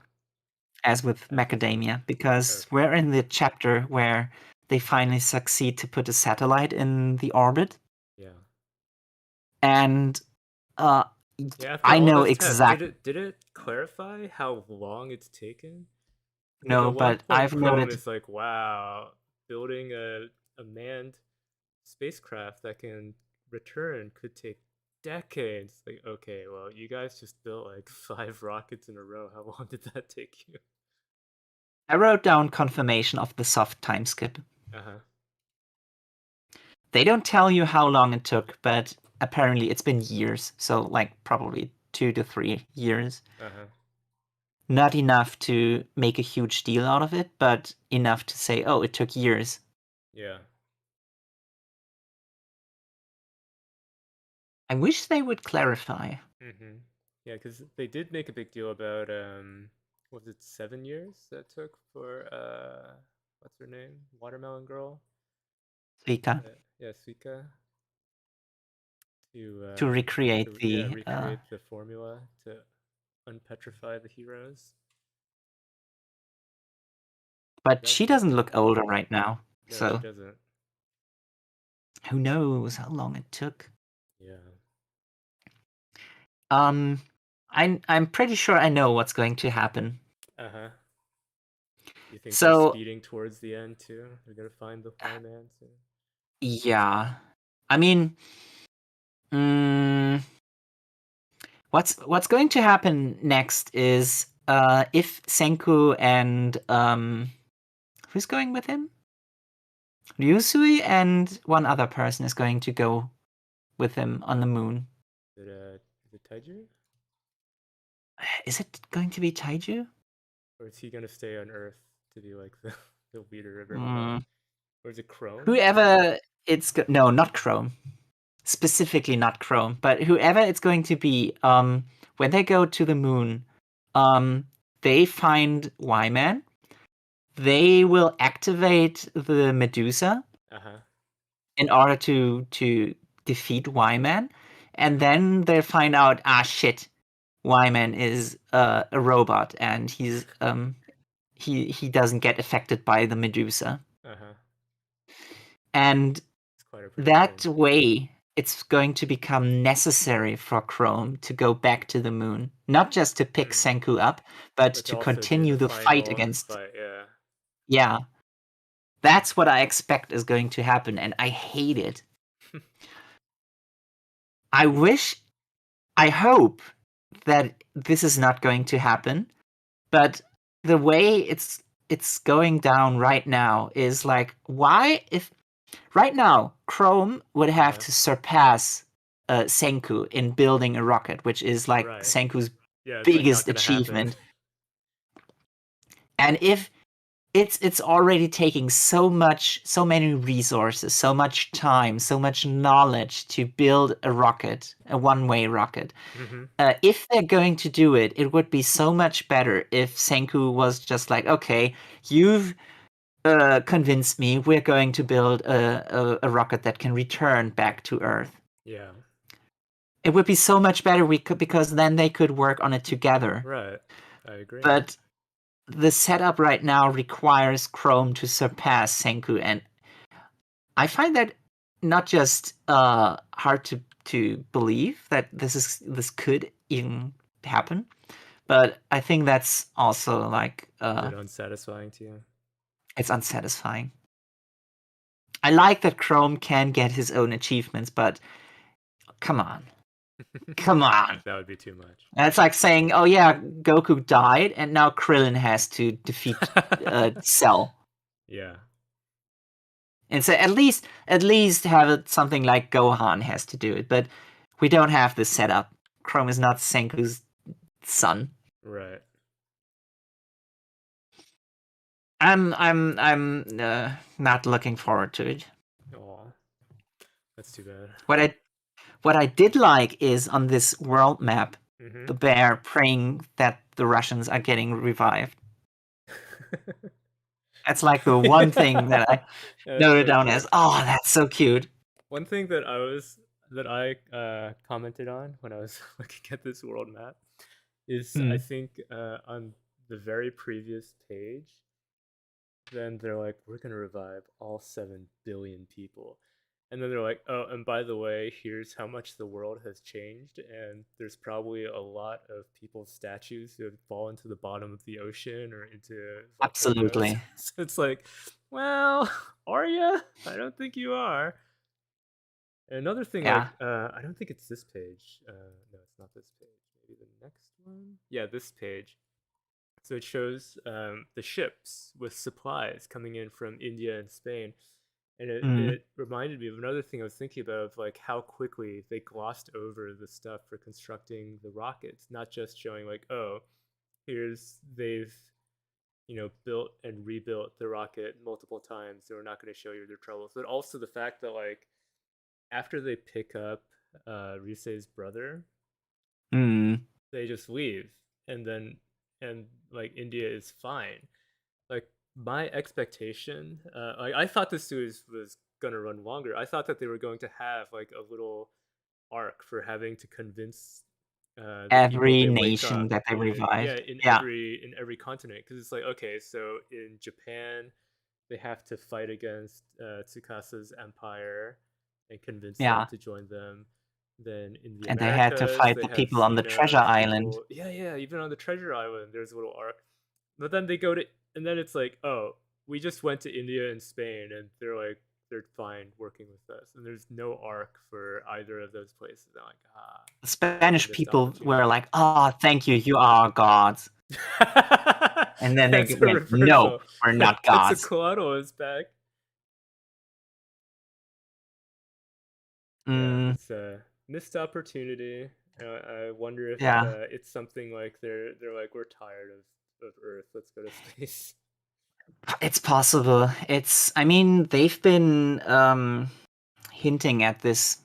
as with Uh, Macadamia because okay. we're in the chapter where they finally succeed to put a satellite in the orbit, Yeah. and uh, Yeah, after I all know this test, did exactly. it clarify how long it's taken? Like No, at one but point I've Chrome noted. is like, wow, building a manned spacecraft that can return could take decades. Like, okay, well, you guys just built like 5 rockets in a row. How long did that take you? I wrote down confirmation of the soft time skip. Uh-huh. They don't tell you how long it took, but apparently it's been years. So, like, probably 2 to 3 years. Uh-huh. Not enough to make a huge deal out of it, but enough to say, oh, it took years. Yeah. I wish they would clarify. Mm-hmm. Yeah, because they did make a big deal about what was it 7 years that took for what's her name? Watermelon Girl? Vika, Yeah, Suika to to recreate yeah, the. recreate the formula to unpetrify the heroes. But That she was a big doesn't deal. look older right now. No, she So, doesn't. who knows how long it took. Yeah. Um, I'm pretty sure I know what's going to happen. Uh huh. You think they're So speeding towards the end too? They're gonna find the Y man soon. yeah, I mean, mm, what's going to happen next is if Senku and who's going with him? Ryusui and one other person is going to go with him on the moon. Is it Taiju? Is it going to be Taiju? Or is he gonna stay on Earth to be like the, the leader of everybody? Mm, Or is it Chrome? whoever no, not Chrome. Specifically not Chrome, but whoever it's going to be, when they go to the moon, they find Y-Man. They will activate the Medusa Uh huh. in order to defeat Y-Man, and then they find out, ah, shit, Y-Man is a robot, and he doesn't get affected by the Medusa, Uh huh. and It's quite a that prediction. way it's going to become necessary for Chrome to go back to the moon, not just to pick Hmm. Senku up, but But to to also do continue the the fight final against. fight, yeah. Yeah, that's what I expect is going to happen, and I hate it. I wish, I hope that this is not going to happen, but the way it's going down right now is like, why if right now Chrome would Uh have huh. to surpass Senku in building a rocket, which is like Right. Senku's Yeah, it's like not biggest gonna happen. achievement. And if it's already taking so many resources, so much time, so much knowledge to build a rocket, a one-way rocket. Mm-hmm. If they're going to do it, it would be so much better if Senku was just like, okay, you've convinced me, we're going to build a rocket that can return back to Earth. Yeah. It would be so much better because then they could work on it together. Right. I agree. But the setup right now requires Chrome to surpass Senku, and I find that not just hard to believe that this could even happen, but I think that's also like Is it unsatisfying to you? it's unsatisfying. I like that Chrome can get his own achievements, but come on, come on. That would be too much. And it's like saying, "Oh yeah, Goku died, and now Krillin has to defeat Cell." Yeah. And so at least have it something like Gohan has to do it, but we don't have this setup. Chrome is not Senku's son. Right. I'm not looking forward to it. Oh, that's too bad. What I what I did like is on this world map, Mm-hmm. the bear praying that the Russians are getting revived. That's like the one thing Yeah. that I That's noted so down as, cute. oh, that's so cute. One thing that I commented on when I was looking at this world map is I Hmm. think on the very previous page, then they're like, we're gonna revive all 7 billion people. And then they're like, oh, and by the way, here's how much the world has changed, and there's probably a lot of people's statues who have fallen to the bottom of the ocean or into volcanoes. Absolutely. So it's like, well, are you? I don't think you are. And another thing, Yeah. like, I don't think it's this page. No, it's not this page. Maybe the next one. Yeah, this page. So it shows the ships with supplies coming in from India and Spain. And Mm. it reminded me of another thing I was thinking about, of like how quickly they glossed over the stuff for constructing the rockets, not just showing like, oh, here's they've built and rebuilt the rocket multiple times. So we're not going to show you their troubles, but also the fact that like after they pick up Risei's brother, Mm. they just leave, and then and like India is fine. Like my expectation, like I thought this series was gonna run longer. I thought that they were going to have like a little arc for having to convince the people Every they wake nation up that they in, yeah, revived. Yeah. in every continent, because it's like, okay, so in Japan they have to fight against Tsukasa's empire and convince them Yeah. to join them. Then in the And they had to Americas, fight they the have people on the treasure Xena's island. people. Yeah, yeah. Even on the Treasure Island, there's a little arc. But then they go to, and then it's like, oh, we just went to India and Spain, and they're fine working with us, and there's no arc for either of those places. I'm like, The that's a Spanish missed people were opportunity. like, "Oh, thank you, you are our gods." And then they That's a went, "No, reversal. we're not gods." Quetzalcoatl is back. Yeah, Mm, it's a missed opportunity. I wonder if yeah, it's something like they're like, we're tired of Earth. Let's go to space. it's possible. I mean, they've been hinting at this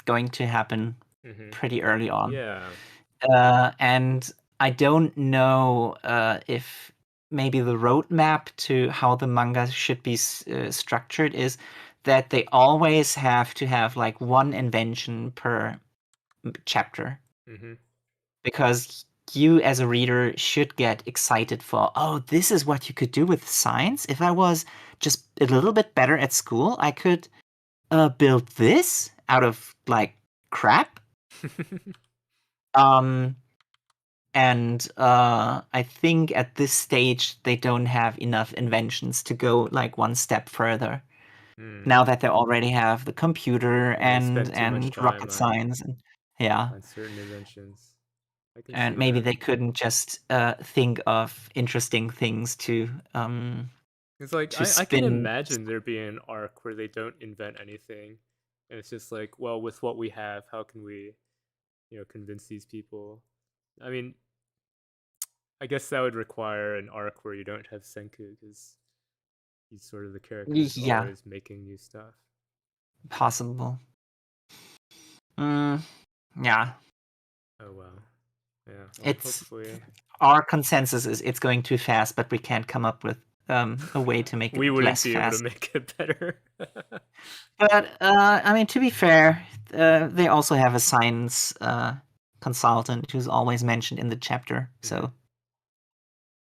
going to happen Hmm. pretty early on. Yeah. And I don't know if maybe the roadmap to how the manga should be structured is that they always have to have like one invention per chapter, Hmm. because you as a reader should get excited for, oh, this is what you could do with science. If I was just a little bit better at school, I could build this out of like crap. Um, and I think at this stage they don't have enough inventions to go like one step further. Mm. Now that they already have the computer Yeah, they spend too much and time rocket science, and yeah, on certain inventions. I can and see maybe that. they couldn't just think of interesting things It's like to I can spin. imagine there being an arc where they don't invent anything, and it's just like, well, with what we have, how can we, convince these people? I mean, I guess that would require an arc where you don't have Senku because he's sort of the character who's Yeah, always making new stuff. possible. Mm, yeah, Oh well, yeah. Well, it's hopefully our consensus is it's going too fast, but we can't come up with a way to make it we wouldn't less be able to fast. make it better. But I mean, to be fair, they also have a science consultant who's always mentioned in the chapter, Hmm. so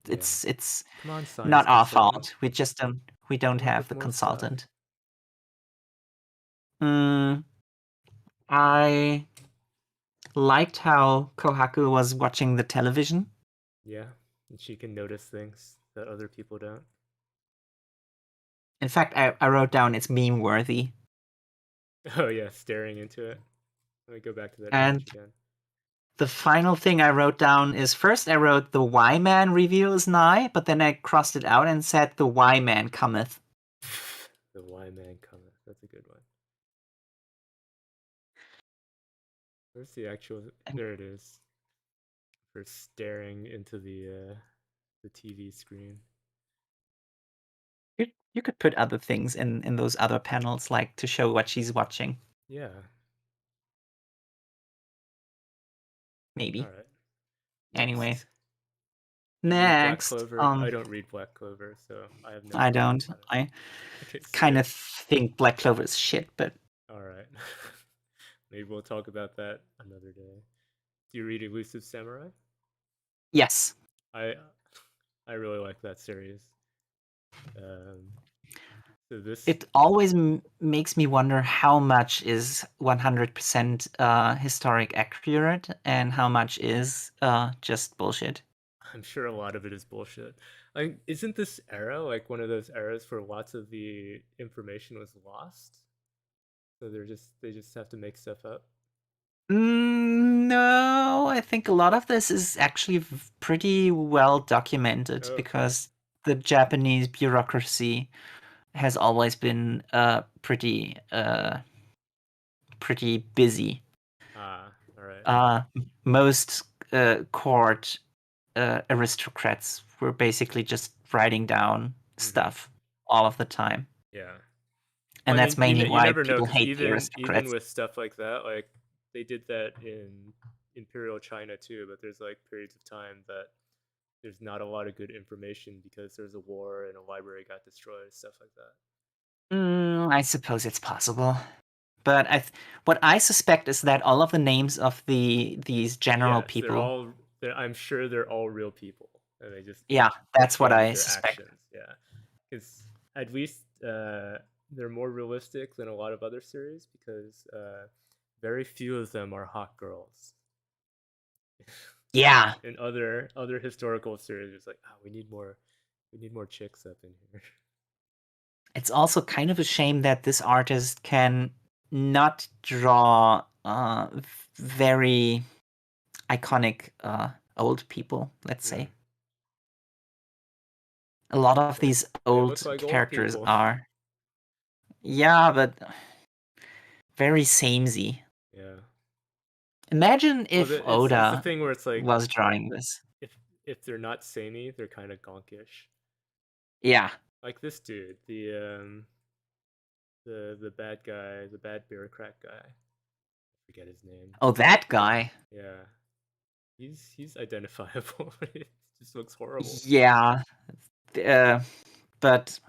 Yeah. it's Come on, science not our consultant. fault. We don't Come up have with the more stuff. consultant. Mm, I liked how Kohaku was watching the television. Yeah. And she can notice things that other people don't. In fact, I wrote down it's meme worthy. Oh yeah, staring into it. Let me go back to that And image again. the final thing I wrote down is, first I wrote the Y man reveal is nigh, but then I crossed it out and said the Y man cometh. The Y man cometh. That's a good one. Where's the actual? And There it is. For staring into the TV screen. you could put other things in those other panels, like to show what she's watching. Yeah. All Maybe. right. Anyway, Next. You read Black next. Clover. I don't read Black Clover, so I have no I opinion don't. about it. I Okay, kind of sick. think Black Clover is shit, but All right. Maybe we'll talk about that another day. Do you read Elusive Samurai? yes, I I really like that series. Um, so this, it always makes me wonder how much is 100% historic accurate and how much is just bullshit. I'm sure a lot of it is bullshit. Like, isn't this era like one of those eras where lots of the information was lost? So they just have to make stuff up. No, I think a lot of this is actually pretty well documented, Oh, okay. because the Japanese bureaucracy has always been pretty busy. All right. Most court aristocrats were basically just writing down Mm-hmm. stuff all of the time, Yeah. Well, and I that's mean, mainly you why never know people because hate the even aristocrats. with stuff like that, like they did that in Imperial China too. But there's like periods of time that there's not a lot of good information because there's a war and a library got destroyed, stuff like that. I suppose it's possible. But what I suspect is that all of the names of these general Yes, people, I'm sure they're all real people, and they just yeah, that's what changed I their suspect. actions. Yeah, because at least they're more realistic than a lot of other series because very few of them are hot girls. Yeah, In other historical series, it's like, oh, we need more chicks up in here. it's also kind of a shame that this artist can not draw very iconic old people, let's Hmm. say. A lot of these They look old like old characters people. are, yeah, but very samey. Yeah. Imagine Well, if it's the Oda thing where it's like was drawing this. if they're not samey, they're kind of gonkish. Yeah. Like this dude, the bad guy, the bad bureaucrat guy. I forget his name. Oh, that guy. Yeah, he's identifiable. It just looks horrible. Yeah. Uh, but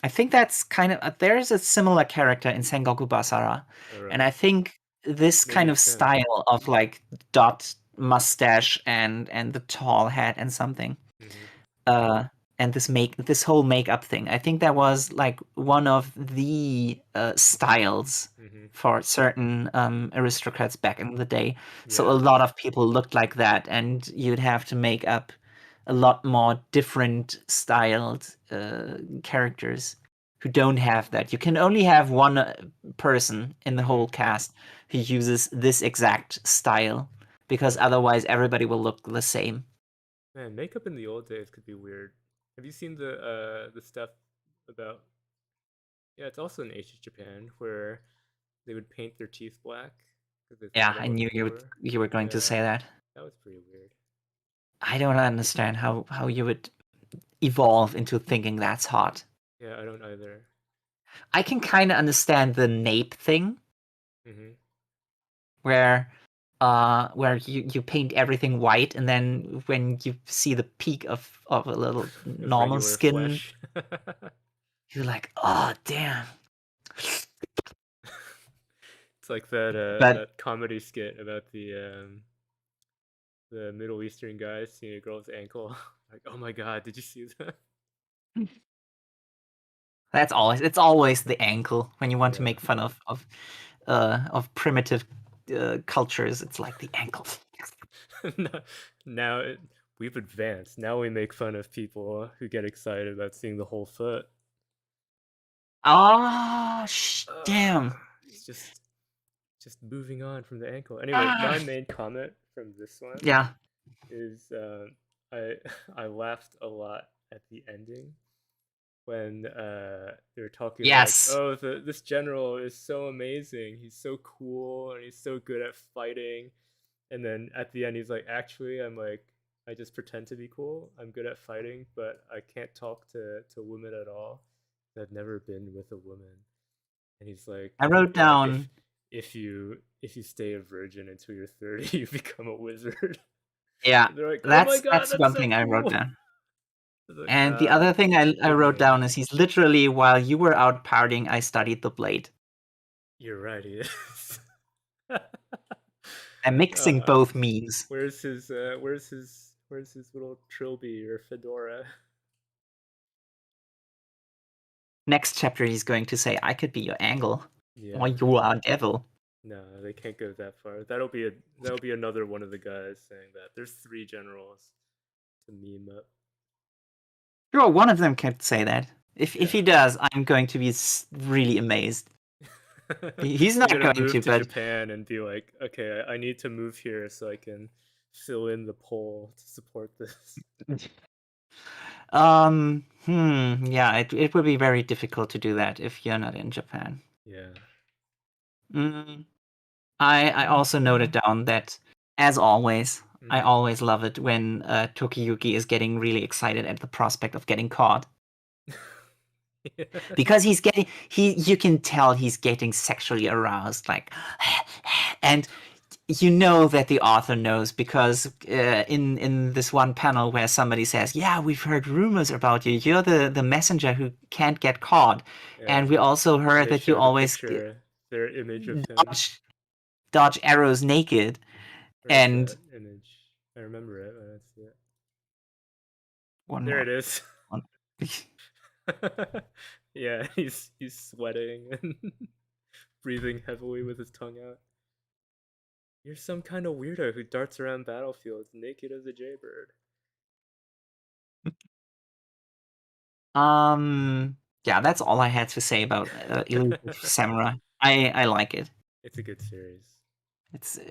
I think that's kind of there's a similar character in Sengoku Basara, All and right, I think this maybe kind of it's him. style of like dot mustache and the tall hat and something, Hmm. uh, and this whole makeup thing. I think that was like one of the styles Hmm. for certain aristocrats back in the day. So a Yeah. lot of people looked like that, and you'd have to make up a lot more different styled characters who don't have that. You can only have one person in the Hmm. whole cast who uses this exact style because Yeah. otherwise everybody will look the same. Man, makeup in the old days could be weird. Have you seen the stuff about? Yeah, it's also in ancient Japan where they would paint their teeth black because they Yeah, thought it I looked knew cooler. you were going to Yeah, say that. that was pretty weird. I don't understand how you would evolve into thinking that's hot. Yeah, I don't either. I can kind of understand the nape thing Hmm. where you paint everything white and then when you see the peak of a little Of normal regular skin, flesh. you're like, "Oh, damn." It's like But that comedy skit about the Middle Eastern guy seeing a girl's ankle. Like, oh my god, did you see that? it's always the ankle when you want to Yeah. make fun of primitive cultures. It's like the ankle. now now we've advanced. Now we make fun of people who get excited about seeing the whole foot. Oh, Uh, damn. it's just moving on from the ankle. Anyway, Ah, my main comment from this one yeah. is I I laughed a lot at the ending when they're talking like, Yes. oh, this general is so amazing. He's so cool and he's so good at fighting. And then at the end, he's like, actually, I just pretend to be cool. I'm good at fighting, but I can't talk to women at all. I've never been with a woman. And he's like, I wrote yeah, down, if you stay a virgin until you're 30, you become a wizard. yeah, And they're like, oh my god, that's that's one so thing I wrote cool. down. It's like, And the other thing I good wrote meme. down is he's literally, while you were out partying, I studied the blade. You're right, he is. I'm mixing uh, both memes. where's his little trilby or fedora? Next chapter, he's going to say, I could be your angle, or Yeah. you are devil. No, they can't go that far. That'll be another one of the guys saying that. There's three generals to meme up. Sure, one of them can say that. If he Yeah. does, I'm going to be really amazed. He's They're not gonna going move to, to but Japan and be like, okay, I need to move here so I can fill in the poll to support this. yeah, it would be very difficult to do that if you're not in Japan. Yeah. Mm, I also noted down that, as always, I Mm-hmm. always love it when Tokiyuki is getting really excited at the prospect of getting caught Yeah. because you can tell he's getting sexually aroused, like, and you know that the author knows because in this one panel where somebody says, "Yeah, we've heard rumors about you. You're the messenger who can't get caught, Yeah, and we also and heard they that you show the always picture, their image of him. dodge dodge arrows naked." Where is And that image? I remember it, but I don't see it. one There more. it is. One. Yeah, he's sweating and breathing heavily with his tongue out. You're some kind of weirdo who darts around battlefields naked as a jaybird. Yeah, that's all I had to say about Elusive Samurai. I like it. It's a good series.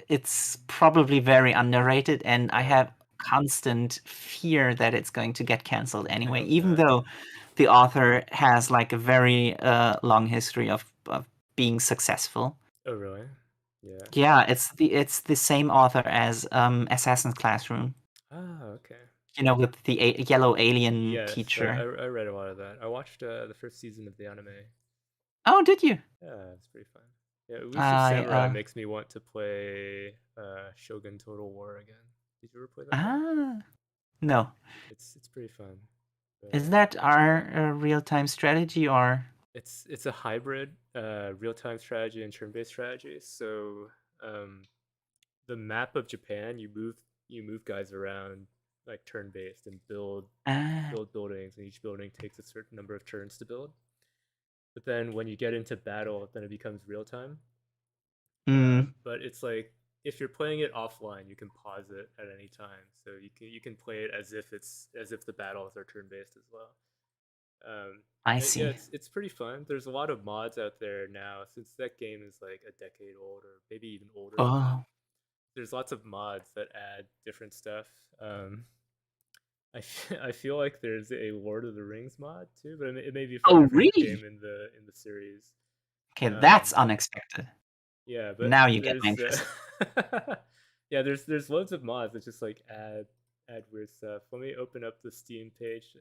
It's probably very underrated, and I Yeah, have constant fear that it's going to get canceled I anyway, hope even not. though the author has like a very long history of being successful. Oh, really? Yeah. Yeah, it's the same author as Assassin's Classroom, Okay. with the yellow alien Yes, teacher. I read a lot of that. I watched the first season of the anime. Oh, did you? Yeah, it's pretty fun. Yeah, Elusive I Samurai makes me want to play Shogun Total War again. Did you ever play that one? ah no. It's pretty fun. But Is that our real-time strategy or? it's a hybrid real time strategy and turn based strategy. So um, the map of Japan, you move guys around like turn based and Ah, build buildings, and each building takes a certain number of turns to build. But then when you get into battle, then it becomes real time. mm, But it's like if you're playing it offline, you can pause it at any time, so you can play it as if the battles are turn based as well. I Yeah, see. it's pretty fun. There's a lot of mods out there now since that game is like a decade old or maybe even older than that. Oh, There's lots of mods that add different stuff. I feel like there's a Lord of the Rings mod too, but it may be for a oh, different game really? in the series. Okay, that's Um, unexpected. yeah, but Now you get my there's interest. yeah, there's loads of mods that just like add weird stuff. Let me open up the Steam page.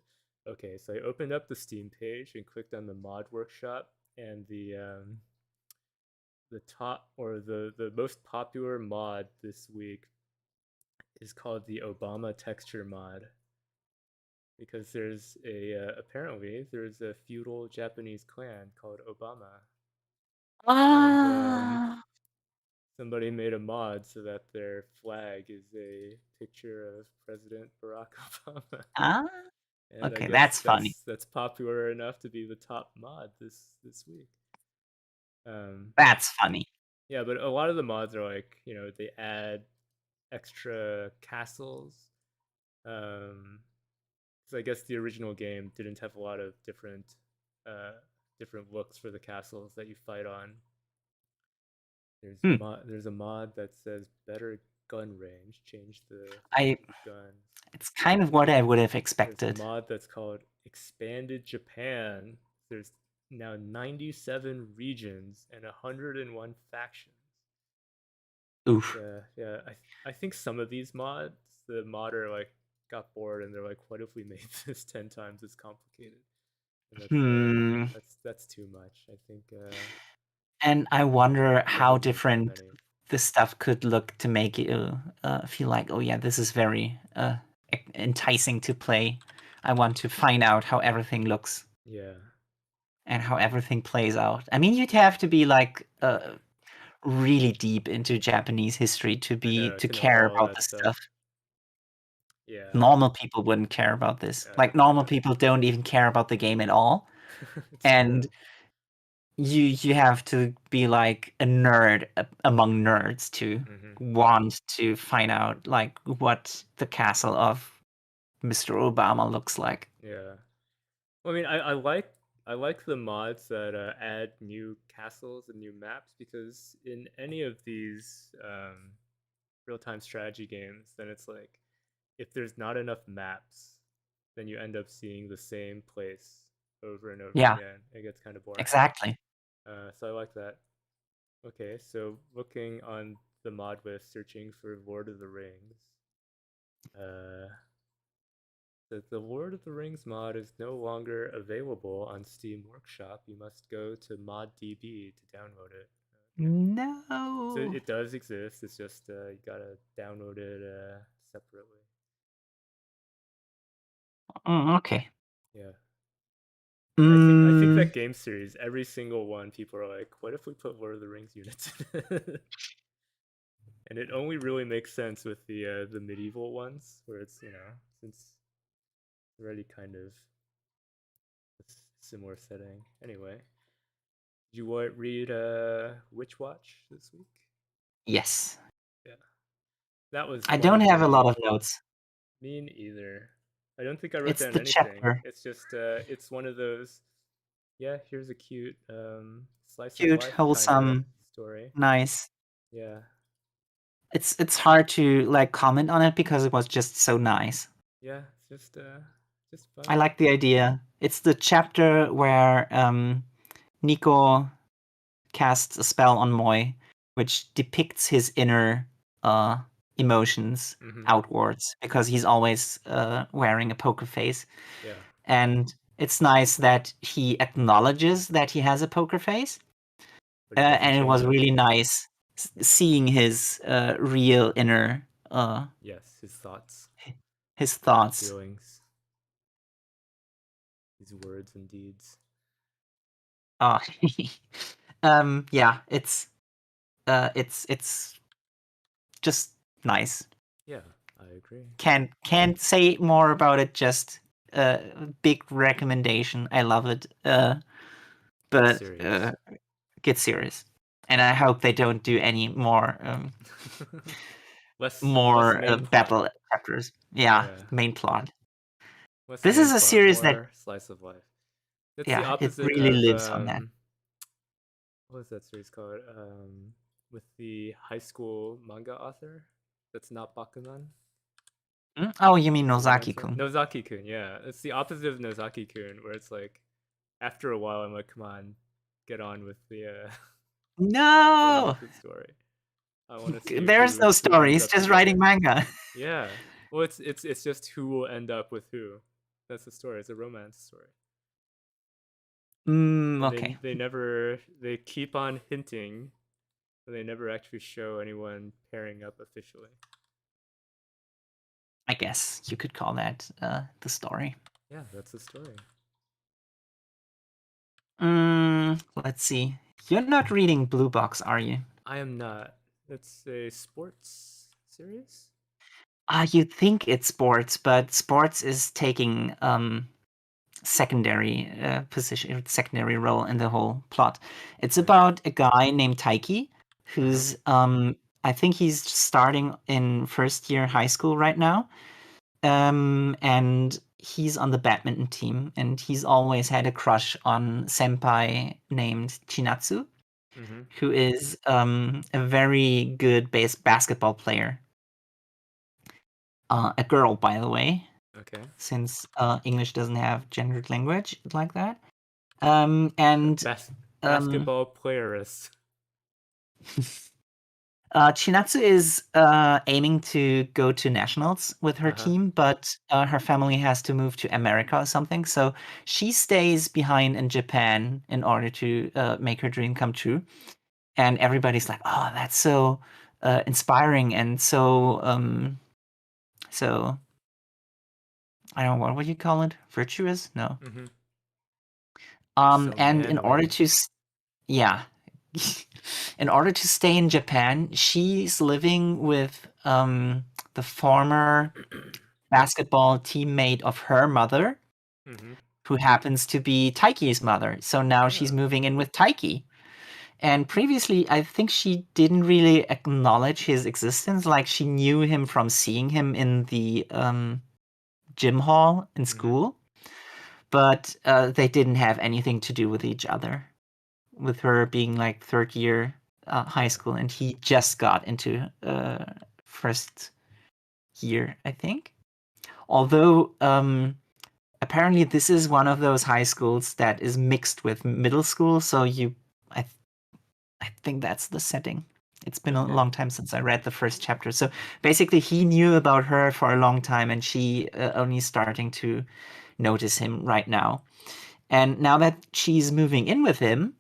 Okay, so I opened up the Steam page and clicked on the mod workshop, and the top or the most popular mod this week is called the Obama texture mod because apparently there's a feudal Japanese clan called Obama, and Ah, somebody made a mod so that their flag is a picture of President Barack Obama, ah. and I Okay, guess that's funny. that's popular enough to be the top mod this week. Um, That's funny. yeah, but a lot of the mods are like they add extra castles. Um, so I guess the original game didn't have a lot of uh, different looks for the castles that you fight on. Hmm. There's a mod that says better gun range, change the I. type of guns. It's kind of what I would have There's a expected. mod that's called Expanded Japan. There's now 97 regions and 101 factions. Oof. Yeah. I think some of these mods, the modder like got bored and they're like, what if we made this 10 times as complicated? And Hmm. that's too much. I think And I wonder they how don't need that different many. this stuff could look to make you feel like, oh yeah, this is very enticing to play. I want to find out how everything looks Yeah, and how everything plays out. I mean, you'd have to be like really deep into Japanese history to I be know to to know care all about that this stuff. stuff. Yeah, Normal people wouldn't care about this. Like normal people don't even care about the game at all. it's true. And you have to be like a nerd among nerds to Hmm. want to find out like what the castle of Mr. Obama looks like. Yeah. Well, I mean, I like the mods that add new castles and new maps because in any of these real time strategy games, then it's like if there's not enough maps, then you end up seeing the same place over and over Yeah, again. It gets kind of boring. exactly. So I like that. Okay, so looking on the mod list, searching for Lord of the Rings. Uh, the Lord of the Rings mod is no longer available on Steam Workshop. You must go to ModDB to download it. Okay. So No. it does exist. It's just you gotta download it separately. Okay. Yeah. I think Mm, that game series, every single one, people are like, "What if we put Lord of the Rings units in it?" And it only really makes sense with the medieval ones, where it's since it's already kind of a similar setting. Anyway, did you read Witch Watch this week? yes. Yeah, That was I one don't of have a lot them. of notes. Me either. I don't think I wrote It's down the anything. chapter. It's just it's one of those. Yeah, here's a cute slice of Cute, life kind of wholesome, story. nice. Yeah, It's hard to like comment on it because it was just so nice. yeah, just I fun. like the idea. It's the chapter where Nico casts a spell on Moy, which depicts his inner uh, emotions Mm-hmm. outwards because he's always wearing a poker face. Yeah, And it's nice that he acknowledges that he has a poker face. but he doesn't And it change was it. really nice seeing his real inner, Yes, his his thoughts. feelings, his words and deeds. Uh, yeah, it's just nice. Yeah, I agree. Can't say more about it. Just big recommendation. I love it. Get But serious. get serious, and I hope they don't do any more Less more main plot. battle chapters. Yeah, Yeah, main plot. less This main is a plot, series that more slice of life. That's the yeah, it opposite really of lives on that. what was that series called? With the high school manga author. That's not Bakuman. Oh, you mean The romance one. Nozaki-kun? Nozaki-kun. Yeah, it's the opposite of Nozaki-kun, where it's like after a while, I'm like, come on, get on with the get on No, with the story. I want to see there's no who story. ends He's up just writing together. manga. Yeah. Well, it's just who will end up with who. That's the story. It's a romance story. And Okay. they keep on hinting, but they never actually show anyone pairing up officially. I guess you could call that the story. Yeah, that's the story. Let's see. You're not reading Blue Box, are you? I am not. It's a sports series. You'd think it's sports, but sports is taking secondary position, secondary role in the whole plot. It's Okay. about a guy named Taiki, Uh huh. who's I think he's starting in first year high school right now. And he's on the badminton team, and he's always had a crush on senpai named Chinatsu, Mm-hmm. who is a very good basketball player. A girl, by the way, Okay. since English doesn't have gendered language like that. And um, Basketball playerist. Chinatsu is aiming to go to nationals with her Uh huh. team, but her family has to move to America or something. So she stays behind in Japan in order to make her dream come true. And everybody's like, "Oh, that's so inspiring and so I don't know what would you call it? Virtuous? No. Mm-hmm. So And in order manly. to yeah, in order to stay in Japan, she's living with the former basketball teammate of her mother, Mm-hmm. who happens to be Taiki's mother. So now she's Oh. moving in with Taiki. And previously, I think she didn't really acknowledge his existence. Like she knew him from seeing him in the gym hall in Mm-hmm. school, but they didn't have anything to do with each other. With her being like third year high Yeah. school, and he just got into first year, I think. Although apparently this is one of those high schools that is mixed with middle school, so I, I think that's the setting. It's been a Okay. long time since I read the first chapter. So basically, he knew about her for a long time, and she only starting to notice him right now. And now that she's moving in with him,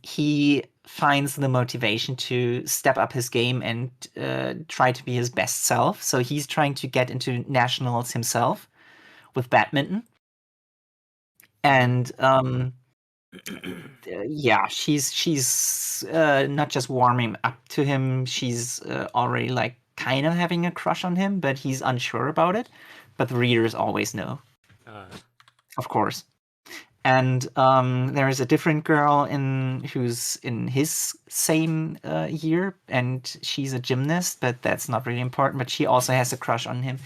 he finds the motivation to step up his game and try to be his best self. So he's trying to get into nationals himself with badminton. Mm-hmm. And yeah, she's not just warming up to him. She's already like kind of having a crush on him, but he's unsure about it. But the readers always know, uh, of course. And there is a different girl who's in his same year, and she's a gymnast, but that's not really important. But she also has a crush on him.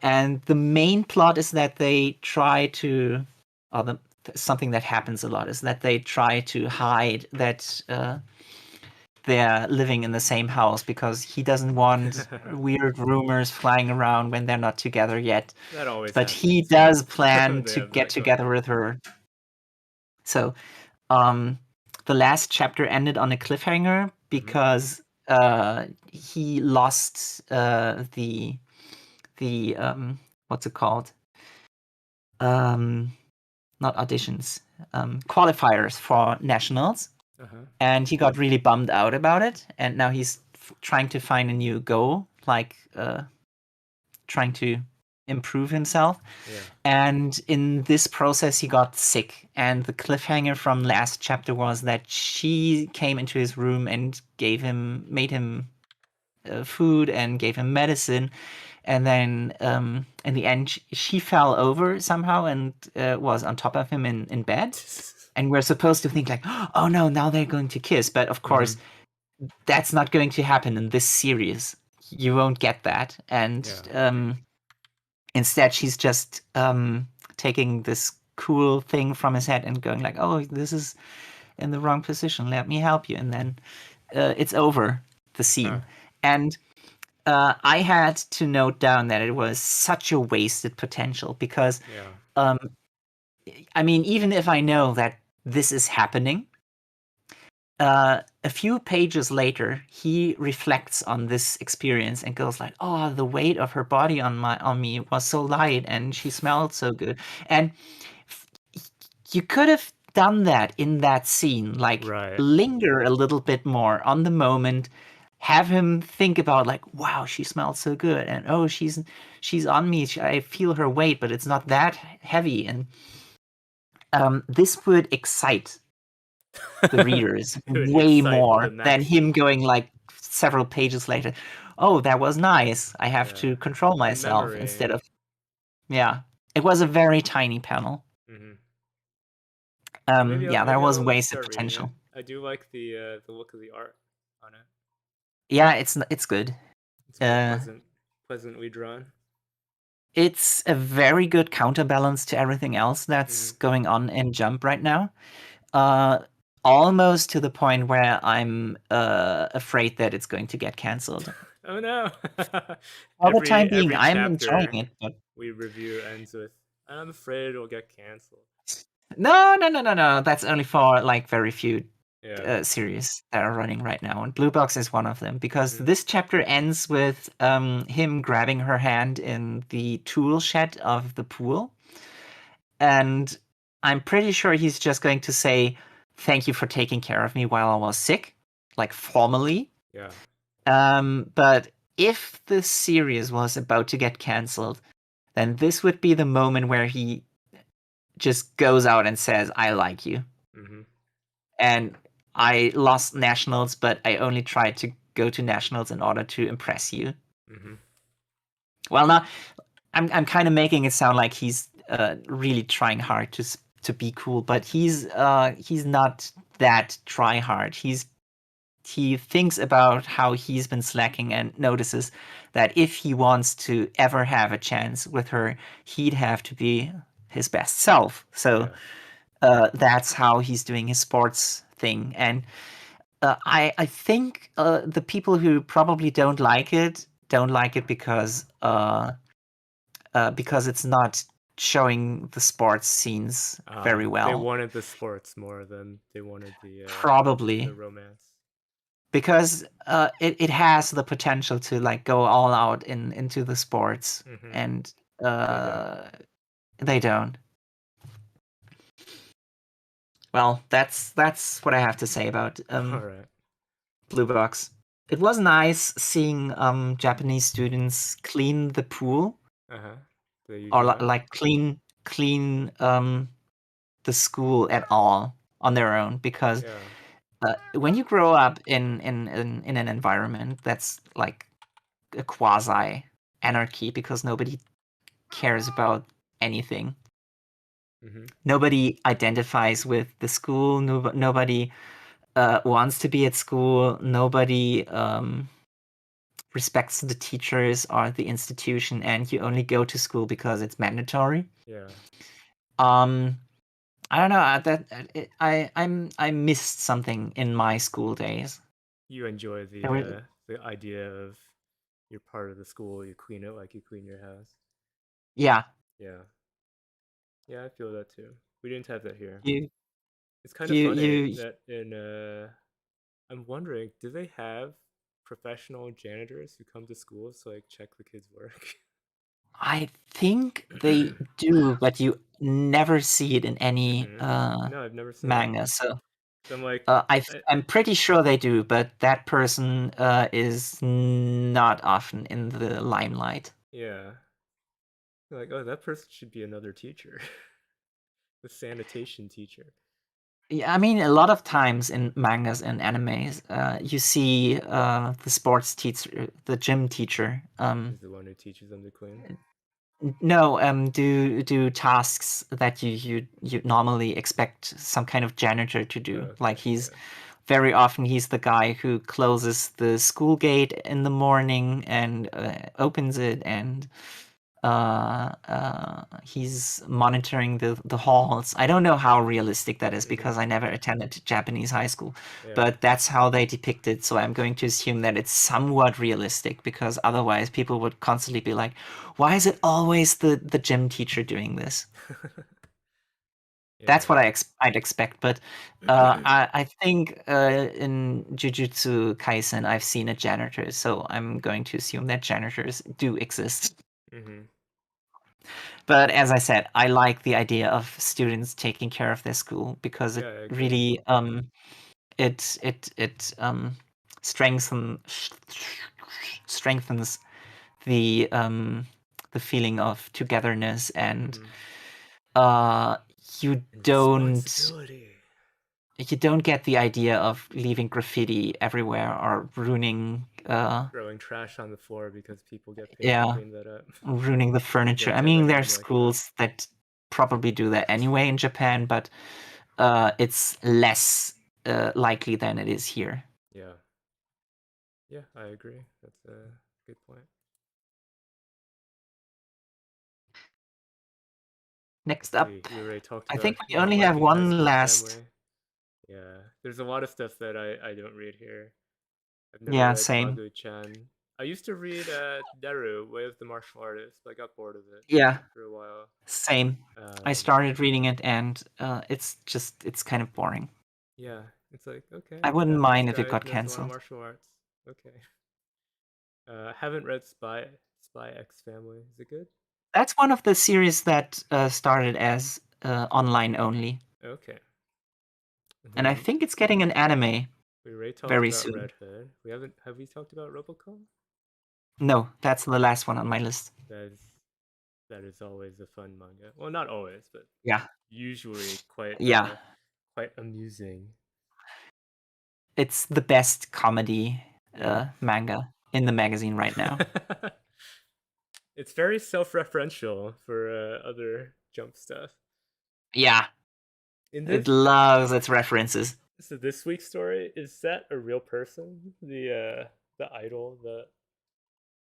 And the main plot is that they try to, or something that happens a lot is that they try to hide that they're living in the same house because he doesn't want weird rumors flying around when they're not together yet. That always But he happens does when plan they to have get that going together on. with her. So um, the last chapter ended on a cliffhanger Hmm. because he lost the what's it called? Um, Not auditions, qualifiers for nationals, Uh-huh. and he got really bummed out about it. And now he's trying to find a new goal, like trying to improve himself. Yeah. And in this process, he got sick. And the cliffhanger from last chapter was that she came into his room and made him food and gave him medicine. And then in the end, she fell over somehow and was on top of him in bed. And we're supposed to think like, oh no, now they're going to kiss. But of Hmm. course, that's not going to happen in this series. You won't get that. And Yeah. instead, she's just taking this cool thing from his head and going like, "Oh, this is in the wrong position. Let me help you." And then it's over the Huh. scene. And I had to note down that it was such a wasted potential because, Yeah. um, I mean, even if I know that this is happening, a few pages later, he reflects on this experience and goes like, "Oh, the weight of her body on me was so light, and she smelled so good." And you could have done that in that scene, like Right. linger a little bit more on the moment, have him think about like, "Wow, she smells so good," and "Oh, she's on me. I feel her weight, but it's not that heavy." And this would excite the readers It would way excite the more than him maximum. going like several pages later, "Oh, that was nice. I have Yeah. to control The myself," memory. instead of, yeah. It was a very tiny panel. Hmm. Well, Yeah, there maybe was I'll wasted start reading it. potential. I do like the look of the art on it. Yeah, it's good. It's very Uh, pleasantly drawn. it's a very good counterbalance to everything else that's Hmm. going on in Jump right now. Uh, Almost to the point where I'm afraid that it's going to get canceled. Oh no! For the time being, Every I'm enjoying chapter it, but we review ends with, "I'm afraid it'll get canceled." no, no, no, no, no. That's only for like very few Yeah. series that are running right now, and Blue Box is one of them because Hmm. this chapter ends with him grabbing her hand in the tool shed of the pool, and I'm pretty sure he's just going to say, "Thank you for taking care of me while I was sick," like formally. Yeah. But if the series was about to get cancelled, then this would be the moment where he just goes out and says, "I like you." Hmm. And I lost nationals, but I only tried to go to nationals in order to impress you. Hmm. Well, now I'm kind of making it sound like he's really trying hard to be cool, but he's not that try hard. He thinks about how he's been slacking and notices that if he wants to ever have a chance with her, he'd have to be his best self. So Yeah. that's how he's doing his sports thing. And I think the people who probably don't like it because it's not showing the sports scenes very They well. wanted the sports more than they wanted the Probably romance. because it has the potential to like go all out into the sports, Hmm. and They don't. uh, they don't. Well, that's what I have to say about All right. Blue Box. It was nice seeing Japanese students clean the pool, Uh huh. The or usual way. like clean the school at all on their own, because Yeah. when you grow up in an environment that's like a quasi anarchy because nobody cares about anything, Mhm. Nobody identifies with the school. Nobody wants to be at school. Nobody respects the teachers or the institution, and you only go to school because it's mandatory. Yeah. Um, I don't know. I missed something in my school days. You enjoy There were, the idea of you're part of the school, you clean it like you clean your house. yeah. Yeah. Yeah, I feel that too. We didn't have that here. You It's kind of funny you that in I'm wondering, do they have professional janitors who come to schools to like check the kids' work? I think they do, but you never see it in any Hmm. No, I've never seen it. manga. So So I'm like, I, I'm pretty sure they do, but that person is not often in the limelight. yeah, like, oh, that person should be another teacher, the sanitation teacher Yeah, I mean, a lot of times in mangas and animes, you see the sports teacher, the gym teacher. is the one who teaches them to clean. No, do tasks that you normally expect some kind of janitor to Oh, do. Like okay, he's yeah. very often he's the guy who closes the school gate in the morning and opens it, and he's monitoring the halls. I don't know how realistic that is Hmm. because I never attended Japanese high school, Yeah. but that's how they depict it. So I'm going to assume that it's somewhat realistic because otherwise people would constantly be like, "Why is it always the gym teacher doing this?" That's Yeah. what I'd expect. But I think in Jujutsu Kaisen I've seen a janitor, so I'm going to assume that janitors do exist. Hmm. But as I said, I like the idea of students taking care of their school because Yeah, it I agree. really it strengthen strengthens the feeling of togetherness, and Hmm. uh you And don't responsibility. you don't get the idea of leaving graffiti everywhere or ruining Throwing trash on the floor because people get paid to yeah, clean that up. ruining the You furniture. don't I get mean, that there's home like that. schools that probably do that anyway in Japan, but it's less likely than it is here. Yeah. Yeah, I agree. That's a good point. Next Let's up, see. We already talked I about think we not only have liking High one School last. Family. Yeah. There's a lot of stuff that I don't read here. I've never Yeah, read same. Magu-chan. I used to read Deru, Way of the Martial Artist, but I got bored of it Yeah, after a while. same. I Um, started reading it, and it's kind of boring. yeah, it's like, okay, I wouldn't yeah, this mind if it guy got knows a lot of canceled. martial arts. Okay. Haven't read Spy X Family. Is it good? That's one of the series that started as online only, Okay. And and I then think it's getting an anime we already talked very about soon. Red Hood. We haven't have we talked about Robocop? No, that's the last one on my list. That is that is always a fun manga. Well, not always, but Yeah, usually yeah. quite amusing. It's the best comedy Yeah. manga in the magazine right now. It's very self-referential for other jump stuff. Yeah, In it this loves its references. so this week's story, is that a real person? The idol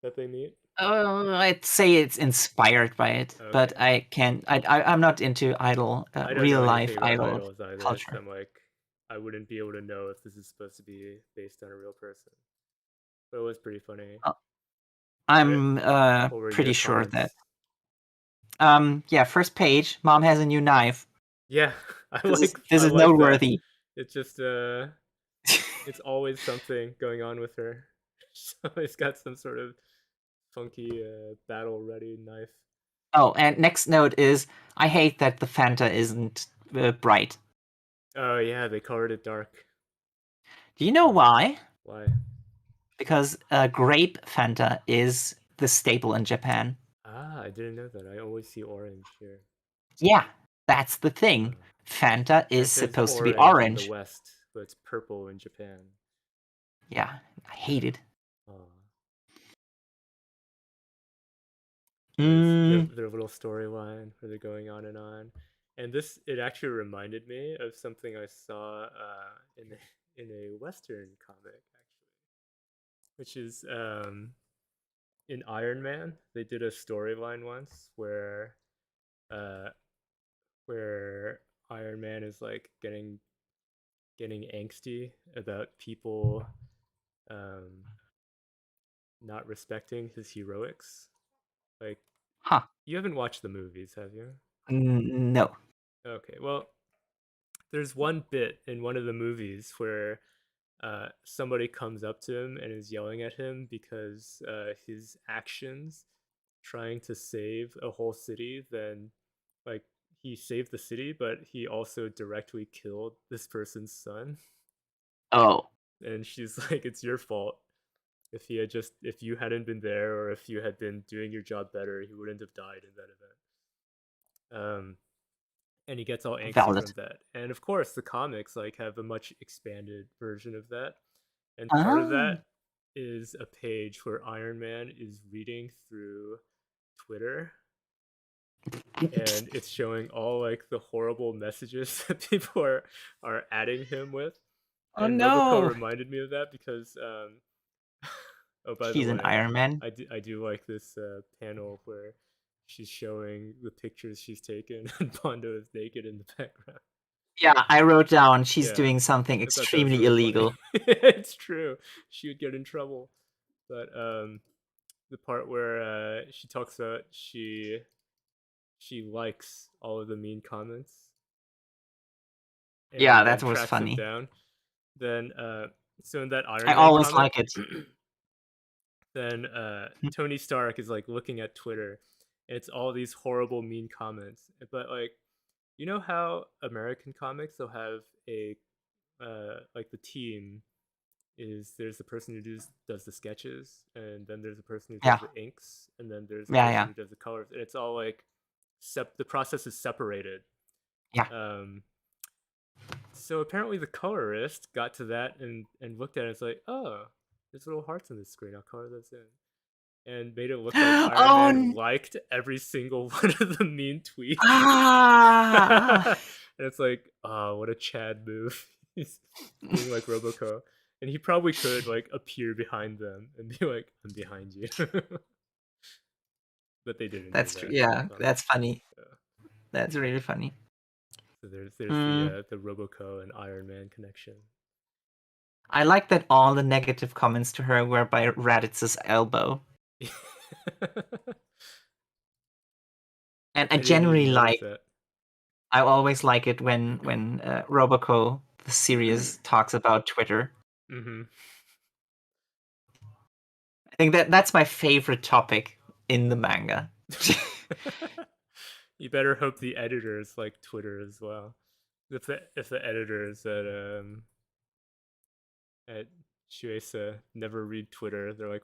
that they meet? I'd say it's inspired by it, but Okay. I can't. I'm not into idol, I don't know real anything life about idol idols either, so culture. I'm like, I wouldn't be able to know if this is supposed to be based on a real person. But it was pretty funny. Uh, What I'm what were your pretty sure that. comments? Yeah, first page. Mom has a new knife. Yeah, This I is like that. noteworthy. It's just it's always something going on with her. She's always got some sort of funky battle ready knife. Oh, and next note is I hate that the Fanta isn't bright. Oh yeah, they colored it dark. Do you know Uh, why? why? Because grape Fanta is the staple in Japan. Ah, I didn't know that. I always see orange here. Yeah, that's the thing. Uh, Fanta is Fanta is supposed to be orange in the orange. West, but it's purple in Japan. Yeah, I hate it. Oh, yeah, this Mm, their little storyline where they're going on, And this it actually reminded me of something I saw in a Western comic actually, which is in Iron Man. They did a storyline once uh, where Iron Man is like getting angsty about people um, not respecting his heroics. Like, Huh. you haven't watched the movies, have you? No. Okay, well, there's one bit in one of the movies where somebody comes up to him and is yelling at him because his actions trying to save a whole city, then like he saved the city, but he also directly killed this person's son. Oh, And she's like, "It's your fault. If you hadn't been there, or if you had been doing your job better, he wouldn't have died in that event." And he gets all angsty valid. from that. And of course, the comics like have a much expanded version of that. And part of Ah. that is a page where Iron Man is reading through Twitter, and it's showing all like the horrible messages that people are adding him with. Oh And Roboco no. reminded me of that because oh, by the He's an way, Iron Man. I do like this panel where she's showing the pictures she's taken and Bondo is naked in the background. Yeah, I wrote down she's Yeah, doing something I thought that was extremely really funny. illegal. It's true. She would get in trouble. But the part where she talks about she likes all of the mean comments and Yeah, he that then was tracks them funny. down. Then so in that I Iron Man always comic, like it. then Tony Stark is like looking at Twitter, and it's all these horrible mean comments. But like, you know how American comics they'll have a like the team is there's the person who does the sketches, and then there's the person who does Yeah, the inks, and then there's the yeah, person yeah, who does the colors, and it's all like the process is separated. yeah. Um, so apparently the colorist got to that and looked at it and it's like, oh, there's little hearts on the screen. I'll color those in, and made it look like Iron Oh, Man liked every single one of the mean tweets. ah. And it's like, oh, what a Chad move. He's being like Roboco. And he probably could like appear behind them and be like, I'm behind you. But they didn't do That's true. that in the Yeah, comic. that's funny. Yeah. That's really funny. So there's Mm. the Roboco and Iron Man connection. I like that all the negative comments to her were by Raditz's elbow. And I I didn't generally even notice like, that. I always like it when Roboco, the series, talks about Twitter. Mm-hmm. I think that's my favorite topic in the manga. You better hope the editors like Twitter as well. If the editors at Shueisha never read Twitter, they're like,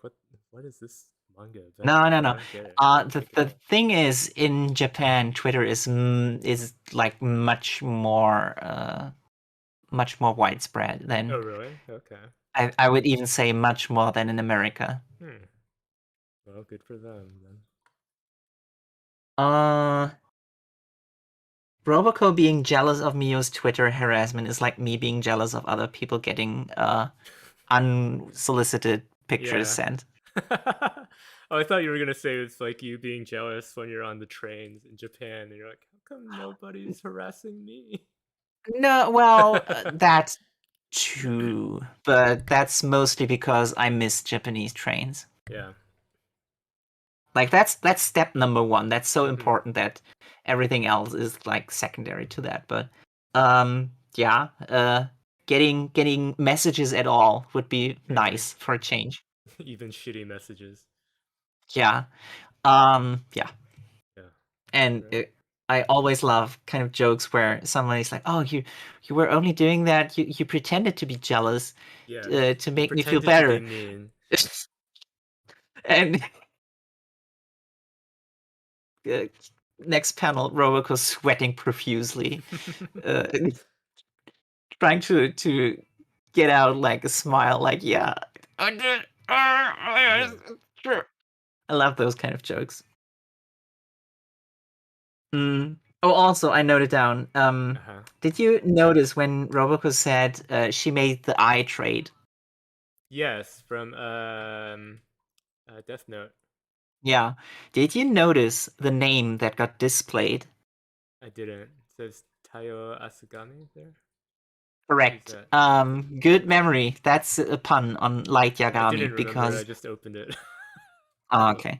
what is this manga about? No, no, I no. don't get it. I gotta check it The out. thing is, in Japan, Twitter is like much more widespread Oh than really? Okay. I would even say much more than in America. Hmm. Well, good for them then. Uh, Roboco being jealous of Mio's Twitter harassment is like me being jealous of other people getting unsolicited pictures Yeah. sent. Oh, I thought you were gonna say it's like you being jealous when you're on the trains in Japan and you're like, how come nobody's harassing me? No, well, that too, but that's mostly because I miss Japanese trains. Yeah. Like that's step number one. That's so Mm-hmm. important that everything else is like secondary to that. But yeah, getting messages at all would be Mm-hmm. nice for a change. Even shitty messages. Yeah. Yeah. Yeah. And Right. I always love kind of jokes where somebody's like, "Oh, you were only doing that. You pretended to be jealous Yeah. to You make me feel pretended to be better." mean. And uh, next panel, Roboco's sweating profusely, uh, trying to get out like a smile, like, "Yeah, I did. Yeah. Sure." I love those kind of jokes. Mm. Oh, also, I noted down. Uh-huh. Did you notice when Roboco said she made the eye trade? Yes, from Death Note. Yeah. Did you notice the name that got displayed? I didn't. It says Tayo Asagami there. Who's Correct. that? Good memory. That's a pun on Light I didn't Yagami remember it. I because just opened it. So okay.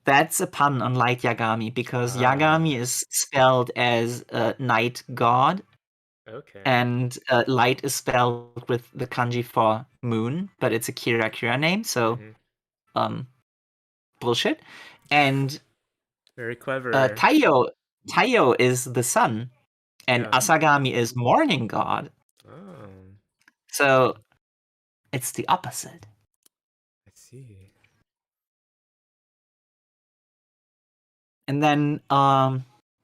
That's a pun on Light Yagami because Yagami ah, is spelled as night god, okay. and light is spelled with the kanji for moon, but it's a Kira Kira name, so Mm-hmm. um, bullshit. And Very clever. Taiyo is the sun, and Yeah. Asagami is morning god. Oh, So it's the opposite. I see. And then,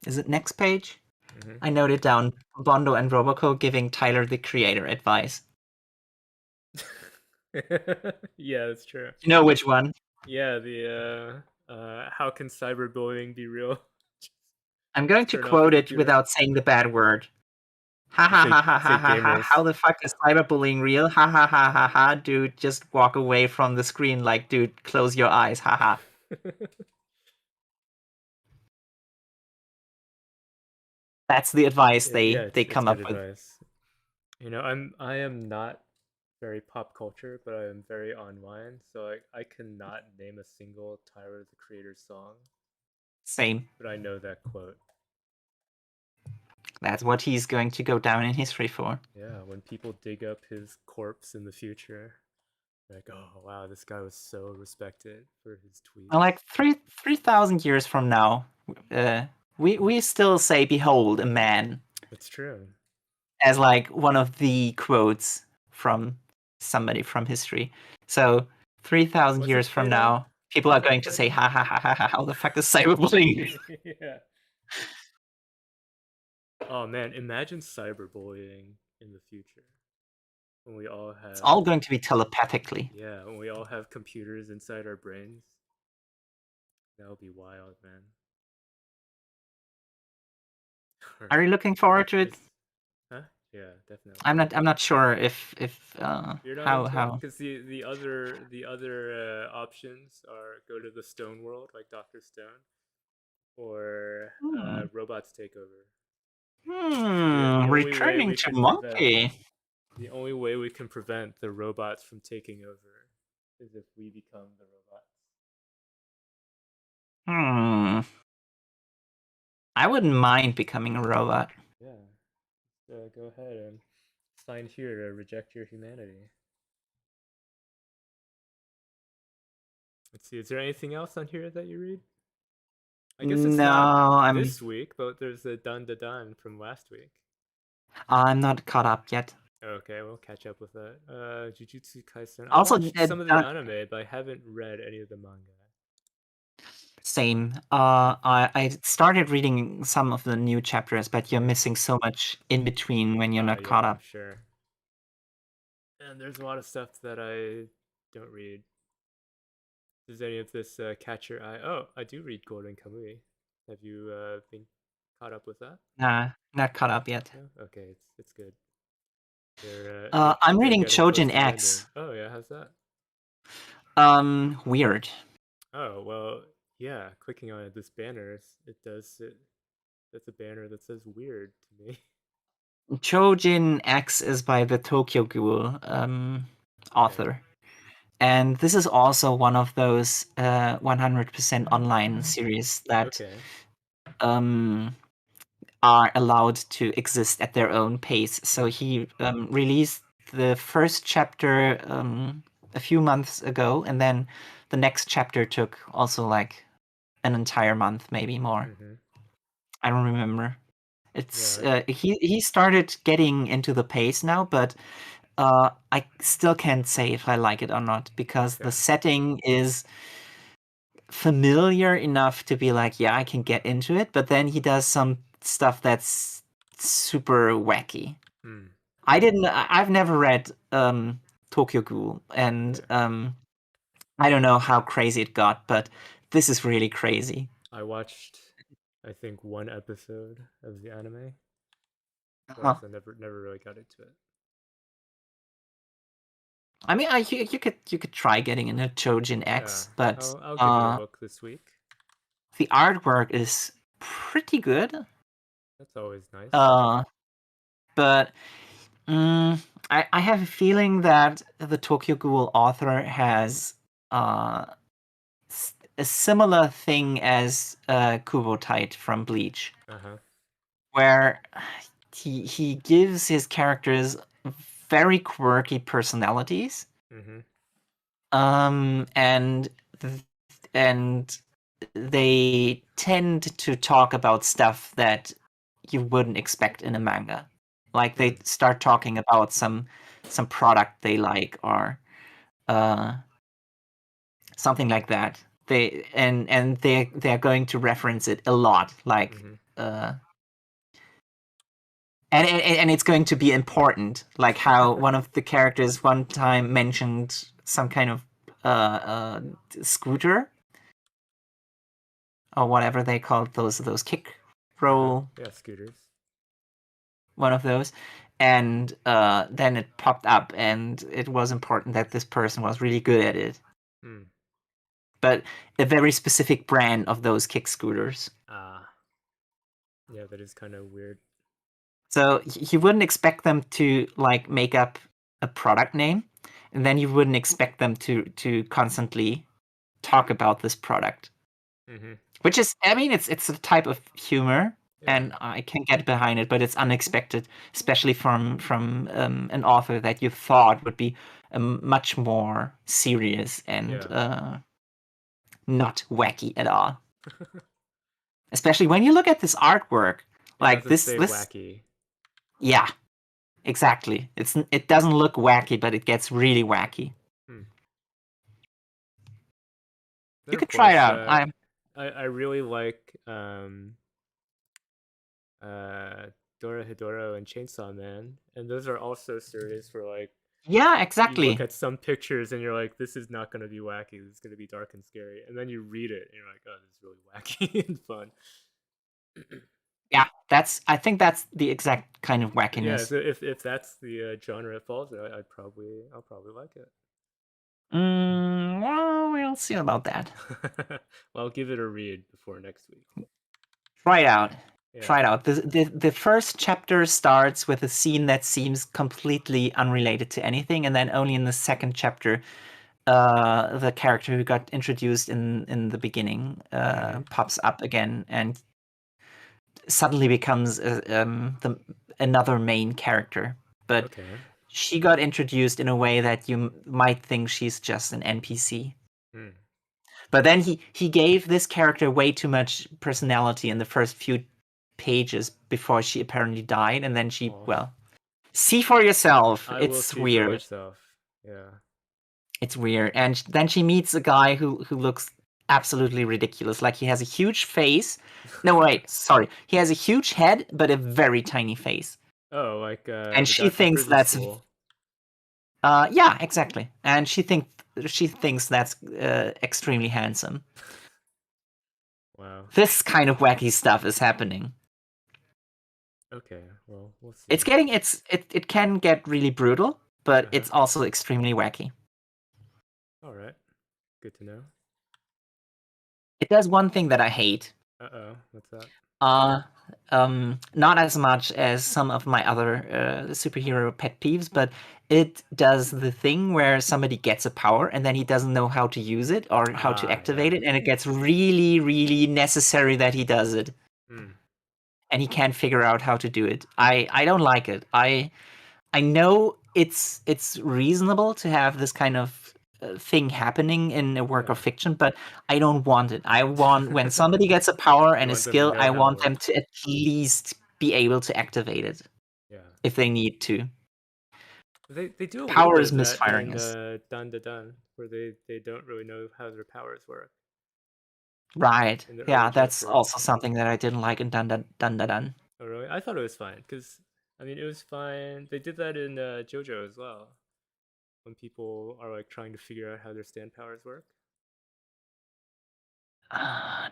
is it next page? Mm-hmm. I noted down Bondo and Roboco giving Tyler the Creator advice. Yeah, that's true. You know which one? Yeah, the how can cyberbullying be real? I'm going Just to turn off the quote it computer. without saying the bad word. Ha ha Say ha ha ha say ha ha. How gamers. the fuck is cyberbullying real? Ha ha ha ha ha. Dude, just walk away from the screen like, dude, close your eyes. Ha ha. That's the advice Yeah, they it's come good up with. advice. I am not very pop culture, but I am very online, so I cannot name a single Tyler the Creator song, Same. but I know that quote. That's what he's going to go down in history for. Yeah, when people dig up his corpse in the future, like, oh wow, this guy was so respected for his Well, tweets. like 3,000 years from now, uh, we still say "Behold, a man" It's true. as like one of the quotes from somebody from history. So 3,000 Was it years from Plato? now, people are Was that going to say, Plato? "Ha ha ha ha ha! How the fuck is cyberbullying?" Yeah. Oh man, imagine cyberbullying in the future when we all It's have all going to be telepathically. yeah, when we all have computers inside our brains. That would be wild, man. All Are right. you looking forward to it? Is huh? Yeah, definitely. I'm not sure if You're not into it how. because the other options are go to the Stone world like Doctor Stone or Hmm. robots take over. The only way Returning we to can prevent monkey. the only way we can prevent the robots from taking over is if we become the robots. Hmm. I wouldn't mind becoming a robot. Yeah. Go ahead and sign here to reject your humanity. Let's see. Is there anything else on here that you read? I guess it's No, not I'm this week, but there's a Dun Da Dun from last week. I'm not caught up yet. Okay, we'll catch up with that. Jujutsu Kaisen. I Also, watched some of the anime, but I haven't read any of the manga. same. Hmm. I started reading some of the new chapters, but you're Hmm. missing so much in between when you're not caught Yeah, I'm up. sure. And there's a lot of stuff that I don't read. Does any of this catch your eye? Oh, I do read Golden Kamuy. Have you been caught up with that? Nah, not caught up yet. No. Okay, it's good. They're I'm they're reading getting close Chojin to the ending. X. Oh yeah, how's that? Weird. Oh well, yeah. Clicking on this banner, it does it. That's a banner that says weird to me. Chojin X is by the Tokyo Ghoul Okay. author. And this is also one of those 100% online series that Okay. um, are allowed to exist at their own pace. So Hmm. he released the first chapter a few months ago, and then the next chapter took also like an entire month, maybe more. Hmm. I don't remember. It's Yeah. he started getting into the pace now, but I still can't say if I like it or not because the Okay. setting is familiar enough to be like, yeah, I can get into it. But then he does some stuff that's super wacky. Hmm. I've never read Tokyo Ghoul, and Okay. I don't know how crazy it got, but this is really crazy. I watched. I think one episode of the anime. The Uh-huh. rest I never really got into it. I mean, you could try getting into Chojin Yeah, X, but I'll give it a look this week. the artwork is pretty good. That's always nice. Uh, but I have a feeling that the Tokyo Ghoul author has uh, a similar thing as Kubo Tite from Bleach, Uh huh. where he gives his characters very quirky personalities, Mhm. and and they tend to talk about stuff that you wouldn't expect in a manga. Like they Mm. start talking about some product they like or uh, something like that. They're going to reference it a lot, like Mhm. and it's going to be important, like how one of the characters one time mentioned some kind of scooter or whatever they called those kick Uh huh. roll, Yeah, scooters. one of those, and then it popped up, and it was important that this person was really good at it, Hmm. but a very specific brand of those kick scooters. Ah. Yeah, that is kind of weird. So you wouldn't expect them to like make up a product name, and then you wouldn't expect them to constantly talk about this product, Mhm. which is, I mean, it's a type of humor, Yeah. and I can get behind it, but it's unexpected, especially from an author that you thought would be much more serious and Yeah. not wacky at all. Especially when you look at this artwork, It like doesn't this say this wacky. yeah, exactly. It doesn't look wacky, but it gets really wacky. Hmm. Then You of could try it course, out. I I really like uh Dora Hidoro and Chainsaw Man, and those are also series where like Yeah, you look exactly. at some pictures and you're like, this is not going to be wacky. This is going to be dark and scary, and then you read it and you're like, oh, this is really wacky and fun. Yeah, I think that's the exact kind of Yeah, wackiness. so if that's the genre it falls in, I'll probably like it. Well, we'll see about that. Well, I'll give it a read before next week. Try it out. Yeah. Try it out. The first chapter starts with a scene that seems completely unrelated to anything, and then only in the second chapter, the character who got introduced in the beginning Mm-hmm. pops up again and suddenly becomes another main character. But Okay. she got introduced in a way that you might think she's just an NPC. Hmm. But then he gave this character way too much personality in the first few pages before she apparently died, and then she, Aw. well, see for yourself. I will It's see for weird. myself. Yeah. It's weird. And then she meets a guy who looks absolutely ridiculous. Like he has a huge face. No, wait, sorry. He has a huge head, but a very tiny face. Oh, like And the she guy from thinks Prison that's School. yeah, exactly. And she thinks that's extremely handsome. Wow. This kind of wacky stuff is happening. Okay. Well, we'll It's see. getting it can get really brutal, but Uh huh. it's also extremely wacky. All right. Good to know. It does one thing that I hate. Uh oh. What's that? Uh not as much as some of my other superhero pet peeves, but it does the thing where somebody gets a power and then he doesn't know how to use it or how to Ah, yeah. activate it, and it gets really, really necessary that he does it, Hmm. and he can't figure out how to do it. I don't like it. I know it's reasonable to have this kind of thing happening in a work of Yeah. fiction, but I don't want it. I want when somebody gets a power You and a want them to skill, know I how it want them works. to at least be able to activate it Yeah. if they need to. They do a little Power bit is of that misfiring in us. Dun Da Dun, where they don't really know how their powers work Right. in the early Yeah, that's chapters. also something that I didn't like in Dun Dun Dun Dun Dun. Oh really? I thought it was fine because I mean it was fine. They did that in JoJo as well when people are like trying to figure out how their stand powers work.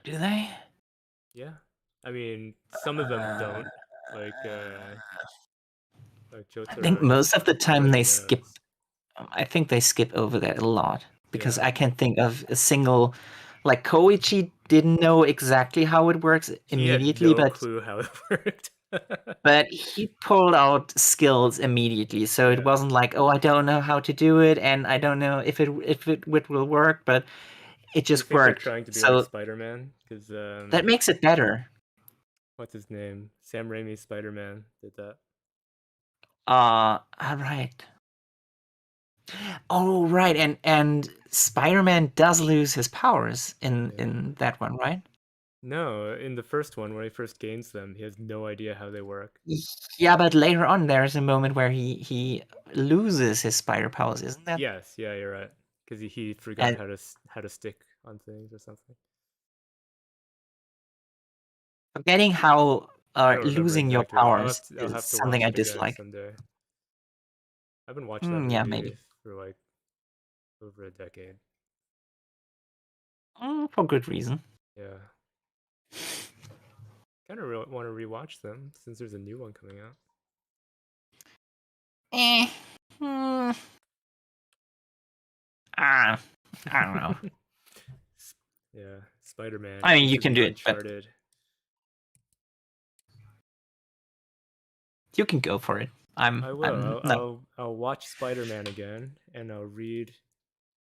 Do they? Yeah. I mean, some of them Uh, don't, like like I think Jotaro. most of the time Nobody they skip. knows. I think they skip over that a lot because Yeah, I can't think of a single. Like Koichi didn't know exactly how it works he had immediately, no but clue how it worked. he pulled out skills immediately. So it Yeah, wasn't like, oh, I don't know how to do it, and I don't know if it will work, but it do you just think they're worked. trying to be like So Spider-Man? Because that makes it better. what's his name? Sam Raimi's Spider-Man did that. All right. Oh, right, and Spider-Man does lose his powers in Yeah. in that one, right? No, in the first one, when he first gains them, he has no idea how they work. Yeah, but later on, there's a moment where he loses his spider powers, isn't that? Yes, yeah, you're right. Because he forgot And how to stick on things or something. forgetting how I don't remember losing your exactly. powers I'll is have to something watch I it again dislike. someday. I haven't watched that Yeah, movie maybe. for like over a decade. For good reason. Yeah, kind of want to rewatch them since there's a new one coming out. Eh. Hmm, ah, I don't know. Yeah, Spider-Man I mean, you into can the do it, but Uncharted. you can go for it. I will. I'm no. I'll watch Spider-Man again, and I'll read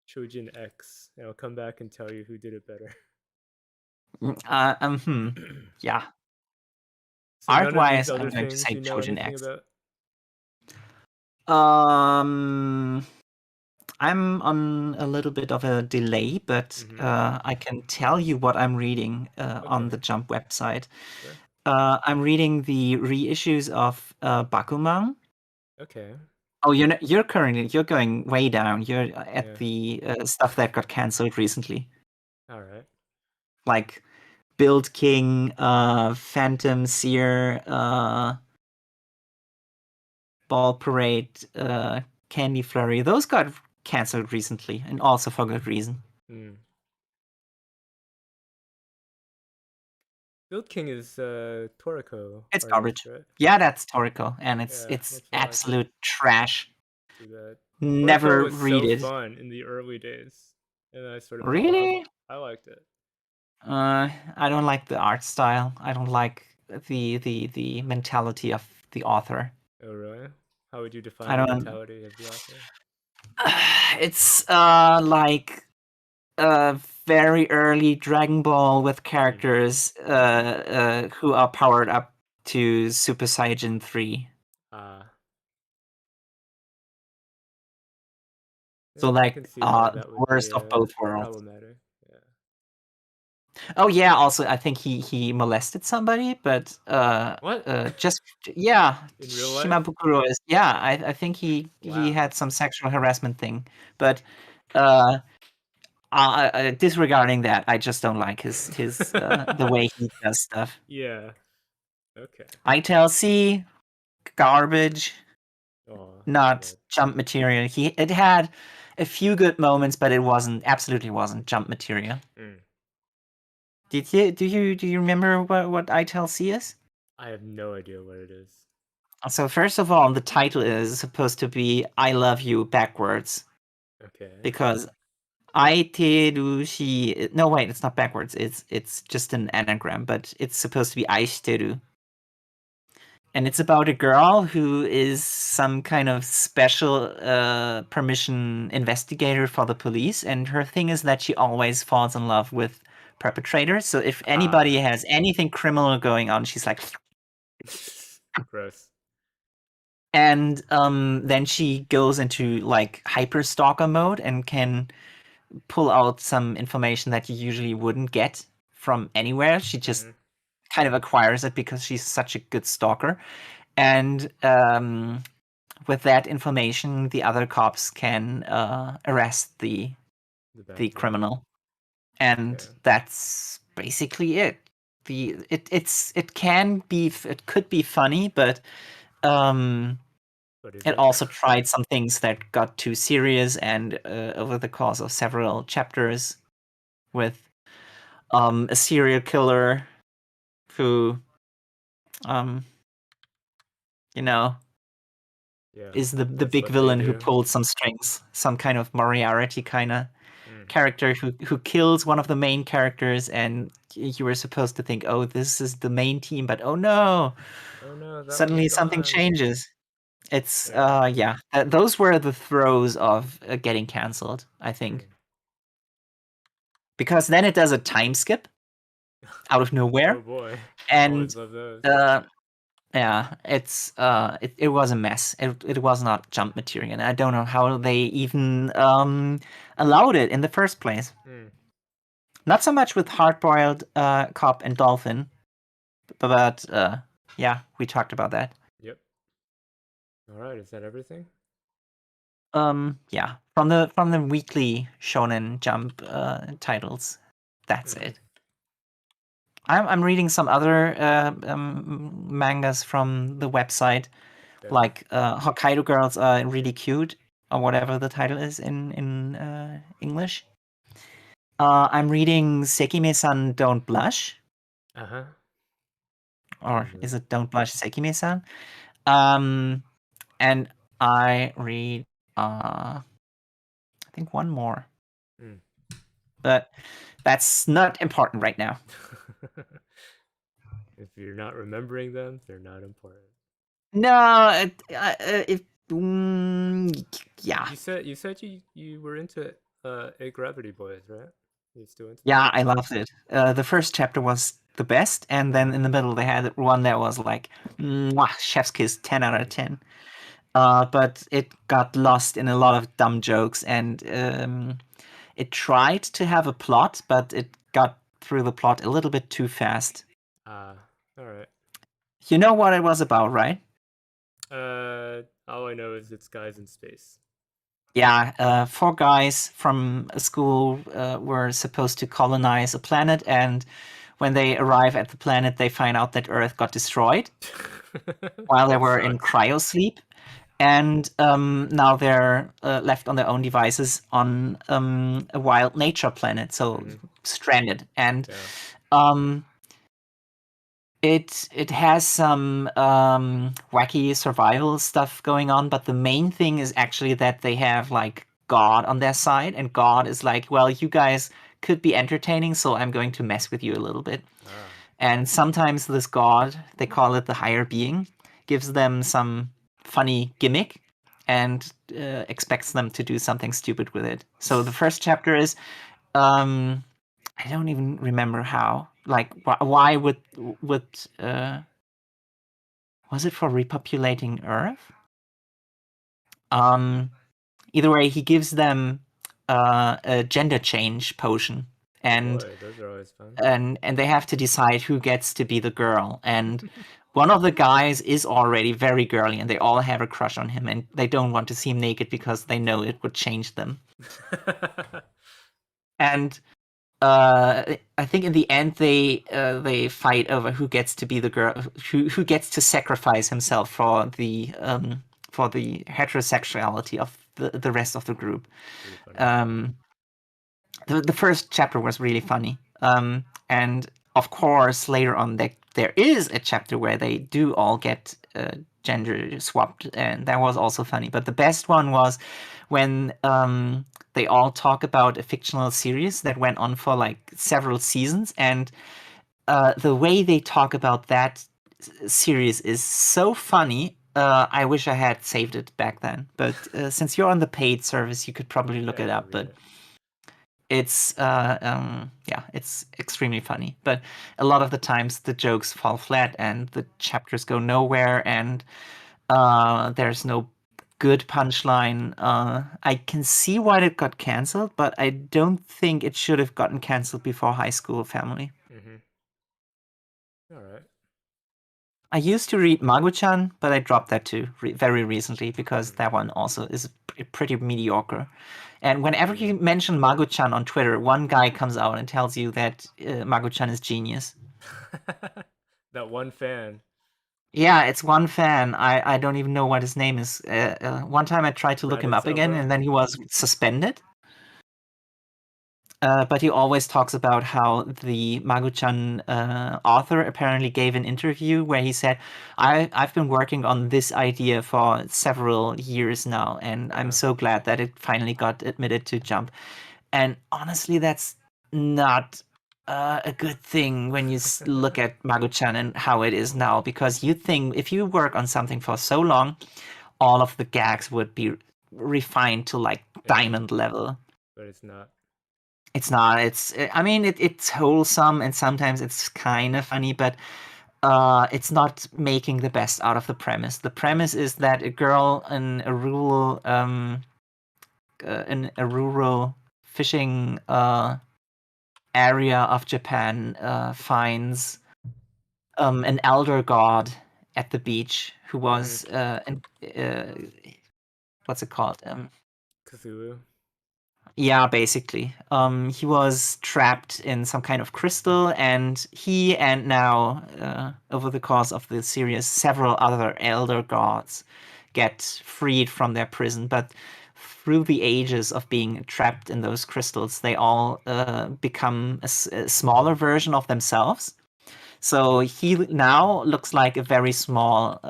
Chojin X, and I'll come back and tell you who did it better. Yeah. So Art none of these wise, I'm other going to things say you know Trojan anything X. about? Um, I'm on a little bit of a delay, but Mm-hmm. I can tell you what I'm reading on the Okay, Jump website. sure. I'm reading the reissues of Bakuman. Okay, Oh, you're going way down. You're at yeah. the stuff that got canceled recently, All right. like Build King, Phantom Seer, Ball Parade, Candy Flurry. Those got canceled recently, and also for good reason. Hmm. Build King is Toriko It's artist, garbage. right? Yeah, that's Toriko, and it's Yeah, it's that's what I thought. absolute trash. Too bad. Toriko Never was read so it. fun in the early days, and then I sort of fell off. Really? I liked it. I don't like the art style. I don't like the mentality of the author. Oh, really? How would you I define the don't. mentality of the author? It's like very early Dragon Ball with Mm. characters Mm-hmm. who are powered up to Super Saiyan 3. So Yeah, I can like see why that would be worst of both worlds. problematic. Yeah. Oh yeah, also I think he molested somebody, but What? just yeah, In real life? Shimabukuro is yeah, I think he Wow. had some sexual harassment thing, but uh, disregarding that, I just don't like his the way he does stuff. Yeah. Okay. ITLC garbage, Oh, too not bad. jump material. It had a few good moments, but it wasn't absolutely wasn't jump material. Mm. Do you remember what ITLC is? I have no idea what it is. So first of all, the title is supposed to be "I love you" backwards Okay. because aiteru no wait, it's not backwards. It's just an anagram, but it's supposed to be aishiteru. And it's about a girl who is some kind of special permission investigator for the police, and her thing is that she always falls in love with perpetrators. So if anybody Ah. has anything criminal going on, she's like, Gross. and then she goes into like hyper stalker mode and can pull out some information that you usually wouldn't get from anywhere. She just Mm-hmm. kind of acquires it because she's such a good stalker. And with that information, the other cops can arrest the The bad the guy. criminal, and Okay. that's basically it. It could be funny, but um, What is it it? also tried some things that got too serious, and over the course of several chapters, with a serial killer who, um, you know, Yeah, is the that's big what they villain who do. pulled some strings, some kind of Moriarty kind of Mm. character who kills one of the main characters, and you were supposed to think, oh, this is the main team, but oh no, Oh no, that one's suddenly something gone. changes. It's Yeah. yeah, those were the throes of getting canceled, I think, Mm. because then it does a time skip out of Oh nowhere, boy, and always love those. uh, yeah, it was a mess. It was not jump material, and I don't know how they even allowed it in the first place. Mm. Not so much with Hardboiled Cop and Dolphin, but yeah, we talked about that. Yep. All right, is that everything? Yeah, from the weekly Shonen Jump titles, that's Mm-hmm. it. I'm reading some other mangas from the website, Okay. like Hokkaido Girls Are Really Cute, or whatever the title is in English. I'm reading Sekime-san Don't Blush, Uh huh. or Mm-hmm. is it Don't Blush Sekime-san? Um, and I read I think one more, Mm. but that's not important right now. If you're not remembering them, they're not important. No, yeah, You said you were into A Gravity Boys, right? You still into that? yeah, I loved it. The first chapter was the best, and then Mm-hmm. in the middle they had one that was like, mwah, chef's kiss, 10 out of Mm. 10. But it got lost in a lot of dumb jokes, and it tried to have a plot, but it got through the plot a little bit too fast. All right. You know what it was about, right? All I know is it's guys in space. Yeah, four guys from a school were supposed to colonize a planet, and when they arrive at the planet, they find out that Earth got destroyed while they That were in sucks. cryosleep, and now they're left on their own devices on a wild nature planet, so Mm-hmm. stranded. And Yeah. um, it has some wacky survival stuff going on, but the main thing is actually that they have like God on their side, and God is like, well, you guys could be entertaining, so I'm going to mess with you a little bit. Ah. And sometimes this God, they call it the higher being, gives them some funny gimmick and expects them to do something stupid with it. So the first chapter is um, I don't even remember how. Like, why would was it for repopulating Earth? Um, Either way, he gives them a gender change potion, Oh and boy, those are always fun. and they have to decide who gets to be the girl. And one of the guys is already very girly, and they all have a crush on him, and they don't want to see him naked because they know it would change them. And I think in the end they fight over who gets to be the girl, who gets to sacrifice himself for the heterosexuality of the rest of the group. Pretty funny. Um, the first chapter was really funny, and of course later on there is a chapter where they do all get gender swapped, and that was also funny. But the best one was when they all talk about a fictional series that went on for like several seasons, and the way they talk about that series is so funny. I wish I had saved it back then, but since you're on the paid service, you could probably look Yeah, it I'll up. read But it. yeah, it's extremely funny. But a lot of the times the jokes fall flat and the chapters go nowhere, and there's no good punchline. I can see why it got canceled, but I don't think it should have gotten canceled before High School Family. Mm-hmm. All right. I used to read Magu-chan, but I dropped that too very recently because Mm. that one also is pretty mediocre. And whenever Yeah. you mention Magu-chan on Twitter, one guy comes out and tells you that Magu-chan is genius. That one fan. Yeah, it's one fan. I don't even know what his name is. One time I tried to look him Brandon up again, Silva. and then he was suspended. But he always talks about how the Magu-chan author apparently gave an interview where he said, I've been working on this idea for several years now, and I'm Uh-huh. so glad that it finally got admitted to Jump. And honestly, that's not a good thing when you look at Magu-chan and how it is now, because you think if you work on something for so long, all of the gags would be refined to like Yeah, diamond level. but it's not. It's not. I mean, it's wholesome and sometimes it's kind of funny, but it's not making the best out of the premise. The premise is that a girl in a rural fishing area of Japan finds an elder god at the beach who Mm-hmm. was what's it called? Cthulhu. Yeah, basically. He was trapped in some kind of crystal, and he and now, over the course of the series, several other elder gods get freed from their prison. But through the ages of being trapped in those crystals, they all become a smaller version of themselves. So he now looks like a very small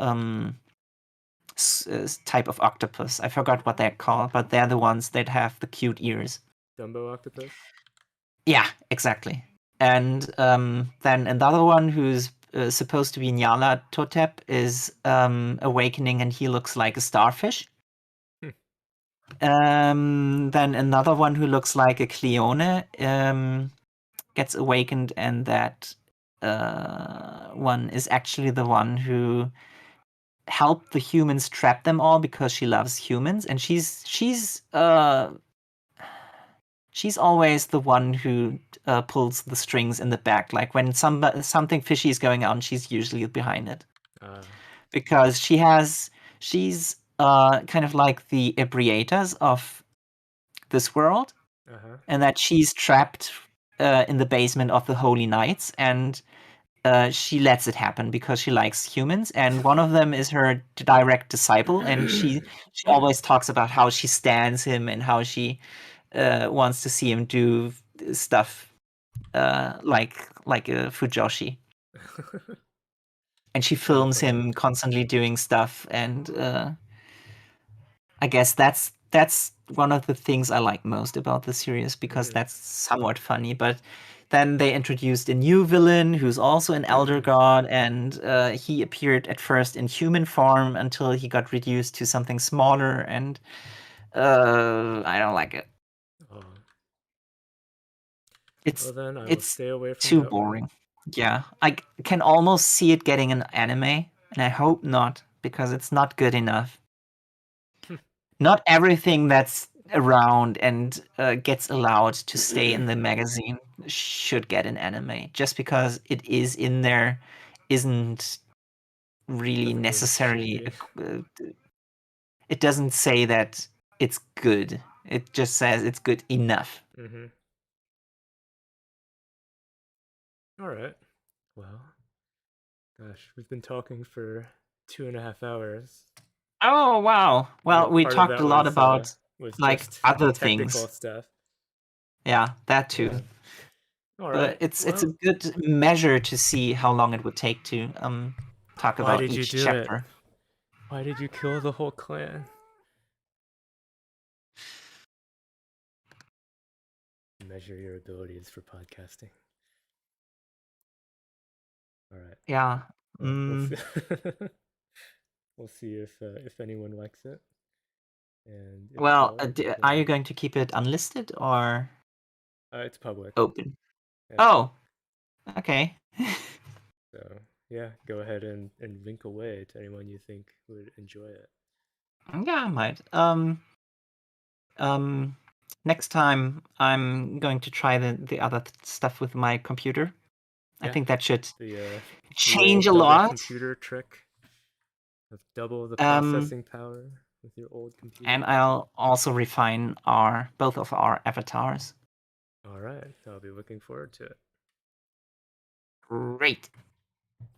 type of octopus. I forgot what they're called, but they're the ones that have the cute ears. Dumbo octopus. Yeah, exactly. And then another one who's supposed to be Nyala Totep is awakening, and he looks like a starfish. Hmm. Then another one who looks like a Cleone gets awakened, and that one is actually the one who helped the humans trap them all because she loves humans, and she's always the one who pulls the strings in the back. Like when something fishy is going on, she's usually behind it Uh, because she's kind of like the ebriators of this world, uh-huh. and that she's trapped in the basement of the Holy Knights, and she lets it happen because she likes humans, and one of them is her direct disciple, and she always talks about how she stands him and how she wants to see him do stuff like a Fujoshi, and she Kind of films funny. him constantly doing stuff, and I guess that's one of the things I like most about the series because Mm-hmm. that's somewhat funny. But then they introduced a new villain who's also an elder god, and he appeared at first in human form until he got reduced to something smaller, and I don't like it. Oh, It's well then I will it's stay away from too that one. boring. Yeah, can almost see it getting an anime, and I hope not because it's not good enough. Not everything that's around and gets allowed to stay in the magazine should get an anime. Just because it is in there isn't really Doesn't mean it should necessarily. be. It doesn't say that it's good. It just says it's good enough. Mm-hmm. All right. Well, gosh, we've been talking for 2.5 hours. Oh wow! Well, we Part of talked that a lot about was like just other technical things. stuff. Yeah, that too. Yeah. All But right. it's a Well, good measure to see how long it would take to talk why about did you each do it? chapter. Why did you kill the whole clan? Measure your abilities for podcasting. All right. Yeah. Well, we'll see. Mm, We'll see if anyone likes it, and if well, so, are then you going to keep it unlisted or it's public. open? Yeah. Oh, okay. So yeah, go ahead and link away to anyone you think would enjoy it. Yeah, I might. Um, next time I'm going to try the other stuff with my computer. I Yeah. think that should The the change old a double lot. computer trick of double the Um, processing power with your old and computer. I'll also refine our both of our avatars. All right, I'll be looking forward to it. Great.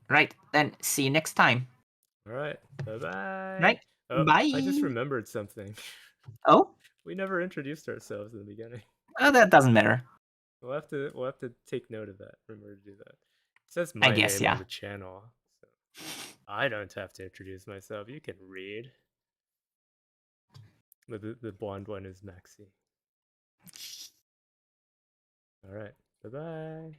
Right, then see you next time. All right, bye bye. Right? Oh, I just Bye. remembered something. Oh, We never introduced ourselves in the beginning. that doesn't matter. We'll have to take note of that. Remember to do that. It says I my guess, name on yeah. the channel, so I don't have to introduce myself. You can read. But the blonde one is Maxi. All right. Bye bye.